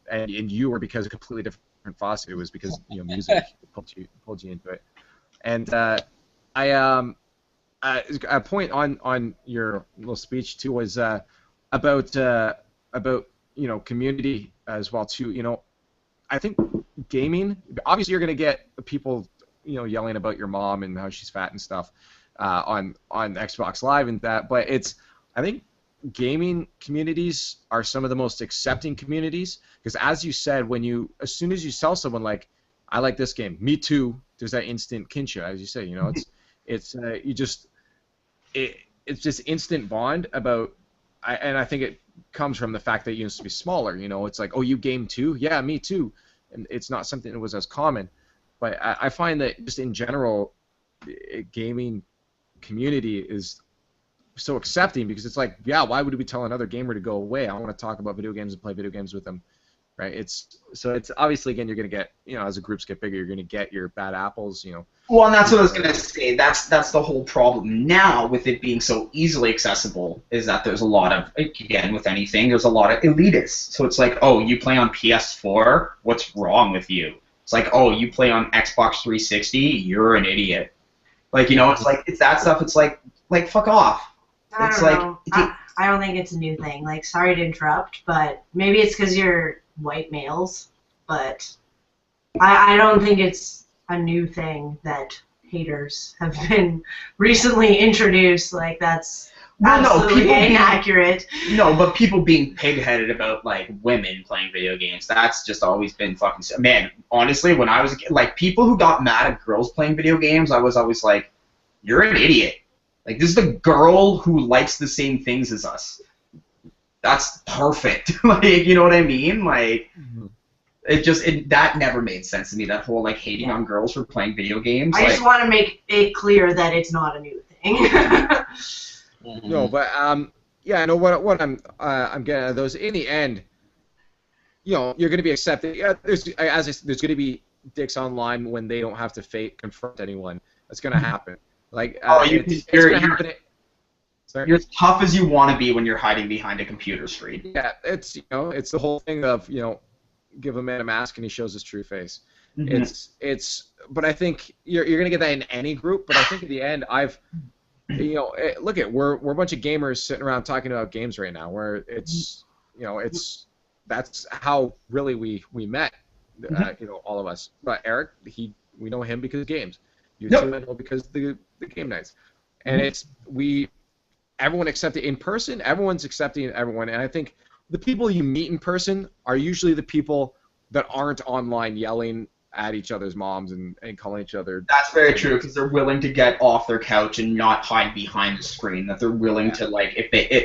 And you were because of a completely different faucet. It was because music pulled you into it. And a point on your little speech too was about community as well too. I think gaming. Obviously, you're gonna get people yelling about your mom and how she's fat and stuff on Xbox Live and that. But I think gaming communities are some of the most accepting communities because, as you said, as soon as you tell someone like, I like this game, me too, there's that instant kinship, as you say. It's just instant bond about. And I think it comes from the fact that you used to be smaller. It's like, oh, you game too? Yeah, me too. And it's not something that was as common. But I find that just in general, gaming community is so accepting because it's like, yeah, why would we tell another gamer to go away? I want to talk about video games and play video games with them, right? It's obviously, again, you're going to get, as the groups get bigger, you're going to get your bad apples, Well, and that's what I was going to say. That's the whole problem now with it being so easily accessible is that there's a lot of, again, with anything, there's a lot of elitists. So it's like, oh, you play on PS4? What's wrong with you? It's like, oh, you play on Xbox 360? You're an idiot. Like, it's that stuff. It's like fuck off. I don't know. I don't think it's a new thing. Like, sorry to interrupt, but maybe it's because you're white males, but I don't think it's a new thing that haters have been recently introduced. Like, that's absolutely inaccurate. But people being pig-headed about, like, women playing video games, that's just always been fucking... Man, honestly, when I was a kid, like, people who got mad at girls playing video games, I was always like, you're an idiot. Like, this is the girl who likes the same things as us. That's perfect. Like, you know what I mean? Like, that never made sense to me, that whole, like, hating on girls for playing video games. I just want to make it clear that it's not a new thing. No, but, yeah, I know what I'm getting at those. In the end, you're going to be accepted. Yeah, there's going to be dicks online when they don't have to confront anyone. That's going to happen. Like, you're as tough as you want to be when you're hiding behind a computer screen. Yeah, it's the whole thing of give a man a mask and he shows his true face. Mm-hmm. But I think you're gonna get that in any group. But I think at the end, we're a bunch of gamers sitting around talking about games right now. Where that's how really we met. All of us. But Eric, we know him because of games. You two know because the game nights, and everyone accepted in person. Everyone's accepting everyone, and I think the people you meet in person are usually the people that aren't online yelling at each other's moms and calling each other. That's very true because they're willing to get off their couch and not hide behind the screen. That they're willing to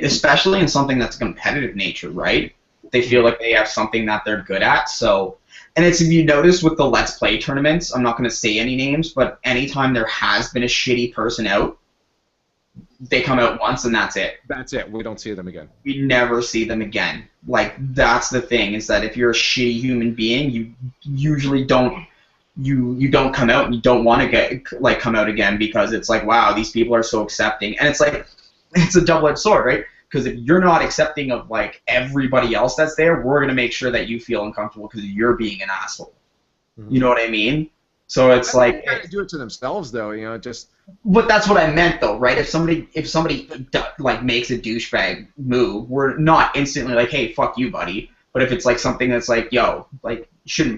especially in something that's a competitive nature, right? They feel like they have something that they're good at, so. And if you notice with the Let's Play tournaments, I'm not going to say any names, but anytime there has been a shitty person out, they come out once and that's it. That's it. We don't see them again. We never see them again. Like, that's the thing, is that if you're a shitty human being, you usually don't come out and you don't want to come out again because it's like, wow, these people are so accepting. And it's like, it's a double-edged sword, right? Because if you're not accepting of, like, everybody else that's there, we're going to make sure that you feel uncomfortable because you're being an asshole. Mm-hmm. You know what I mean? So it's like... They do it to themselves, though, just... But that's what I meant, though, right? If somebody like, makes a douchebag move, we're not instantly like, hey, fuck you, buddy. But if it's, like, something that's like, yo, like,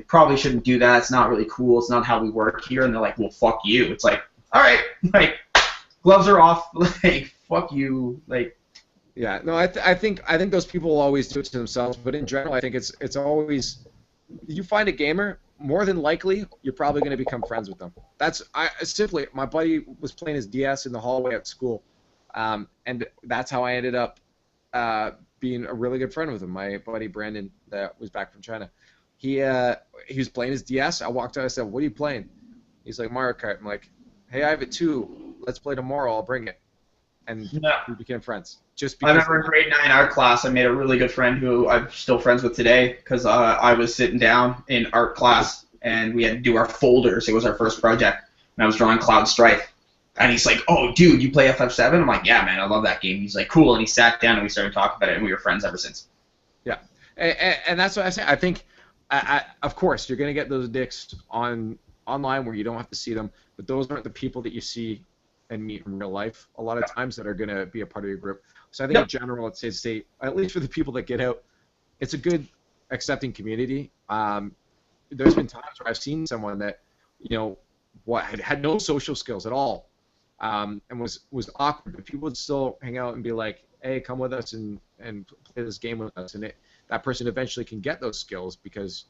probably shouldn't do that, it's not really cool, it's not how we work here, and they're like, well, fuck you. It's like, all right, like, gloves are off, like, fuck you, like... Yeah, no, I think those people will always do it to themselves, but in general, I think it's always, you find a gamer, more than likely, you're probably going to become friends with them. My buddy was playing his DS in the hallway at school, and that's how I ended up being a really good friend with him. My buddy Brandon, that was back from China, he was playing his DS. I walked out, I said, "What are you playing?" He's like, "Mario Kart." I'm like, "Hey, I have it too. Let's play tomorrow. I'll bring it." And we became friends. I remember in grade 9 art class, I made a really good friend who I'm still friends with today because I was sitting down in art class and we had to do our folders. It was our first project, and I was drawing Cloud Strife. And he's like, oh, dude, you play FF7? I'm like, yeah, man, I love that game. He's like, cool. And he sat down and we started talking about it, and we were friends ever since. Yeah, and that's what I say. I think, of course, you're gonna get those dicks online where you don't have to see them, but those aren't the people that you see and meet in real life a lot of times that are gonna be a part of your group. So I think in general, it's say at least for the people that get out, it's a good accepting community. There's been times where I've seen someone that, had no social skills at all, and was awkward, but people would still hang out and be like, hey, come with us and play this game with us, and that person eventually can get those skills because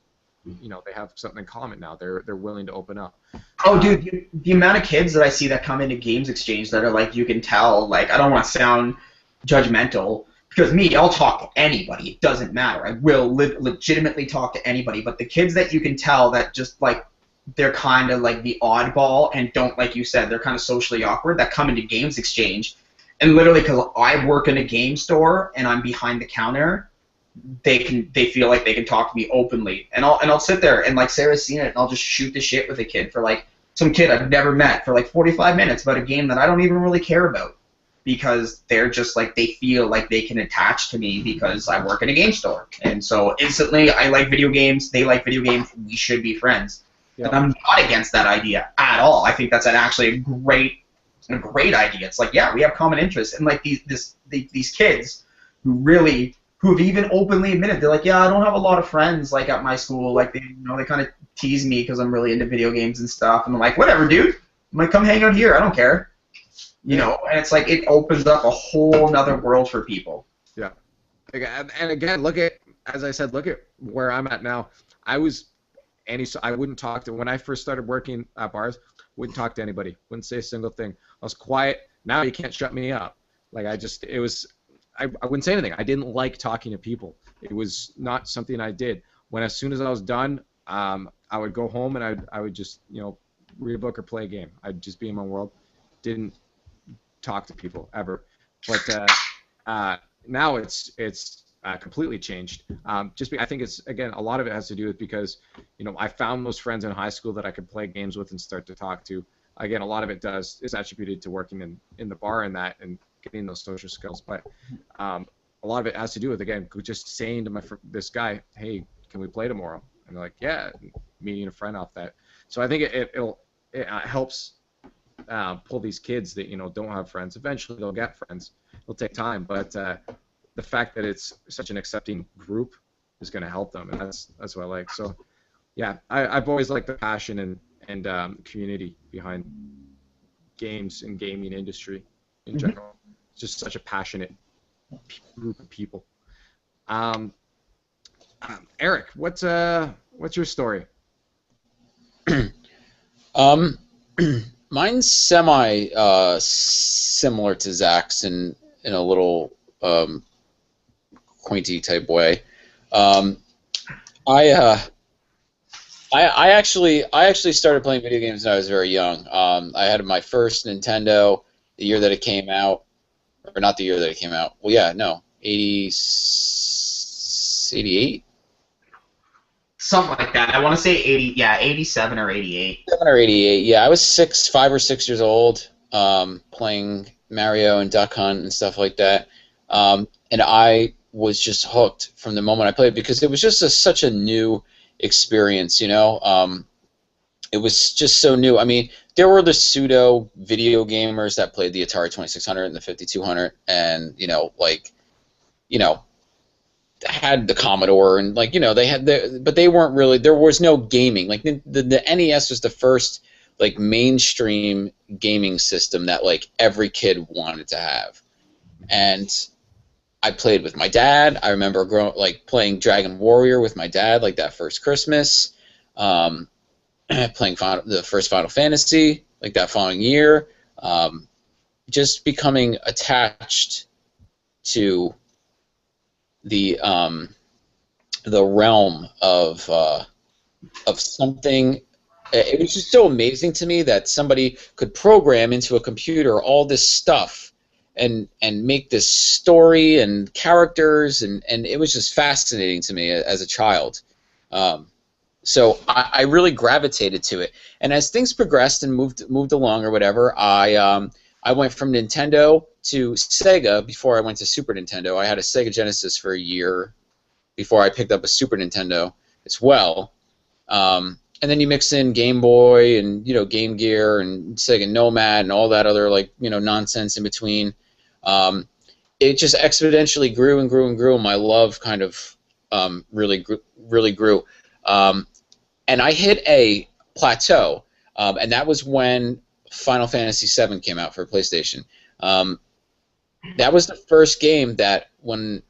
they have something in common now. They're willing to open up. Oh, dude, the amount of kids that I see that come into Games Exchange that are like, you can tell, like, I don't want to sound judgmental, because me, I'll talk to anybody. It doesn't matter. I will legitimately talk to anybody, but the kids that you can tell that just, like, they're kind of like the oddball and don't, like you said, they're kind of socially awkward, that come into Games Exchange, and literally because I work in a game store and I'm behind the counter, they feel like they can talk to me openly, and I'll sit there and, like, Sarah's seen it, and I'll just shoot the shit with a kid for, like, some kid I've never met for like 45 minutes about a game that I don't even really care about, because they're just like, they feel like they can attach to me because I work in a game store, and so instantly I like video games, they like video games, we should be friends. Yep. And I'm not against that idea at all. I think that's actually a great idea. It's like, yeah, we have common interests, and like these kids who have even openly admitted, they're like, yeah, I don't have a lot of friends like at my school. Like, they kind of tease me because I'm really into video games and stuff. And I'm like, whatever, dude. I'm like, come hang out here. I don't care. And it's like, it opens up a whole nother world for people. Yeah. And again, look at where I'm at now. I wouldn't talk to, when I first started working at bars, wouldn't talk to anybody. Wouldn't say a single thing. I was quiet. Now you can't shut me up. Like, I wouldn't say anything. I didn't like talking to people. It was not something I did. As soon as I was done, I would go home and I would just, read a book or play a game. I'd just be in my world. Didn't talk to people ever. But now it's completely changed. I think it's, again, a lot of it has to do with because, I found those friends in high school that I could play games with and start to talk to. Again, a lot of it is attributed to working in the bar and getting those social skills, but a lot of it has to do with, again, just saying to this guy, hey, can we play tomorrow? And they're like, yeah, meeting a friend off that. So I think it helps pull these kids that don't have friends. Eventually they'll get friends. It'll take time, but the fact that it's such an accepting group is going to help them, and that's what I like. So yeah, I've always liked the passion and community behind games and gaming industry in general. It's just such a passionate group of people. Eric, what's your story? Mine's semi similar to Zach's in a little quainty type way. I actually started playing video games when I was very young. I had my first Nintendo the year that it came out. Or not the year that it came out. Well, yeah, no, 88? Something like that. I want to say 87 or 88. 7 or 88, yeah. I was 5 or 6 years old, playing Mario and Duck Hunt and stuff like that. And I was just hooked from the moment I played because it was just such a new experience, It was just so new. I mean, there were the pseudo video gamers that played the Atari 2600 and the 5200, and had the Commodore, and they had but they weren't really. There was no gaming. Like the NES was the first mainstream gaming system that every kid wanted to have, and I played with my dad. I remember playing Dragon Warrior with my dad that first Christmas. Playing the first Final Fantasy that following year, just becoming attached to the realm of something. It was just so amazing to me that somebody could program into a computer all this stuff and make this story and characters, and it was just fascinating to me as a child. So I really gravitated to it. And as things progressed and moved along or whatever, I went from Nintendo to Sega before I went to Super Nintendo. I had a Sega Genesis for a year before I picked up a Super Nintendo as well. And then you mix in Game Boy and Game Gear and Sega Nomad and all that other nonsense in between. It just exponentially grew and grew and grew, and my love kind of really grew. And I hit a plateau, and that was when Final Fantasy VII came out for PlayStation. That was the first game that and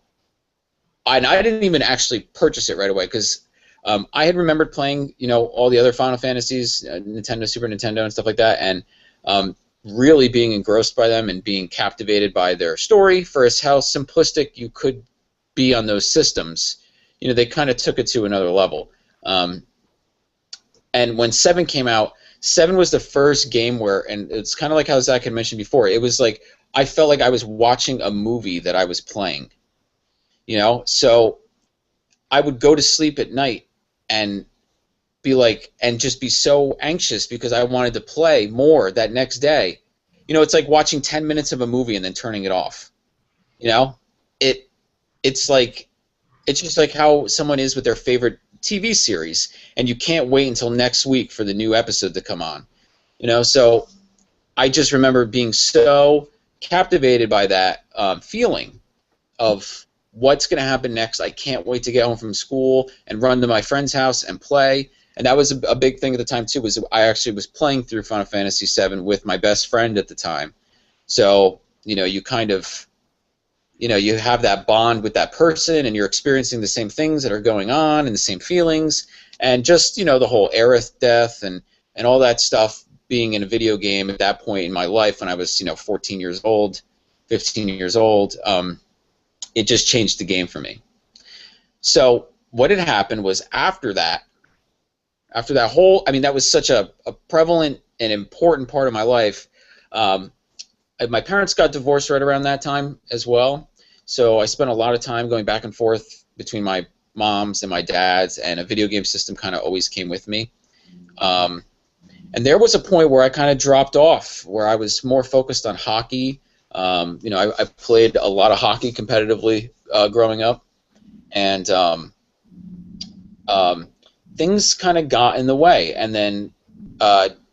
I didn't even actually purchase it right away because I had remembered playing, all the other Final Fantasies, Nintendo, Super Nintendo, and stuff like that, and really being engrossed by them and being captivated by their story for how simplistic you could be on those systems. They kind of took it to another level. And when 7 came out, 7 was the first game where, and it's kind of like how Zach had mentioned before, it was like I felt like I was watching a movie that I was playing. So I would go to sleep at night and just be so anxious because I wanted to play more that next day. It's like watching 10 minutes of a movie and then turning it off. It's just like how someone is with their favorite TV series, and you can't wait until next week for the new episode to come on. So I just remember being so captivated by that feeling of what's going to happen next. I can't wait to get home from school and run to my friend's house and play. And that was a big thing at the time too. Was I actually was playing through Final Fantasy VII with my best friend at the time. So you kind of you have that bond with that person, and you're experiencing the same things that are going on and the same feelings, and just the whole Aerith death and all that stuff being in a video game at that point in my life when I was 14 years old, 15 years old. It just changed the game for me. So what had happened was after that whole, that was such a prevalent and important part of my life. My parents got divorced right around that time as well, so I spent a lot of time going back and forth between my mom's and my dad's, and a video game system kind of always came with me. And there was a point where I kind of dropped off, where I was more focused on hockey. I played a lot of hockey competitively growing up, and things kind of got in the way. And then,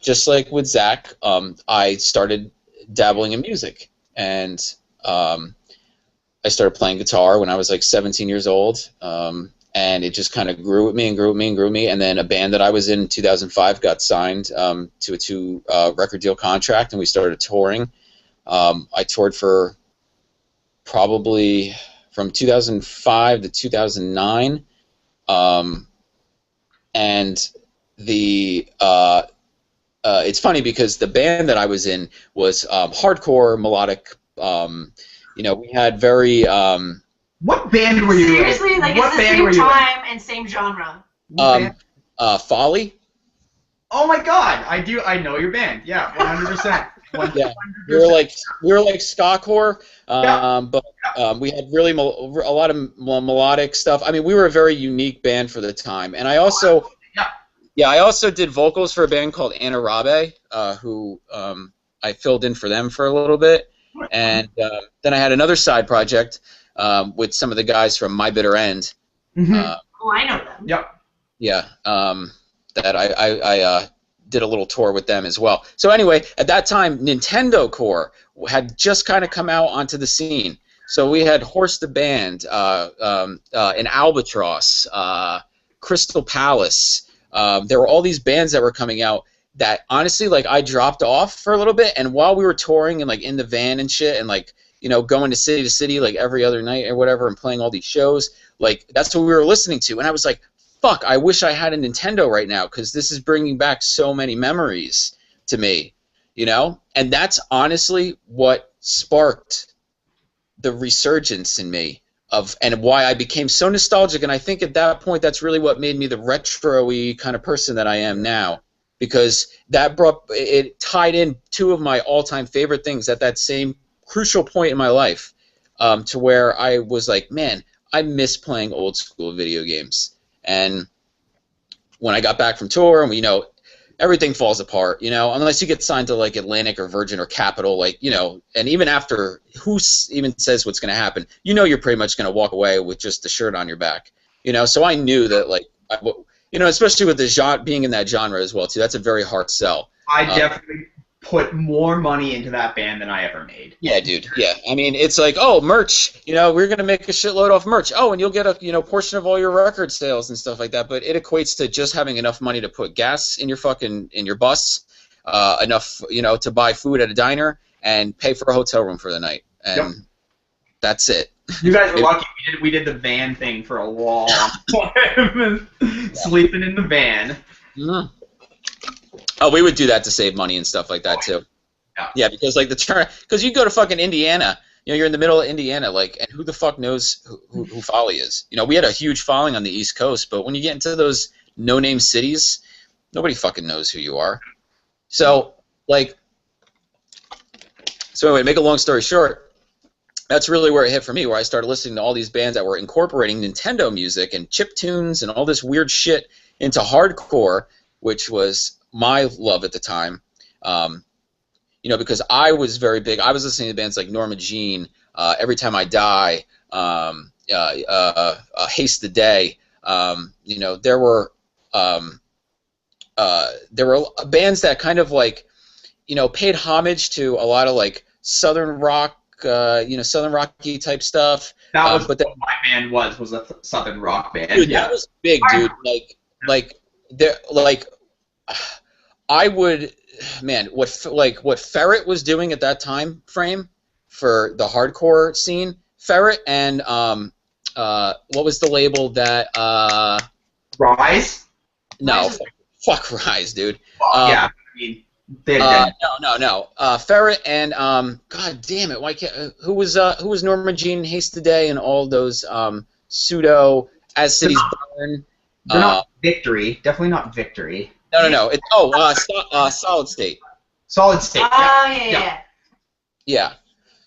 just like with Zach, I started dabbling in music, and I started playing guitar when I was like 17 years old, and it just kind of grew with me and grew with me and grew with me. And then a band that I was in 2005 got signed to a 2 record deal contract, and we started touring. I toured for probably from 2005 to 2009, and it's funny because the band that I was in was hardcore melodic. We had very. What band were you in? Seriously, like what it's the band same were you time and same genre. Folly. Oh my God! I know your band. Yeah, 100%. Yeah, we were like ska-core, but we had really a lot of melodic stuff. We were a very unique band for the time, and I also did vocals for a band called Anaerabe, who I filled in for them for a little bit, and then I had another side project with some of the guys from My Bitter End. Mm-hmm. I know them. Yep. Yeah, that I did a little tour with them as well. So anyway, at that time, Nintendo Core had just kind of come out onto the scene. So we had Horse the Band, and Albatross, Crystal Palace. There were all these bands that were coming out that honestly, like, I dropped off for a little bit. And while we were touring and like in the van and shit, and like, going to city like every other night or whatever, and playing all these shows, like that's what we were listening to. And I was like, fuck, I wish I had a Nintendo right now, because this is bringing back so many memories to me, And that's honestly what sparked the resurgence in me and why I became so nostalgic. And I think at that point, that's really what made me the retro-y kind of person that I am now, because it tied in 2 of my all-time favorite things at that same crucial point in my life, to where I was like, man, I miss playing old school video games. And when I got back from tour, and everything falls apart, unless you get signed to like Atlantic or Virgin or Capitol, like, and even after even says what's going to happen, you're pretty much going to walk away with just the shirt on your back, so I knew that, like, especially with the genre, being in that genre as well too, that's a very hard sell. I definitely put more money into that band than I ever made. Yeah, dude. Yeah, I mean, it's like, oh, merch. We're gonna make a shitload off merch. Oh, and you'll get a portion of all your record sales and stuff like that. But it equates to just having enough money to put gas in your bus, enough to buy food at a diner and pay for a hotel room for the night, and that's it. You guys were lucky. We did the van thing for a long time, sleeping in the van. Mm-hmm. Oh, we would do that to save money and stuff like that too. Yeah, because like because you go to fucking Indiana, you're in the middle of Indiana, like, and who the fuck knows who Folly is? We had a huge following on the East Coast, but when you get into those no-name cities, nobody fucking knows who you are. So anyway, make a long story short, that's really where it hit for me, where I started listening to all these bands that were incorporating Nintendo music and chip tunes and all this weird shit into hardcore, which was my love at the time, because I was very big. I was listening to bands like Norma Jean, Every Time I Die, Haste the Day. There were bands that kind of like, paid homage to a lot of like Southern rock, Southern rocky type stuff. That was what my band was a Southern rock band. Dude, that was big, dude. I would, man, what Ferret was doing at that time frame for the hardcore scene. Ferret and what was the label that? Rise? No, fuck Rise, dude. Yeah, I mean, no. Ferret and God damn it, why can't who was Norma Jean, Haste the Day, and all those pseudo As Cities Burn. They're not Victory. Definitely not Victory. No. It's Solid State. Solid State. Yeah. Yeah.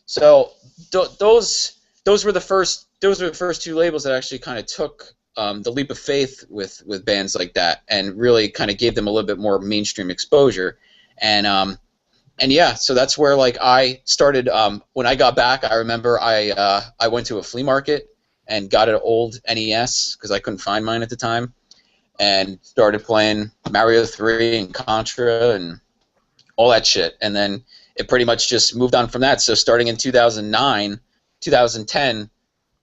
So those were the first two labels that actually kind of took the leap of faith with bands like that, and really kind of gave them a little bit more mainstream exposure. And yeah, so that's where like I started. When I got back, I remember I went to a flea market and got an old NES because I couldn't find mine at the time, and started playing Mario 3 and Contra and all that shit. And then it pretty much just moved on from that. So starting in 2009, 2010,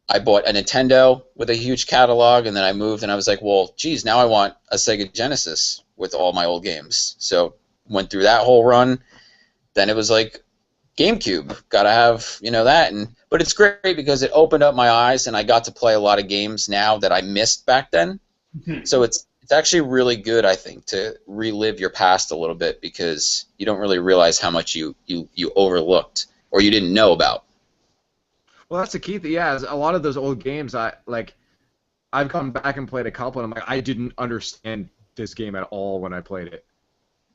I bought a Nintendo with a huge catalog, and then I moved and I was like, well, geez, now I want a Sega Genesis with all my old games. So went through that whole run. Then it was like GameCube, gotta have that. But it's great because it opened up my eyes, and I got to play a lot of games now that I missed back then. Mm-hmm. So it's actually really good, I think, to relive your past a little bit, because you don't really realize how much you overlooked or you didn't know about. Well, that's the key thing. Yeah, a lot of those old games, I've come back and played a couple, and I'm like, I didn't understand this game at all when I played it,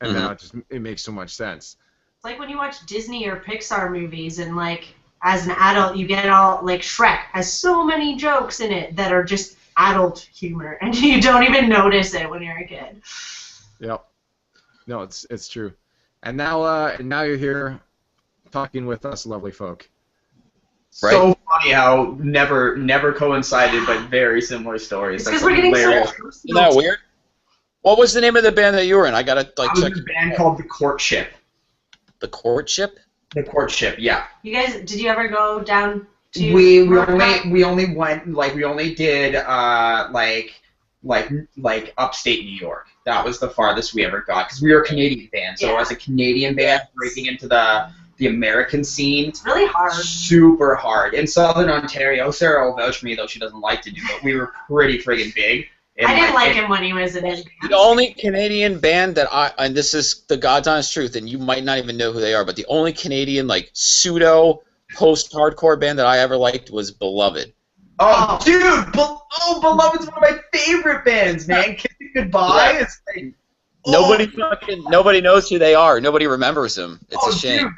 and now it makes so much sense. It's like when you watch Disney or Pixar movies, and like as an adult, you get all like Shrek has so many jokes in it that are just adult humor, and you don't even notice it when you're a kid. Yep. No, it's true. And now you're here talking with us lovely folk. Right. So funny how never coincided, but very similar stories. Because we're getting so personal. Isn't that weird? What was the name of the band that you were in? I gotta check. I was in a band called The Courtship. The Courtship? The Courtship, yeah. You guys, did you ever go down to? We only went, like, we only did like upstate New York. That was the farthest we ever got, because we were a Canadian band. So as a Canadian band, breaking into the American scene, it's really hard. Super hard. In Southern Ontario, Sarah will vouch for me, though she doesn't like to do it. We were pretty friggin' big. I didn't like him when he was in his band. The only Canadian band that and this is the God's honest truth, and you might not even know who they are, but the only Canadian, like, pseudo post-hardcore band that I ever liked was Beloved. Oh, dude! Beloved's one of my favorite bands, man. Kissing Goodbye is like... Nobody knows who they are. Nobody remembers them. It's a shame. Dude,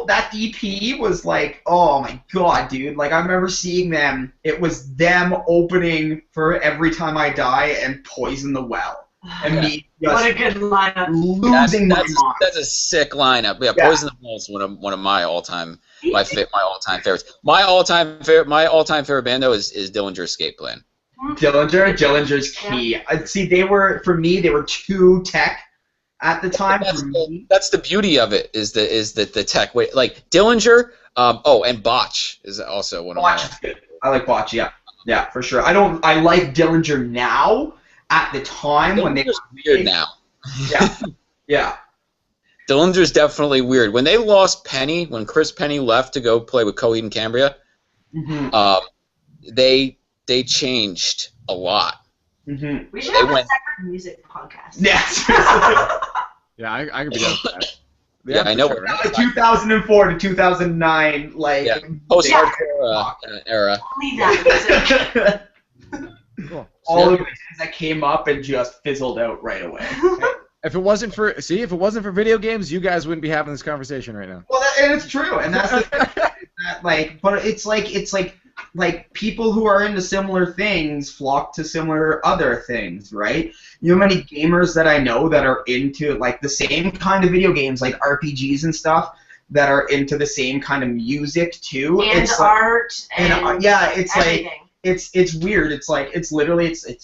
that EP was like, oh my god, dude. Like, I remember seeing them. It was them opening for Every Time I Die and Poison the Well. and me What a just good lineup. losing my mind. That's a sick lineup. Yeah, Yeah. Poison the Ball is one of my all-time favorites. My all-time favorite band though is Dillinger's Escape Plan. Dillinger's key. See, they were too tech at the time for me. That's the beauty of it is the tech way. Like Dillinger, and Botch is also one of Botch is good. I like Botch, yeah, for sure. I like Dillinger now. At the time when they were weird now. Yeah. Dillinger's definitely weird. When they lost Penny, when Chris Penny left to go play with Coheed and Cambria, they changed a lot. Mm-hmm. We should have a separate music podcast. Yes. Yeah, I could be down with that. Yeah, I know. Sure, right? Like 2004 to 2009, post-hardcore era. Only that music. Cool. All the bands that came up and just fizzled out right away. If it wasn't for video games, you guys wouldn't be having this conversation right now. Well, and it's true, and that's the thing, that, but it's like people who are into similar things flock to similar other things, right? You know how many gamers that I know that are into like the same kind of video games, like RPGs and stuff, that are into the same kind of music too. And it's art and it's everything. like it's weird. It's like it's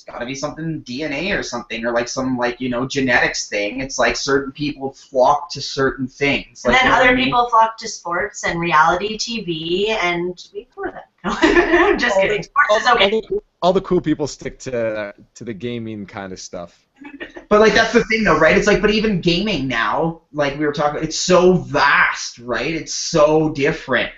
got to be something DNA or something, or like some genetics thing. It's like certain people flock to certain things. And like, then other people flock to sports and reality TV, and we ignore them. Just kidding. Sports is okay. All the cool people stick to the gaming kind of stuff. But like that's the thing though, right? It's like, but even gaming now, like we were talking, it's so vast, right? It's so different.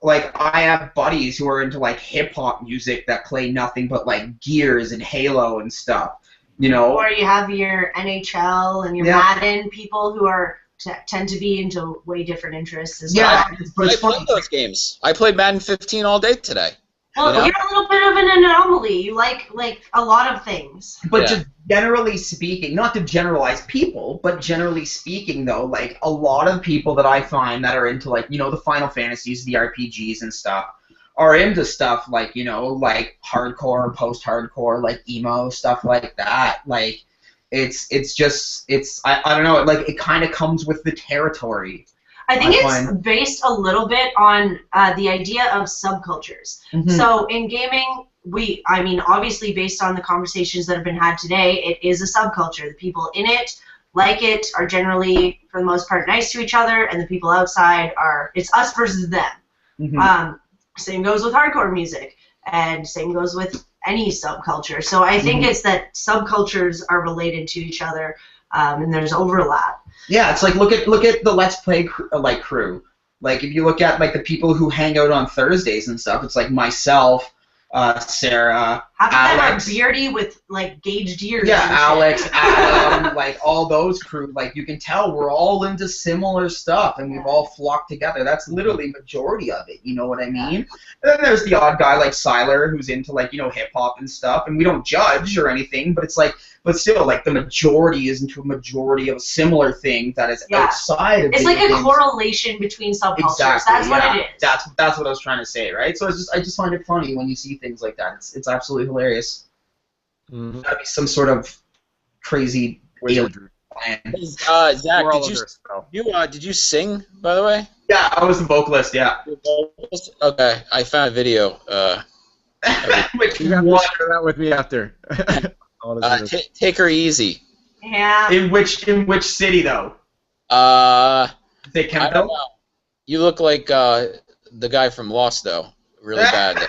Like I have buddies who are into like hip hop music that play nothing but like Gears and Halo and stuff, Or you have your NHL and your Madden people who are tend to be into way different interests as well. Yeah, but I it's funny. played those games. I played Madden 15 all day today. Well, you're a little bit of an anomaly. You like a lot of things. But just generally speaking, not to generalize people, but generally speaking though, like a lot of people that I find that are into like, the Final Fantasies, the RPGs and stuff, are into stuff like, like hardcore, post-hardcore, like emo, stuff like that. Like it's I don't know, like it kind of comes with the territory. I think it's based a little bit on the idea of subcultures. Mm-hmm. So in gaming, obviously based on the conversations that have been had today, it is a subculture. The people in it like it, are generally, for the most part, nice to each other, and the people outside it's us versus them. Mm-hmm. Same goes with hardcore music, and same goes with any subculture. So I think it's that subcultures are related to each other, and there's overlap. Yeah, it's like look at the Let's Play crew. Like if you look at like the people who hang out on Thursdays and stuff, it's like myself, Sarah, Half of Alex. them are beardy with like gauged ears. Yeah, and shit. Alex, Adam, like all those crew. Like you can tell we're all into similar stuff, and we've all flocked together. That's literally majority of it. You know what I mean? And then there's the odd guy like Siler who's into like hip hop and stuff, and we don't judge or anything, but it's like. But still, like, the majority is into a majority of a similar thing that is outside of It's like a games. Correlation between subcultures. Exactly, That's what it is. That's what I was trying to say, right? So I just find it funny when you see things like that. It's absolutely hilarious. Mm-hmm. Gotta be some sort of crazy alien plan. Zach, We're all did over it, so. did you sing, by the way? Yeah, I was the vocalist, yeah. Okay, I found a video. Which You have to one? share that with me after. Take her easy. Yeah. In which city though? They I don't Kempo? know. You look like the guy from Lost, though. Really bad.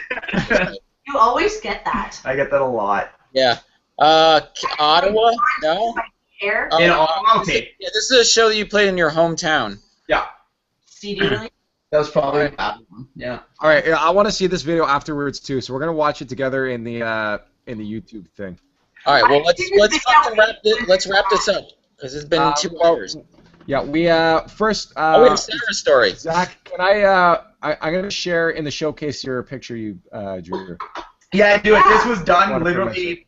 You always get that. I get that a lot. Yeah. Ottawa? No? Hair. In Ottawa? Okay. Yeah, this is a show that you played in your hometown. Yeah. CD really? That was probably a bad one. Yeah. All right, I want to see this video afterwards too, so we're gonna watch it together in the YouTube thing. All right. Well, let's wrap this up because it's been 2 hours. Yeah, we first. We have Sarah's story. Zach, can I'm gonna share in the showcase your picture you drew. Yeah, do it. This was done What a literally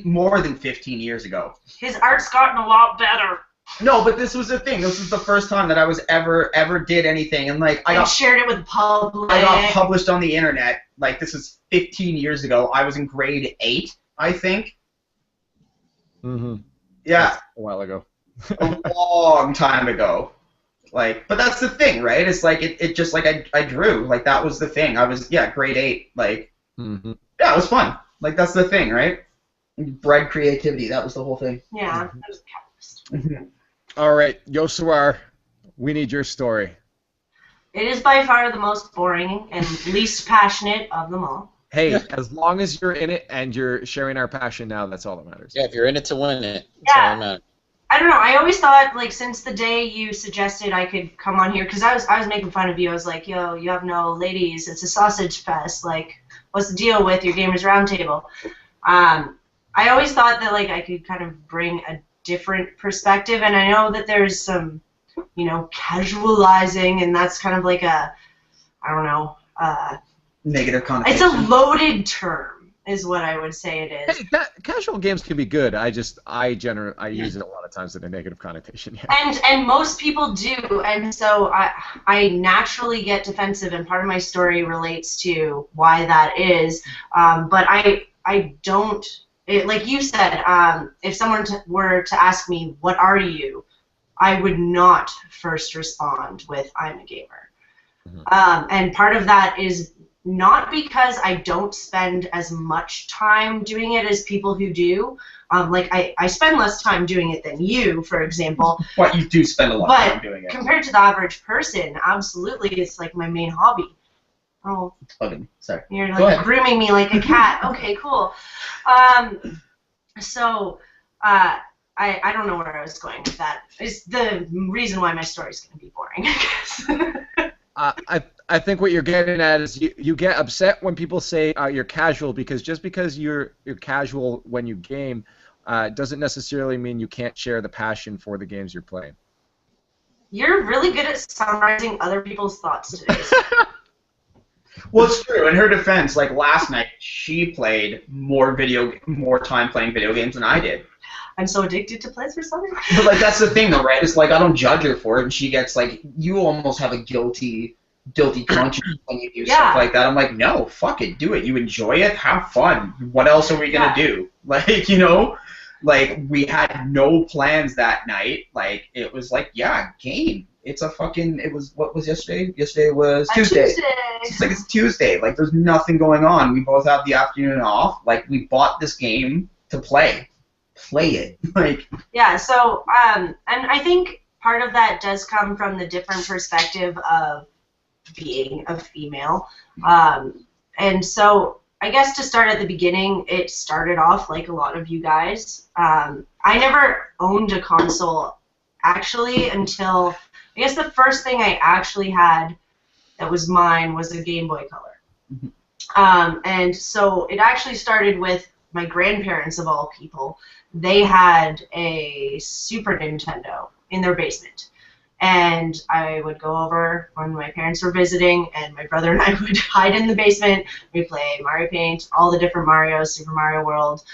more than 15 years ago. His art's gotten a lot better. No, but this was the thing. This was the first time that I was ever did anything, and like I shared it with the public. I got published on the internet. Like this is 15 years ago. I was in grade 8, I think. Mm-hmm. Yeah, A while ago. a long time ago. Like, but that's the thing, right? It's like it just like I drew. Like that was the thing. I was grade 8. Like Mm-hmm. yeah, it was fun. Like that's the thing, right? Bred creativity. That was the whole thing. Yeah, Mhm. I was a catalyst. All right, Yosuar, we need your story. It is by far the most boring and least passionate of them all. Hey, as long as you're in it and you're sharing our passion now, that's all that matters. Yeah, if you're in it to win it, that's all that matters. I don't know. I always thought, like, since the day you suggested I could come on here, because I was making fun of you. I was like, yo, you have no ladies. It's a sausage fest. Like, what's the deal with your Gamers Roundtable? I always thought that, like, I could kind of bring a different perspective, and I know that there's some, casualizing, and that's kind of like a, I don't know. Negative connotation. It's a loaded term, is what I would say it is. Hey, casual games can be good. I use it a lot of times in a negative connotation. Yeah. And most people do, and so I naturally get defensive, and part of my story relates to why that is. But I don't. Like you said, if someone were to ask me, "What are you?" I would not first respond with, "I'm a gamer." Mm-hmm. And part of that is not because I don't spend as much time doing it as people who do. Like, I spend less time doing it than you, for example. But you do spend a lot of time doing it. Compared to the average person, absolutely, it's like my main hobby. Oh, sorry. You're like grooming me like a cat. Okay, cool. I don't know where I was going with that. It's the reason why my story's going to be boring, I guess. I think what you're getting at is you get upset when people say you're casual, because just because you're casual when you game doesn't necessarily mean you can't share the passion for the games you're playing. You're really good at summarizing other people's thoughts today. Well, it's true. In her defense, like last night, she played more time playing video games than I did. I'm so addicted to Plants vs. Zombies. But like that's the thing, though, right? It's like I don't judge her for it, and she gets like you almost have a guilty conscience when you do stuff like that. I'm like, no, fuck it, do it. You enjoy it, have fun. What else are we gonna do? Like, like we had no plans that night. Like it was like, yeah, game. It's a fucking. It was what was yesterday? Yesterday was Tuesday. It's like it's Tuesday. Like there's nothing going on. We both have the afternoon off. Like we bought this game to play. Play it. Like yeah. So and I think part of that does come from the different perspective of being a female. And so I guess to start at the beginning, it started off like a lot of you guys. I never owned a console actually until I guess the first thing I actually had that was mine was a Game Boy Color. Mm-hmm. And so it actually started with my grandparents, of all people. They had a Super Nintendo in their basement. And I would go over when my parents were visiting, and my brother and I would hide in the basement. We'd play Mario Paint, all the different Marios, Super Mario World.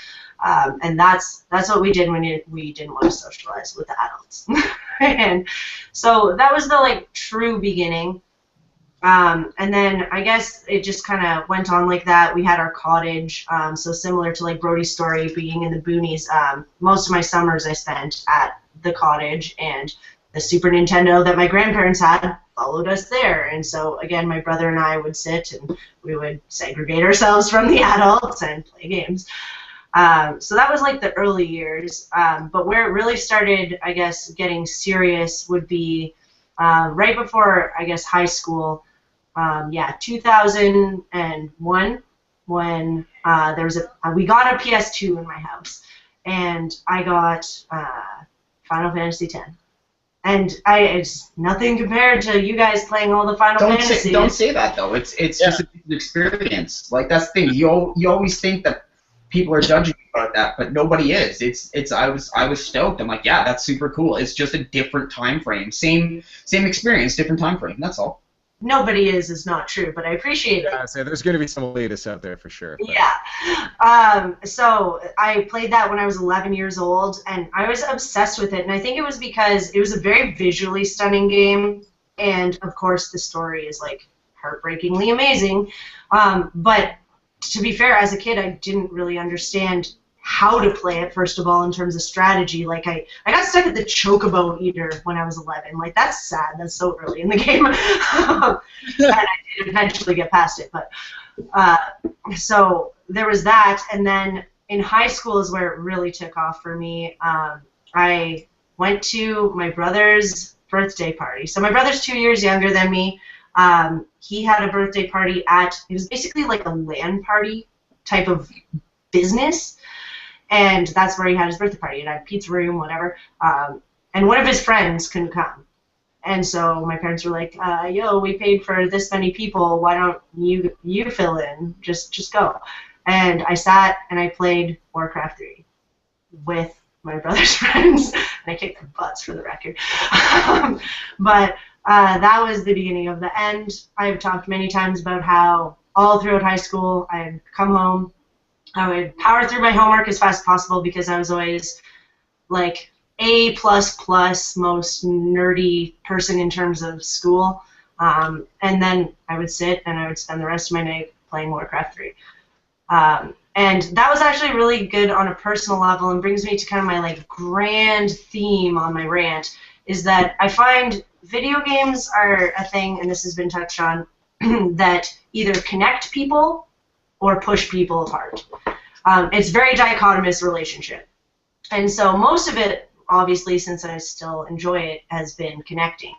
And that's what we did when we didn't want to socialize with the adults. And so that was the like true beginning. And then I guess it just kind of went on like that. We had our cottage, so similar to like Brody's story, being in the boonies. Most of my summers I spent at the cottage, and the Super Nintendo that my grandparents had followed us there. And so again, my brother and I would sit and we would segregate ourselves from the adults and play games. So that was like the early years. But where it really started, I guess, getting serious would be right before, I guess, high school. 2001, when there was we got a PS2 in my house, and I got Final Fantasy X. And it's nothing compared to you guys playing all the Final Fantasies. Don't say that though. It's just an experience. Like that's the thing. You always think that people are judging you about that, but nobody is. I was stoked. I'm like, yeah, that's super cool. It's just a different time frame. Same experience, different time frame. That's all. Nobody is not true, but I appreciate it. So there's going to be some elitists out there for sure. But. Yeah. So I played that when I was 11 years old, and I was obsessed with it. And I think it was because it was a very visually stunning game, and of course the story is like heartbreakingly amazing. But to be fair, as a kid, I didn't really understand how to play it, first of all, in terms of strategy. Like, I got stuck at the Chocobo Eater when I was 11. Like, that's sad. That's so early in the game. And I did eventually get past it. But so there was that. And then in high school is where it really took off for me. I went to my brother's birthday party. So my brother's 2 years younger than me. He had a birthday party it was basically like a LAN party type of business. And that's where he had his birthday party. It had a pizza room, whatever. And one of his friends couldn't come. And so my parents were like, yo, we paid for this many people. Why don't you fill in? Just go. And I sat and I played Warcraft 3 with my brother's friends. And I kicked their butts, for the record. But that was the beginning of the end. I've talked many times about how all throughout high school I'd come home, I would power through my homework as fast as possible because I was always like A++, most nerdy person in terms of school. And then I would sit and I would spend the rest of my night playing Warcraft 3. And that was actually really good on a personal level and brings me to kind of my like grand theme on my rant, is that I find video games are a thing, and this has been touched on, that either connect people or push people apart. It's a very dichotomous relationship. And so most of it, obviously, since I still enjoy it, has been connecting.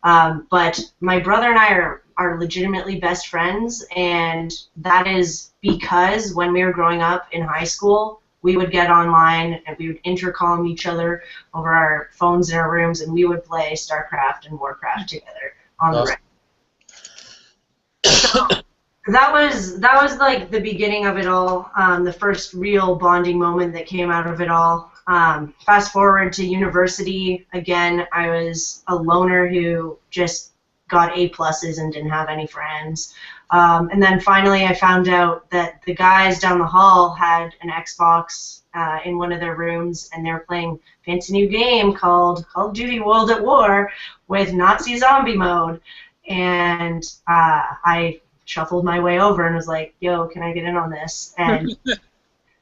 But my brother and I are legitimately best friends, and that is because when we were growing up in high school, we would get online and we would intercom each other over our phones in our rooms, and we would play StarCraft and Warcraft together on the reg. So that was like the beginning of it all, the first real bonding moment that came out of it all. Fast forward to university, again, I was a loner who just got A+ and didn't have any friends. And then finally I found out that the guys down the hall had an Xbox in one of their rooms, and they were playing a fancy new game called Call of Duty World at War with Nazi zombie mode. And I shuffled my way over and was like, yo, can I get in on this? And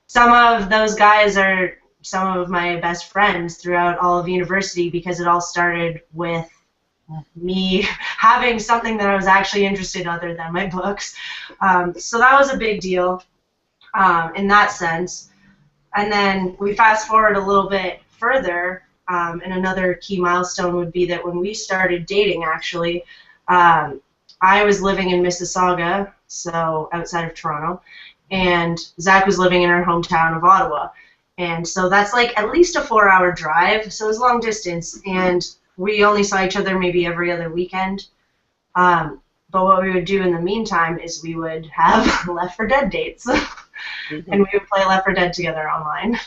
some of those guys are some of my best friends throughout all of university, because it all started with me having something that I was actually interested in other than my books. So that was a big deal in that sense. And then we fast forward a little bit further, and another key milestone would be that when we started dating, actually, I was living in Mississauga, so outside of Toronto, and Zach was living in our hometown of Ottawa. And so that's like at least a 4-hour drive, so it was long distance, and we only saw each other maybe every other weekend. But what we would do in the meantime is we would have Left 4 Dead dates, and we would play Left 4 Dead together online.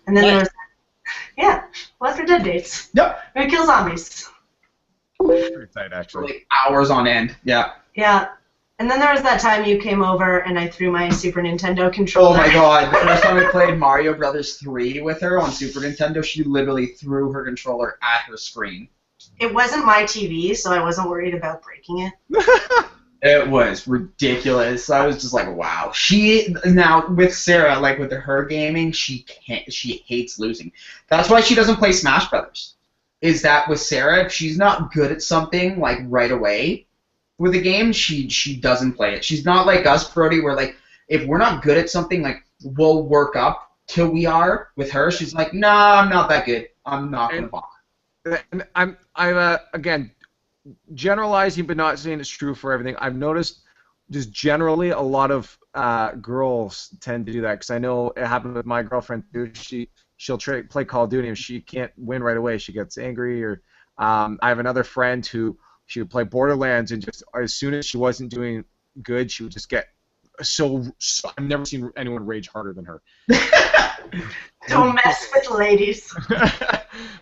And then there was, Left 4 Dead dates. Yep. We would kill zombies. Pretty tight, actually. Like hours on end. Yeah. Yeah. And then there was that time you came over and I threw my Super Nintendo controller. Oh my god. The first time I played Mario Brothers 3 with her on Super Nintendo, she literally threw her controller at her screen. It wasn't my TV, so I wasn't worried about breaking it. It was ridiculous. I was just like, wow. Now with Sarah, like with her gaming, she hates losing. That's why she doesn't play Smash Brothers. Is that with Sarah, if she's not good at something like right away with a game, she doesn't play it. She's not like us, Brody, where like if we're not good at something, like we'll work up till we are. With her, she's like, nah, I'm not that good. I'm not gonna bother. And I'm again generalizing, but not saying it's true for everything. I've noticed just generally a lot of girls tend to do that, because I know it happened with my girlfriend too. She'll play Call of Duty, and she can't win right away. She gets angry. Or I have another friend who she would play Borderlands, and just as soon as she wasn't doing good, she would just get so I've never seen anyone rage harder than her. Don't mess with ladies.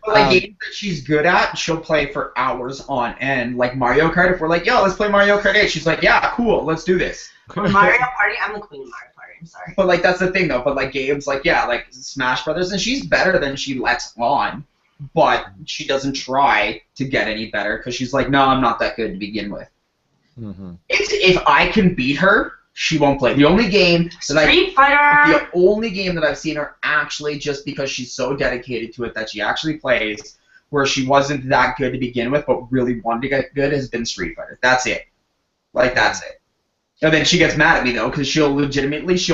Like games that she's good at, she'll play for hours on end. Like Mario Kart, if we're like, yo, let's play Mario Kart 8, she's like, yeah, cool, let's do this. Mario Party, I'm the queen of Mario Party, I'm sorry. But like that's the thing though, but like games like, yeah, like Smash Brothers, and she's better than she lets on, but she doesn't try to get any better because she's like, no, I'm not that good to begin with. Mm-hmm. If I can beat her, she won't play. The only game Street Fighter. the only game that I've seen her actually, just because she's so dedicated to it, that she actually plays, where she wasn't that good to begin with, but really wanted to get good, has been Street Fighter. That's it. Like, that's it. And then she gets mad at me, though, because she'll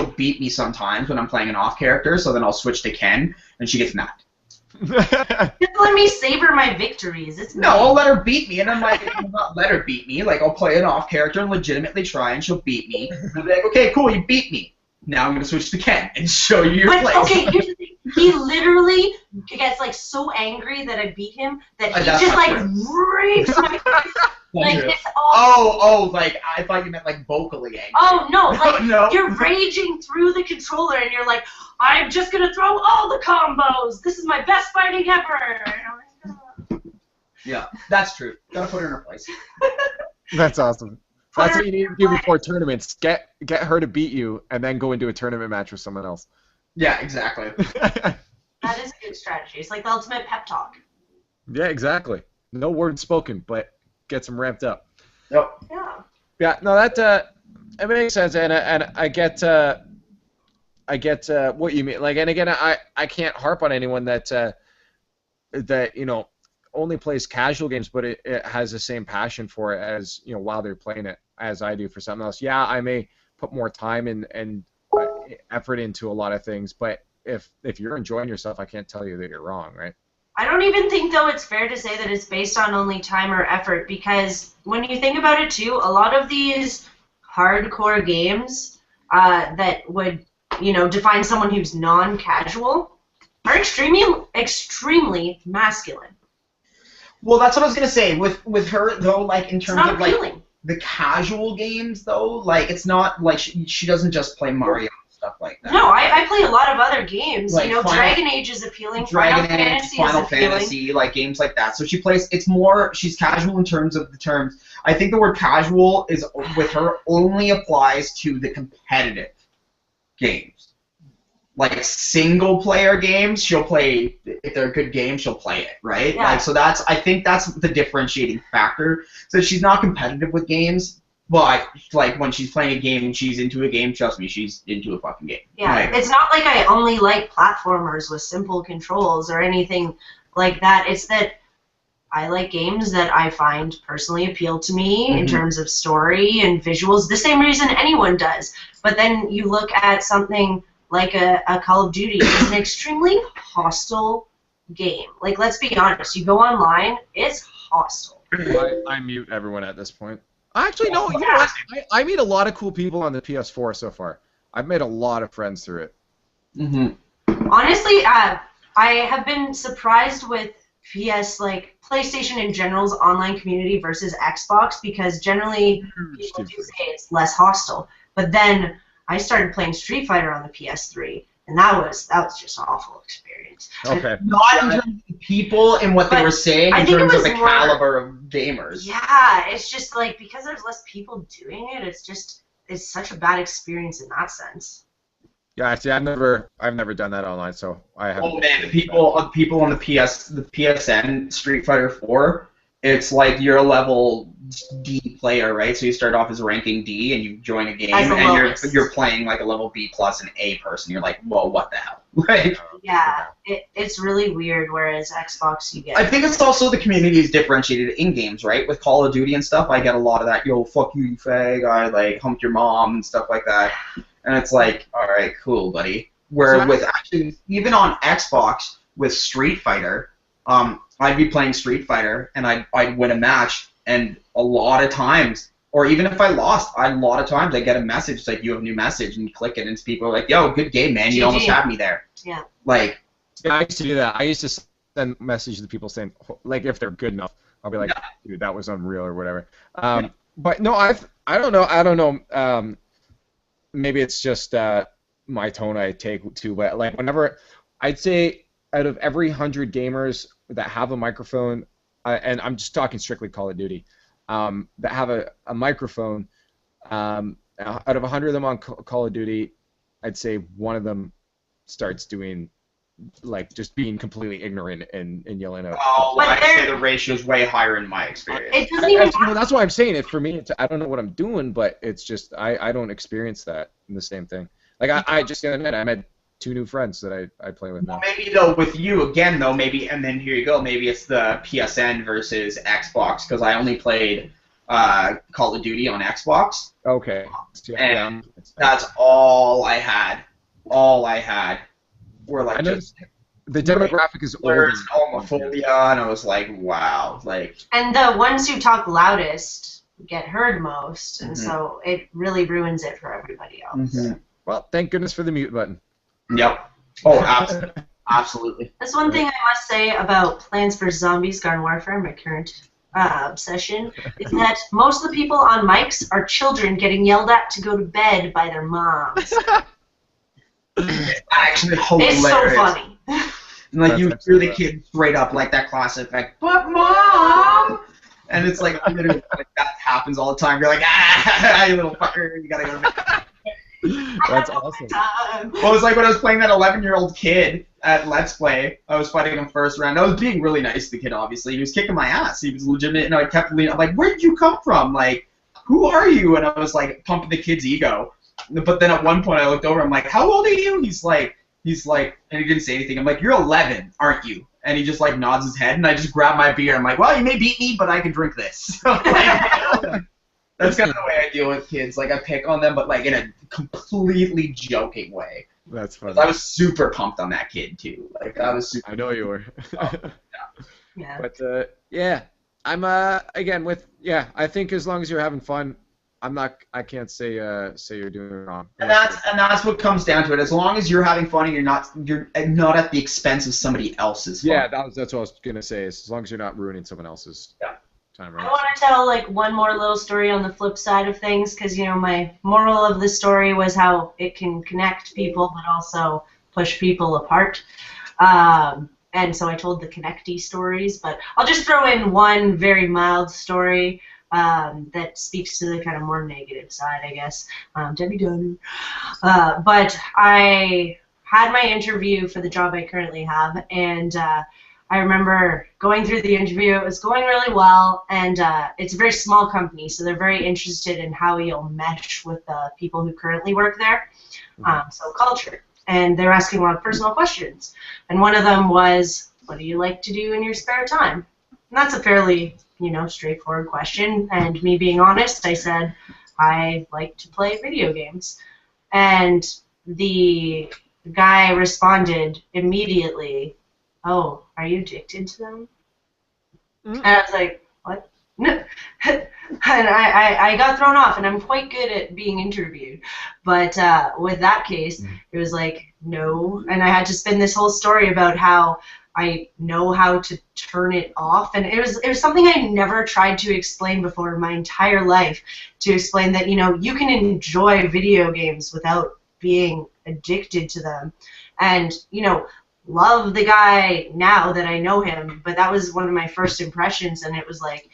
beat me sometimes when I'm playing an off character, so then I'll switch to Ken, and she gets mad. Just let me savor my victories. It's No, I'll let her beat me, and I'm like, I'll not let her beat me. Like, I'll play an off character and legitimately try, and she'll beat me. And I'll be like, okay, cool, you beat me. Now I'm going to switch to Ken and show you your But place. okay, here's the thing. He literally gets like so angry that I beat him that he That's just not like true. rapes my face. Like True. it's all. Oh, like, I thought you meant, like, vocally angry. Oh no! Like No. you're raging through the controller and you're like, I'm just gonna throw all the combos. This is my best fighting ever. And I'm like, Yeah, that's true. Gotta put her in her place. That's awesome. That's what you need to do before tournaments. Get her to beat you, and then go into a tournament match with someone else. Yeah, exactly. that is a good strategy. It's like the ultimate pep talk. Yeah, exactly. No words spoken, but gets them ramped up. Yep. Yeah. Yeah, no, that it makes sense, and I get what you mean. Like, and again, I can't harp on anyone that only plays casual games, but it has the same passion for it as while they're playing it as I do for something else. Yeah, I may put more time and effort into a lot of things, but if you're enjoying yourself, I can't tell you that you're wrong, right? I don't even think, though, it's fair to say that it's based on only time or effort, because when you think about it, too, a lot of these hardcore games that would, define someone who's non-casual are extremely masculine. Well, that's what I was gonna say. With her though, like in It's terms not of like appealing. the casual games though, like it's not like she doesn't just play Mario and stuff like that. No, I play a lot of other games. Like Dragon Age is appealing. Dragon Final Age, Fantasy Final is appealing. Fantasy, like games like that. So she plays. It's more. She's casual in terms of the terms. I think the word casual is with her only applies to the competitive games. Like single player games, she'll play. If they're good games, she'll play it, right? Yeah. Like so I think that's the differentiating factor. So she's not competitive with games, but like when she's playing a game and she's into a game, trust me, she's into a fucking game. Yeah, Like, it's not like I only like platformers with simple controls or anything like that. It's that I like games that I find personally appeal to me in terms of story and visuals, the same reason anyone does. But then you look at something like a Call of Duty, it's an extremely hostile game. Like, let's be honest, you go online, it's hostile. I mute everyone at this point. Actually, no, you know what? I meet a lot of cool people on the PS4 so far. I've made a lot of friends through it. Honestly, I have been surprised with PlayStation in general's online community versus Xbox, because generally people do say it's less hostile. But then I started playing Street Fighter on the PS3, and that was just an awful experience. Okay. not in terms of the people and what they were saying, I in think it terms of was the more- caliber of gamers. Yeah, it's just like because there's less people doing it, it's such a bad experience in that sense. Yeah, see, I've never done that online, so I haven't. Oh man, the people on the PSN Street Fighter 4, it's like you're a level D player, right? So you start off as ranking D and you join a game As the and lowest. you're playing like a level B plus an A person. You're like, whoa, what the hell? Like, Yeah, it's really weird. Whereas Xbox, you get. I think it's also the community is differentiated in games, right? With Call of Duty and stuff, I get a lot of that. Yo, fuck you, you fag. I like humped your mom and stuff like that. And it's like, all right, cool, buddy. Where So with actually, even on Xbox with Street Fighter, I'd be playing Street Fighter and I'd win a match, and a lot of times, or even if I lost, a lot of times I get a message it's like you have a new message, and you click it, and it's people are like, yo, good game, man. You GG. almost had me there. Yeah. Like, Yeah, I used to do that. I used to send messages to people saying, like, if they're good enough, I'll be like, dude, that was unreal or whatever. But no, I don't know. Maybe it's just my tone I take to, but like whenever I'd say out of every 100 gamers that have a microphone, and I'm just talking strictly Call of Duty, that have a microphone, out of 100 of them on Call of Duty, I'd say one of them starts doing like just being completely ignorant and yelling out. Oh, But I'd there- say the ratio is way higher in my experience. It doesn't even Well, that's why I'm saying it. For me, I don't know what I'm doing, but it's just I don't experience that in the same thing. Like I just the other night I met 2 new friends that I play with now. Maybe though with you again though maybe and then here you go maybe it's the PSN versus Xbox because I only played Call of Duty on Xbox. Okay. And that's all I had. All I had were like I just noticed the demographic is older. words, homophobia, and I was like, wow, like. And the ones who talk loudest get heard most, and Mhm. so it really ruins it for everybody else. Mhm. Well, thank goodness for the mute button. Yep. Oh, absolutely. Absolutely. That's one thing I must say about Plants vs. Zombies Garden Warfare, my current obsession, is that most of the people on mics are children getting yelled at to go to bed by their moms. It's actually hilarious. It's so funny. And like That's you hear actually the right. kid straight up like that classic like, but mom. And it's like literally like that happens all the time. You're like, ah, you little fucker, you gotta go to bed. That's awesome. Well, it was like when I was playing that 11-year-old kid at Let's Play. I was fighting him first round. I was being really nice to the kid, obviously. He was kicking my ass. He was legitimate, and I kept leaning. I'm like, where did you come from? Like, who are you? And I was like pumping the kid's ego. But then at one point I looked over. I'm like, how old are you? He's like, and he didn't say anything. I'm like, you're 11, aren't you? And he just like nods his head, and I just grab my beer. I'm like, well, you may beat me, but I can drink this. That's kind of the way I deal with kids. Like I pick on them, but like in a completely joking way. That's funny. I was super pumped on that kid too. Like I was super. I know you were. Yeah. But yeah, I'm again with I think as long as you're having fun, I can't say you're doing it wrong. And that's what comes down to it. As long as you're having fun and you're not at the expense of somebody else's fun. Yeah, that's what I was gonna say. Is as long as you're not ruining someone else's time, right? I want to tell like one more little story on the flip side of things because my moral of the story was how it can connect people but also push people apart. And so I told the connecty stories, but I'll just throw in one very mild story that speaks to the kind of more negative side, I guess. Debbie Downer. But I had my interview for the job I currently have, and I remember going through the interview. It was going really well, and it's a very small company, so they're very interested in how you'll mesh with the people who currently work there, so culture. And they're asking a lot of personal questions. And one of them was, what do you like to do in your spare time? And that's a fairly, straightforward question. And me being honest, I said, I like to play video games. And the guy responded immediately, oh, are you addicted to them? And I was like, what? No. And I got thrown off, and I'm quite good at being interviewed. But with that case, it was like, no. And I had to spin this whole story about how I know how to turn it off. And it was something I never tried to explain before in my entire life, to explain that, you can enjoy video games without being addicted to them. And, love the guy now that I know him, but that was one of my first impressions, and it was like,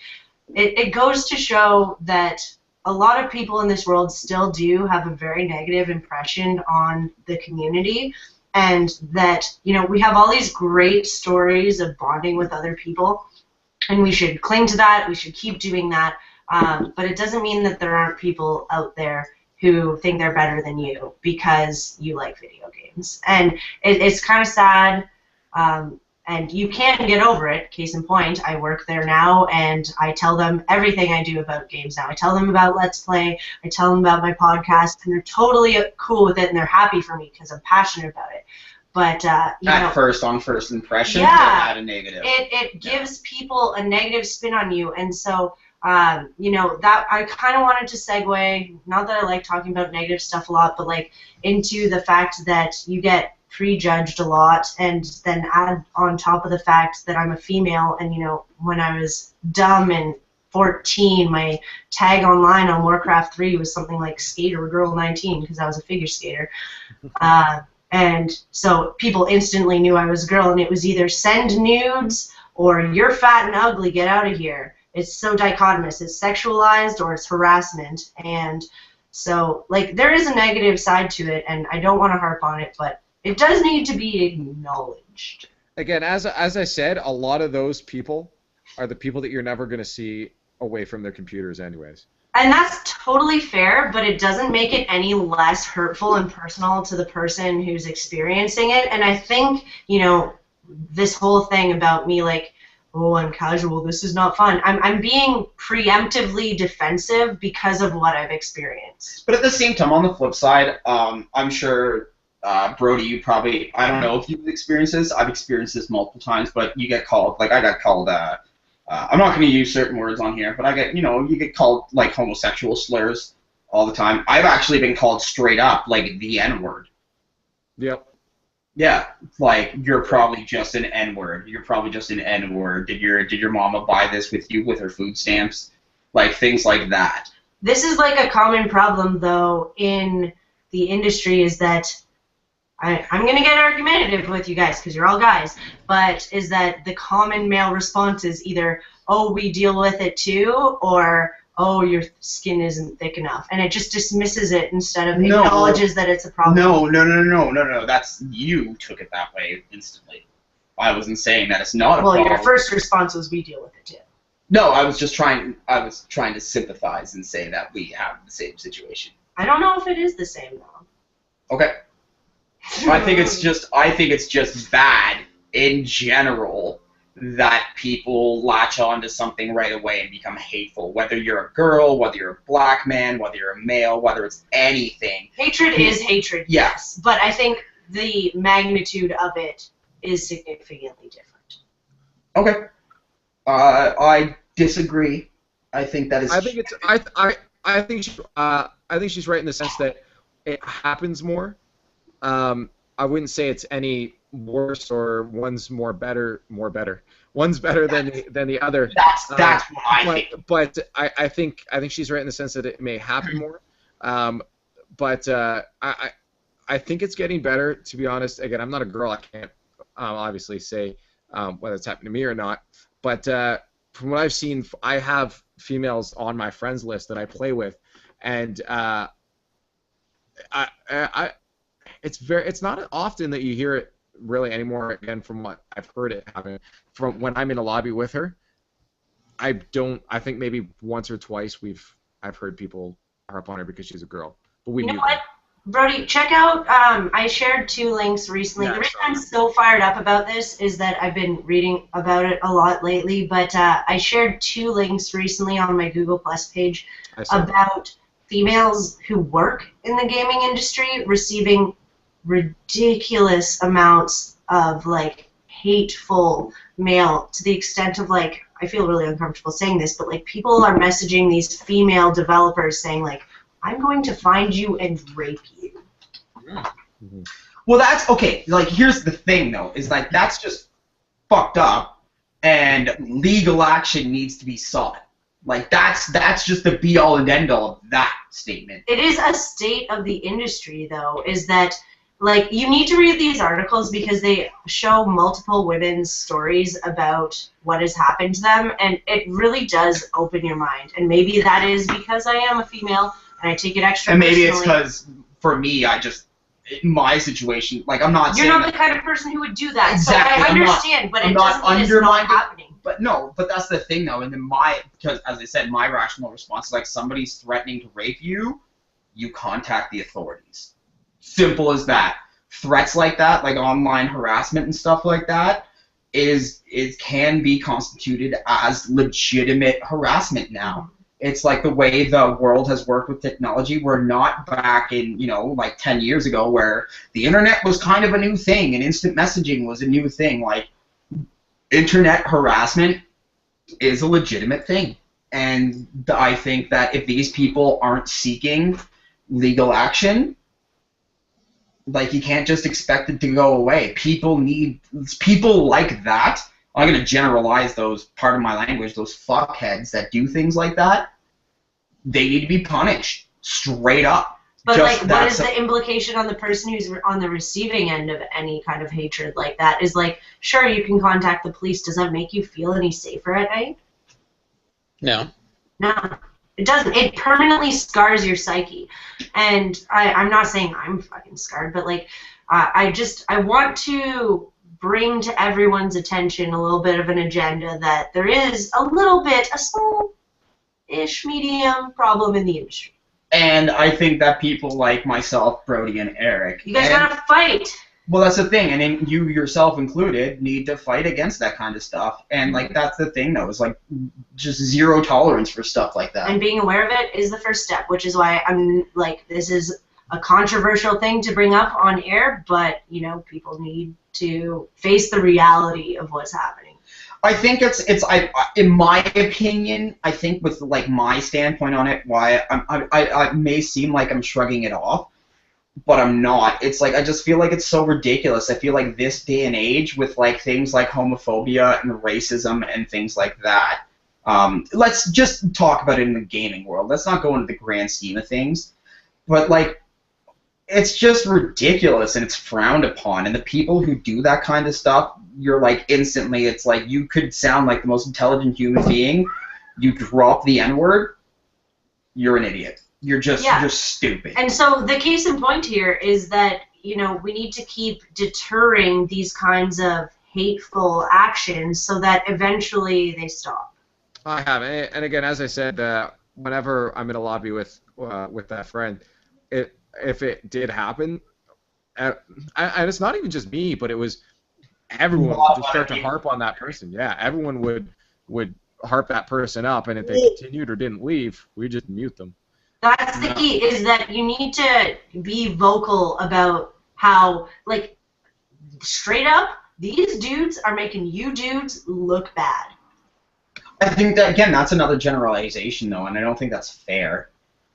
it goes to show that a lot of people in this world still do have a very negative impression on the community, and that, we have all these great stories of bonding with other people, and we should cling to that, we should keep doing that, but it doesn't mean that there aren't people out there who think they're better than you because you like video games. And it's kind of sad, and you can't get over it. Case in point, I work there now, and I tell them everything I do about games now. I tell them about Let's Play, I tell them about my podcast, and they're totally cool with it, and they're happy for me because I'm passionate about it. But, on first impression, yeah, it had a negative. It gives people a negative spin on you, and so that I kind of wanted to segue, not that I like talking about negative stuff a lot, but like into the fact that you get prejudged a lot, and then add on top of the fact that I'm a female, and when I was dumb and 14, my tag online on Warcraft 3 was something like Skater Girl 19 because I was a figure skater. And so people instantly knew I was a girl, and it was either send nudes or you're fat and ugly, get out of here. It's so dichotomous. It's sexualized or it's harassment. And so, like, there is a negative side to it, and I don't want to harp on it, but it does need to be acknowledged. Again, as I said, a lot of those people are the people that you're never going to see away from their computers anyways. And that's totally fair, but it doesn't make it any less hurtful and personal to the person who's experiencing it. And I think, this whole thing about me like, oh, I'm casual, this is not fun. I'm being preemptively defensive because of what I've experienced. But at the same time, on the flip side, I'm sure, Brody, you probably, I don't know if you've experienced this. I've experienced this multiple times, but you get called, like I got called, I'm not going to use certain words on here, but I get, you get called, like, homosexual slurs all the time. I've actually been called straight up, like, the N-word. Yep. Yeah, like, you're probably just an N-word. You're probably just an N-word. Did your mama buy this with you with her food stamps? Like, things like that. This is like a common problem, though, in the industry is that, I'm going to get argumentative with you guys because you're all guys, but is that the common male response is either, oh, we deal with it too, or, oh, your skin isn't thick enough. And it just dismisses it instead of acknowledges that it's a problem. No. That's, you took it that way instantly. I wasn't saying that it's not a problem. Well, your first response was, we deal with it too. No, I was trying to sympathize and say that we have the same situation. I don't know if it is the same, though. Okay. I think it's just bad in general that people latch on to something right away and become hateful. Whether you're a girl, whether you're a black man, whether you're a male, whether it's anything. Hatred is hatred, yeah. yes. But I think the magnitude of it is significantly different. Okay. I disagree. I think that is. I think she's right in the sense that it happens more. I wouldn't say it's any worse or one's better. One's better than the other. That's what I think. But I think she's right in the sense that it may happen more. But I think it's getting better. To be honest, again, I'm not a girl. I can't obviously say whether it's happened to me or not. But from what I've seen, I have females on my friends list that I play with, and it's not often that you hear it really anymore. Again, from what I've heard it happen from when I'm in a lobby with her, I think maybe once or twice I've heard people harp on her because she's a girl. But we You know what, Brody? Check out. I shared 2 links recently. Yeah, the reason I'm so fired up about this is that I've been reading about it a lot lately. But I shared 2 links recently on my Google Plus page about females who work in the gaming industry receiving ridiculous amounts of like hateful mail to the extent of like, I feel really uncomfortable saying this, but like people are messaging these female developers saying like, I'm going to find you and rape you. Mm-hmm. Well, that's okay. Like, here's the thing though, is like that's just fucked up, and legal action needs to be sought. Like that's just the be all and end all of that statement. It is a state of the industry though, is that like you need to read these articles because they show multiple women's stories about what has happened to them, and it really does open your mind. And maybe that is because I am a female and I take it extra And maybe personally. it's because for me, in my situation, like I'm not. You're saying not the kind of person who would do that. Exactly. So I understand, but I'm it not doesn't mean it's not undermining. happening. But that's the thing though, and then because as I said, my rational response is like somebody's threatening to rape you, you contact the authorities. Simple as that. Threats like that, like online harassment and stuff like that, can be constituted as legitimate harassment now. It's like the way the world has worked with technology. We're not back in, like 10 years ago where the internet was kind of a new thing and instant messaging was a new thing. Like, internet harassment is a legitimate thing. And I think that if these people aren't seeking legal action, like, you can't just expect it to go away. People like that. I'm going to generalize those, part of my language, those fuckheads that do things like that. They need to be punished straight up. But what is the implication on the person who's on the receiving end of any kind of hatred like that? Is like, sure, you can contact the police. Does that make you feel any safer at night? No. No, it doesn't. It permanently scars your psyche. And I'm not saying I'm fucking scarred, but like, I want to bring to everyone's attention a little bit of an agenda that there is a small-ish medium problem in the industry. And I think that people like myself, Brody, and Eric. You guys gotta fight. Well, that's the thing, and then you yourself included need to fight against that kind of stuff. And like that's the thing, though, is like just zero tolerance for stuff like that. And being aware of it is the first step, which is why I'm like, this is a controversial thing to bring up on air, but you know, people need to face the reality of what's happening. I think in my opinion, I think with like my standpoint on it, why I may seem like I'm shrugging it off, but I'm not. It's like I just feel like it's so ridiculous. I feel like this day and age with like things like homophobia and racism and things like that. Let's just talk about it in the gaming world. Let's not go into the grand scheme of things, but like it's just ridiculous and it's frowned upon. And the people who do that kind of stuff, you're like instantly, it's like you could sound like the most intelligent human being. You drop the N-word, you're an idiot. You're stupid. And so the case in point here is that, you know, we need to keep deterring these kinds of hateful actions so that eventually they stop. I have, and again, as I said, whenever I'm in a lobby with that friend, if it did happen, and it's not even just me, but it was everyone would just start to harp on that person. Yeah, everyone would harp that person up, and if they continued or didn't leave, we just mute them. That's the key, is that you need to be vocal about how, like, straight up, these dudes are making you dudes look bad. I think that, again, that's another generalization, though, and I don't think that's fair.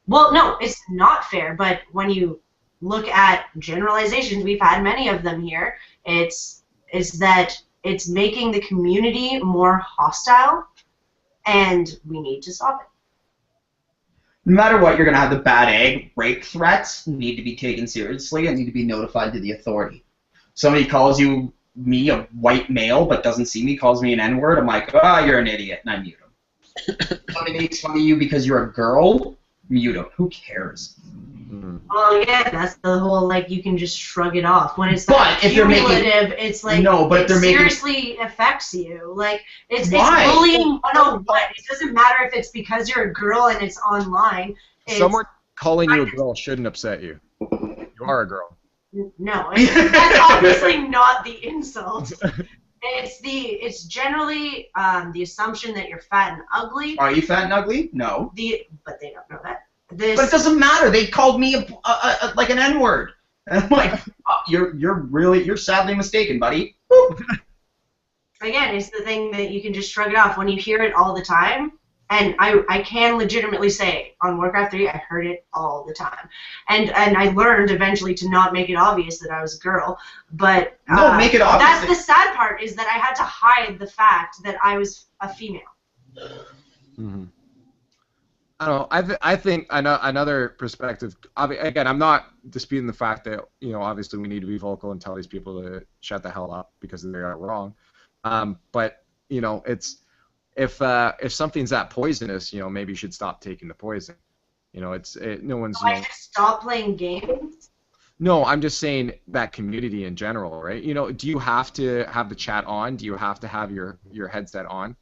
Well, no, it's not fair, but when you look at generalizations, we've had many of them here, it's that it's making the community more hostile, and we need to stop it. No matter what, you're going to have the bad egg. Rape threats need to be taken seriously and need to be notified to the authority. Somebody calls me a white male but doesn't see me, calls me an N-word, I'm like, you're an idiot, and I mute him. Somebody makes fun of you because you're a girl, mute him. Who cares? Well, yeah, that's the whole, like, you can just shrug it off. When it's like cumulative, it's like, no, but it seriously affects you. Like, it's bullying 101. It doesn't matter if it's because you're a girl and it's online. Someone calling you a girl shouldn't upset you. You are a girl. No, that's obviously not the insult. It's generally the assumption that you're fat and ugly. Are you fat and ugly? No. But they don't know that. But it doesn't matter. They called me like an N-word. And I'm like, you're sadly mistaken, buddy. Again, it's the thing that you can just shrug it off when you hear it all the time. And I can legitimately say, on Warcraft 3, I heard it all the time. And I learned eventually to not make it obvious that I was a girl. But no, make it obvious. That's the sad part, is that I had to hide the fact that I was a female. Mm-hmm. I don't know. I think another perspective. Again, I'm not disputing the fact that, you know, obviously we need to be vocal and tell these people to shut the hell up because they are wrong. But you know, it's if something's that poisonous, you know, maybe you should stop taking the poison. You know, no one's. I should stop playing games. No, I'm just saying that community in general, right? You know, do you have to have the chat on? Do you have to have your headset on?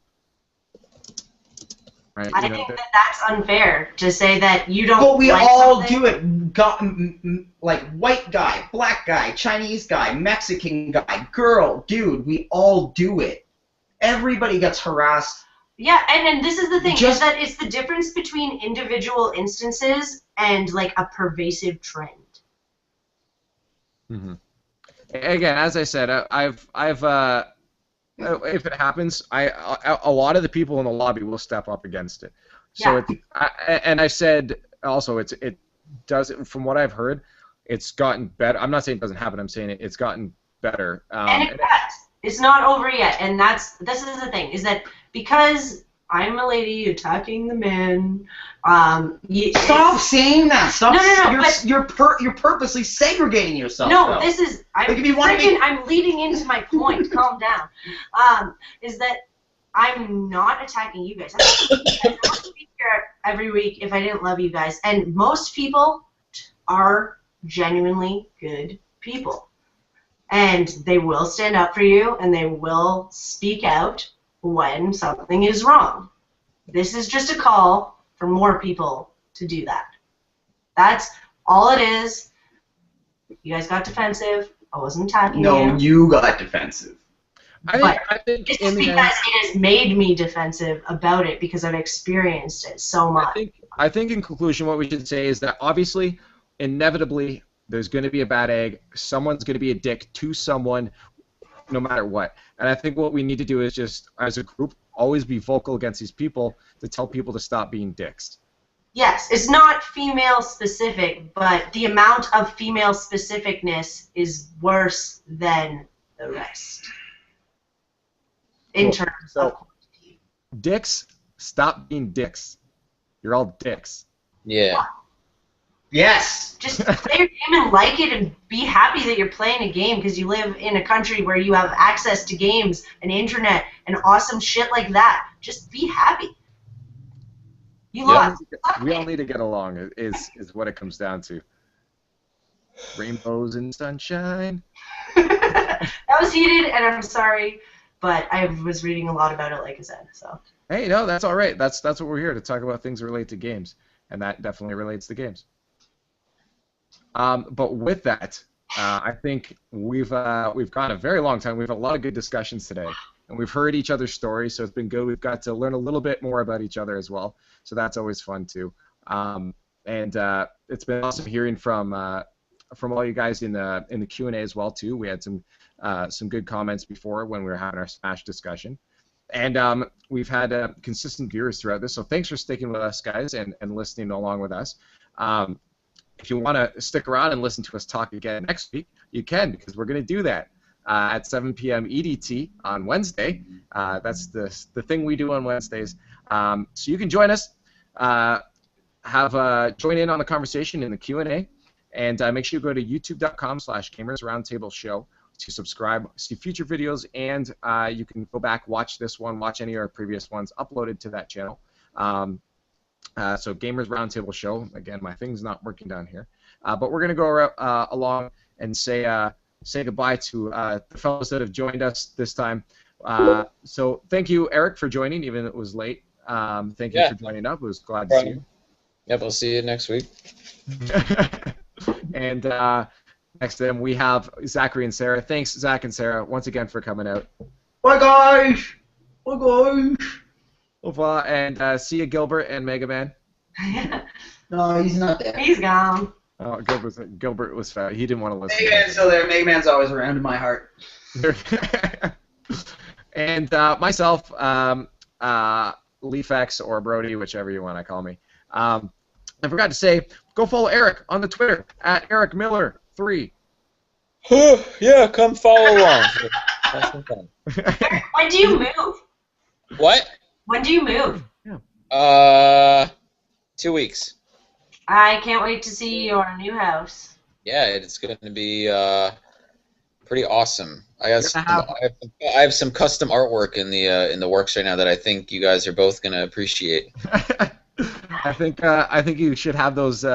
Right, I think that's unfair to say that you don't. But we like all something. do it. Like white guy, black guy, Chinese guy, Mexican guy, girl, dude. We all do it. Everybody gets harassed. Yeah, and this is the thing, is that it's the difference between individual instances and like a pervasive trend. Mm-hmm. Again, as I said, I've if it happens, a lot of the people in the lobby will step up against it. So yeah. And I said also it does, from what I've heard, it's gotten better. I'm not saying it doesn't happen. I'm saying it's gotten better. And it has. It's not over yet, and this is the thing, is that because I'm a lady attacking the men, stop saying that. Stop. No. You're purposely segregating yourself. No, though. this is. I'm leading into my point. Calm down. Is that I'm not attacking you guys. I would be here every week if I didn't love you guys, and most people are genuinely good people. And they will stand up for you, and they will speak out when something is wrong. This is just a call for more people to do that. That's all it is. You guys got defensive. I wasn't attacking you. No, you got defensive. I think It's in just the because end, it has made me defensive about it because I've experienced it so much. I think in conclusion, what we should say is that obviously, inevitably, there's going to be a bad egg. Someone's going to be a dick to someone, no matter what. And I think what we need to do is just, as a group, always be vocal against these people to tell people to stop being dicks. Yes, it's not female specific, but the amount of female specificness is worse than the rest. In Cool. terms So- of quantity. Dicks, stop being dicks. You're all dicks. Yeah. Yes. Just play your game and like it and be happy that you're playing a game because you live in a country where you have access to games and internet and awesome shit like that. Just be happy. You lost. We all need to get along. Is what it comes down to. Rainbows and sunshine. That was heated, and I'm sorry, but I was reading a lot about it, like I said. So. Hey, no, that's all right. That's what we're here to talk about. Things that relate to games, and that definitely relates to games. But with that, I think we've gone a very long time. We've had a lot of good discussions today, and we've heard each other's stories, so it's been good. We've got to learn a little bit more about each other as well, so that's always fun too. And it's been awesome hearing from all you guys in the Q&A as well too. We had some good comments before when we were having our Smash discussion. And we've had consistent viewers throughout this, so thanks for sticking with us, guys, and listening along with us. If you want to stick around and listen to us talk again next week, you can, because we're going to do that at 7 p.m. EDT on Wednesday. That's the thing we do on Wednesdays. So you can join us, join in on the conversation in the Q&A, and make sure you go to youtube.com/gamersroundtableshow to subscribe, see future videos, and you can go back, watch this one, watch any of our previous ones uploaded to that channel. So Gamers Roundtable Show. Again, my thing's not working down here, but we're gonna go along and say goodbye to the fellows that have joined us this time. So thank you, Eric, for joining, even if it was late. Thank you for joining up. It was glad to see you. Yep, we'll see you next week. And next to them we have Zachary and Sarah. Thanks, Zach and Sarah, once again for coming out. Bye guys. Bye guys. Au revoir, and see you, Gilbert and Mega Man. No, he's not there. He's gone. Oh, Gilbert was fat. He didn't want to listen. Mega Man's still there. Mega Man's always around in my heart. And myself, LeafX or Brody, whichever you want to call me. I forgot to say, go follow Eric on the Twitter at EricMiller3. Yeah, come follow along. Have some fun. When do you move? What? When do you move? 2 weeks. I can't wait to see your new house. Yeah, it's going to be pretty awesome. I have some custom artwork in the works right now that I think you guys are both going to appreciate. I think you should have those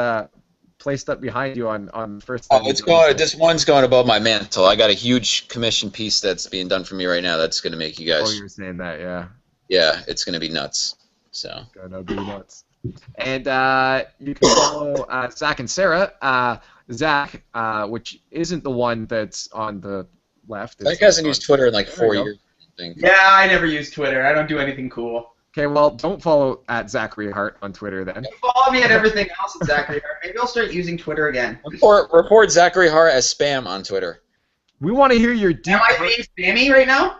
placed up behind you on first. Oh, it's going. This one's going above my mantle. I got a huge commission piece that's being done for me right now. That's going to make you guys. Oh, you were saying that, yeah. Yeah, it's going to be nuts. So. Gonna be nuts. And you can follow Zach and Sarah. Zach, which isn't the one that's on the left. Zach hasn't used Twitter in like 4 years, I think. Yeah, I never use Twitter. I don't do anything cool. Okay, well, don't follow at Zachary Hart on Twitter then. Follow me at everything else at Zachary Hart. Maybe I'll start using Twitter again. Report Zachary Hart as spam on Twitter. We want to hear your deep. Am I being spammy right now?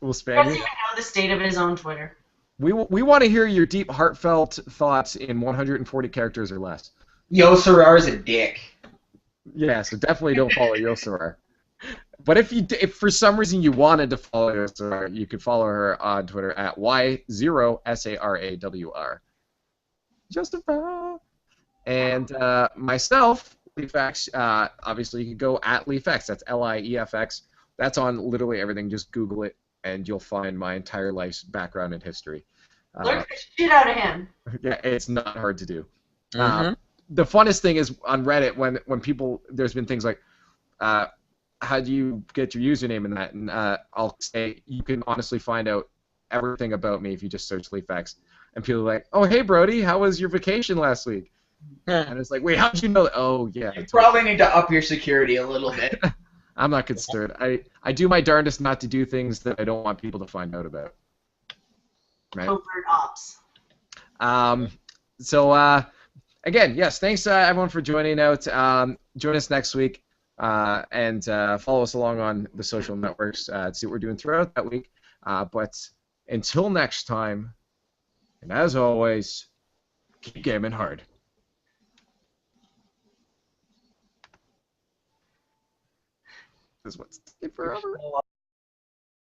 We'll He spam doesn't you. even know the state of his own Twitter. We want to hear your deep, heartfelt thoughts in 140 characters or less. Yo, Sarar's a dick. Yeah, so definitely don't follow Yosarar. But if for some reason you wanted to follow Yosarar, you could follow her on Twitter at Y0SARAWR. Justify. And myself, LeafX, obviously you can go at LeafX. That's LIEFX. That's on literally everything. Just Google it, and you'll find my entire life's background and history. Learn the shit out of him. Yeah, it's not hard to do. Mm-hmm. The funnest thing is on Reddit when people, there's been things like, how do you get your username in that? And I'll say you can honestly find out everything about me if you just search Leafx. And people are like, oh, hey, Brody, how was your vacation last week? And it's like, wait, how'd you know that? Oh, yeah. You probably need to up your security a little bit. I'm not concerned. I do my darndest not to do things that I don't want people to find out about. Right? Covert ops. So, again, yes, thanks everyone for joining out. Join us next week and follow us along on the social networks to see what we're doing throughout that week. But until next time, and as always, keep gaming hard. This one's forever.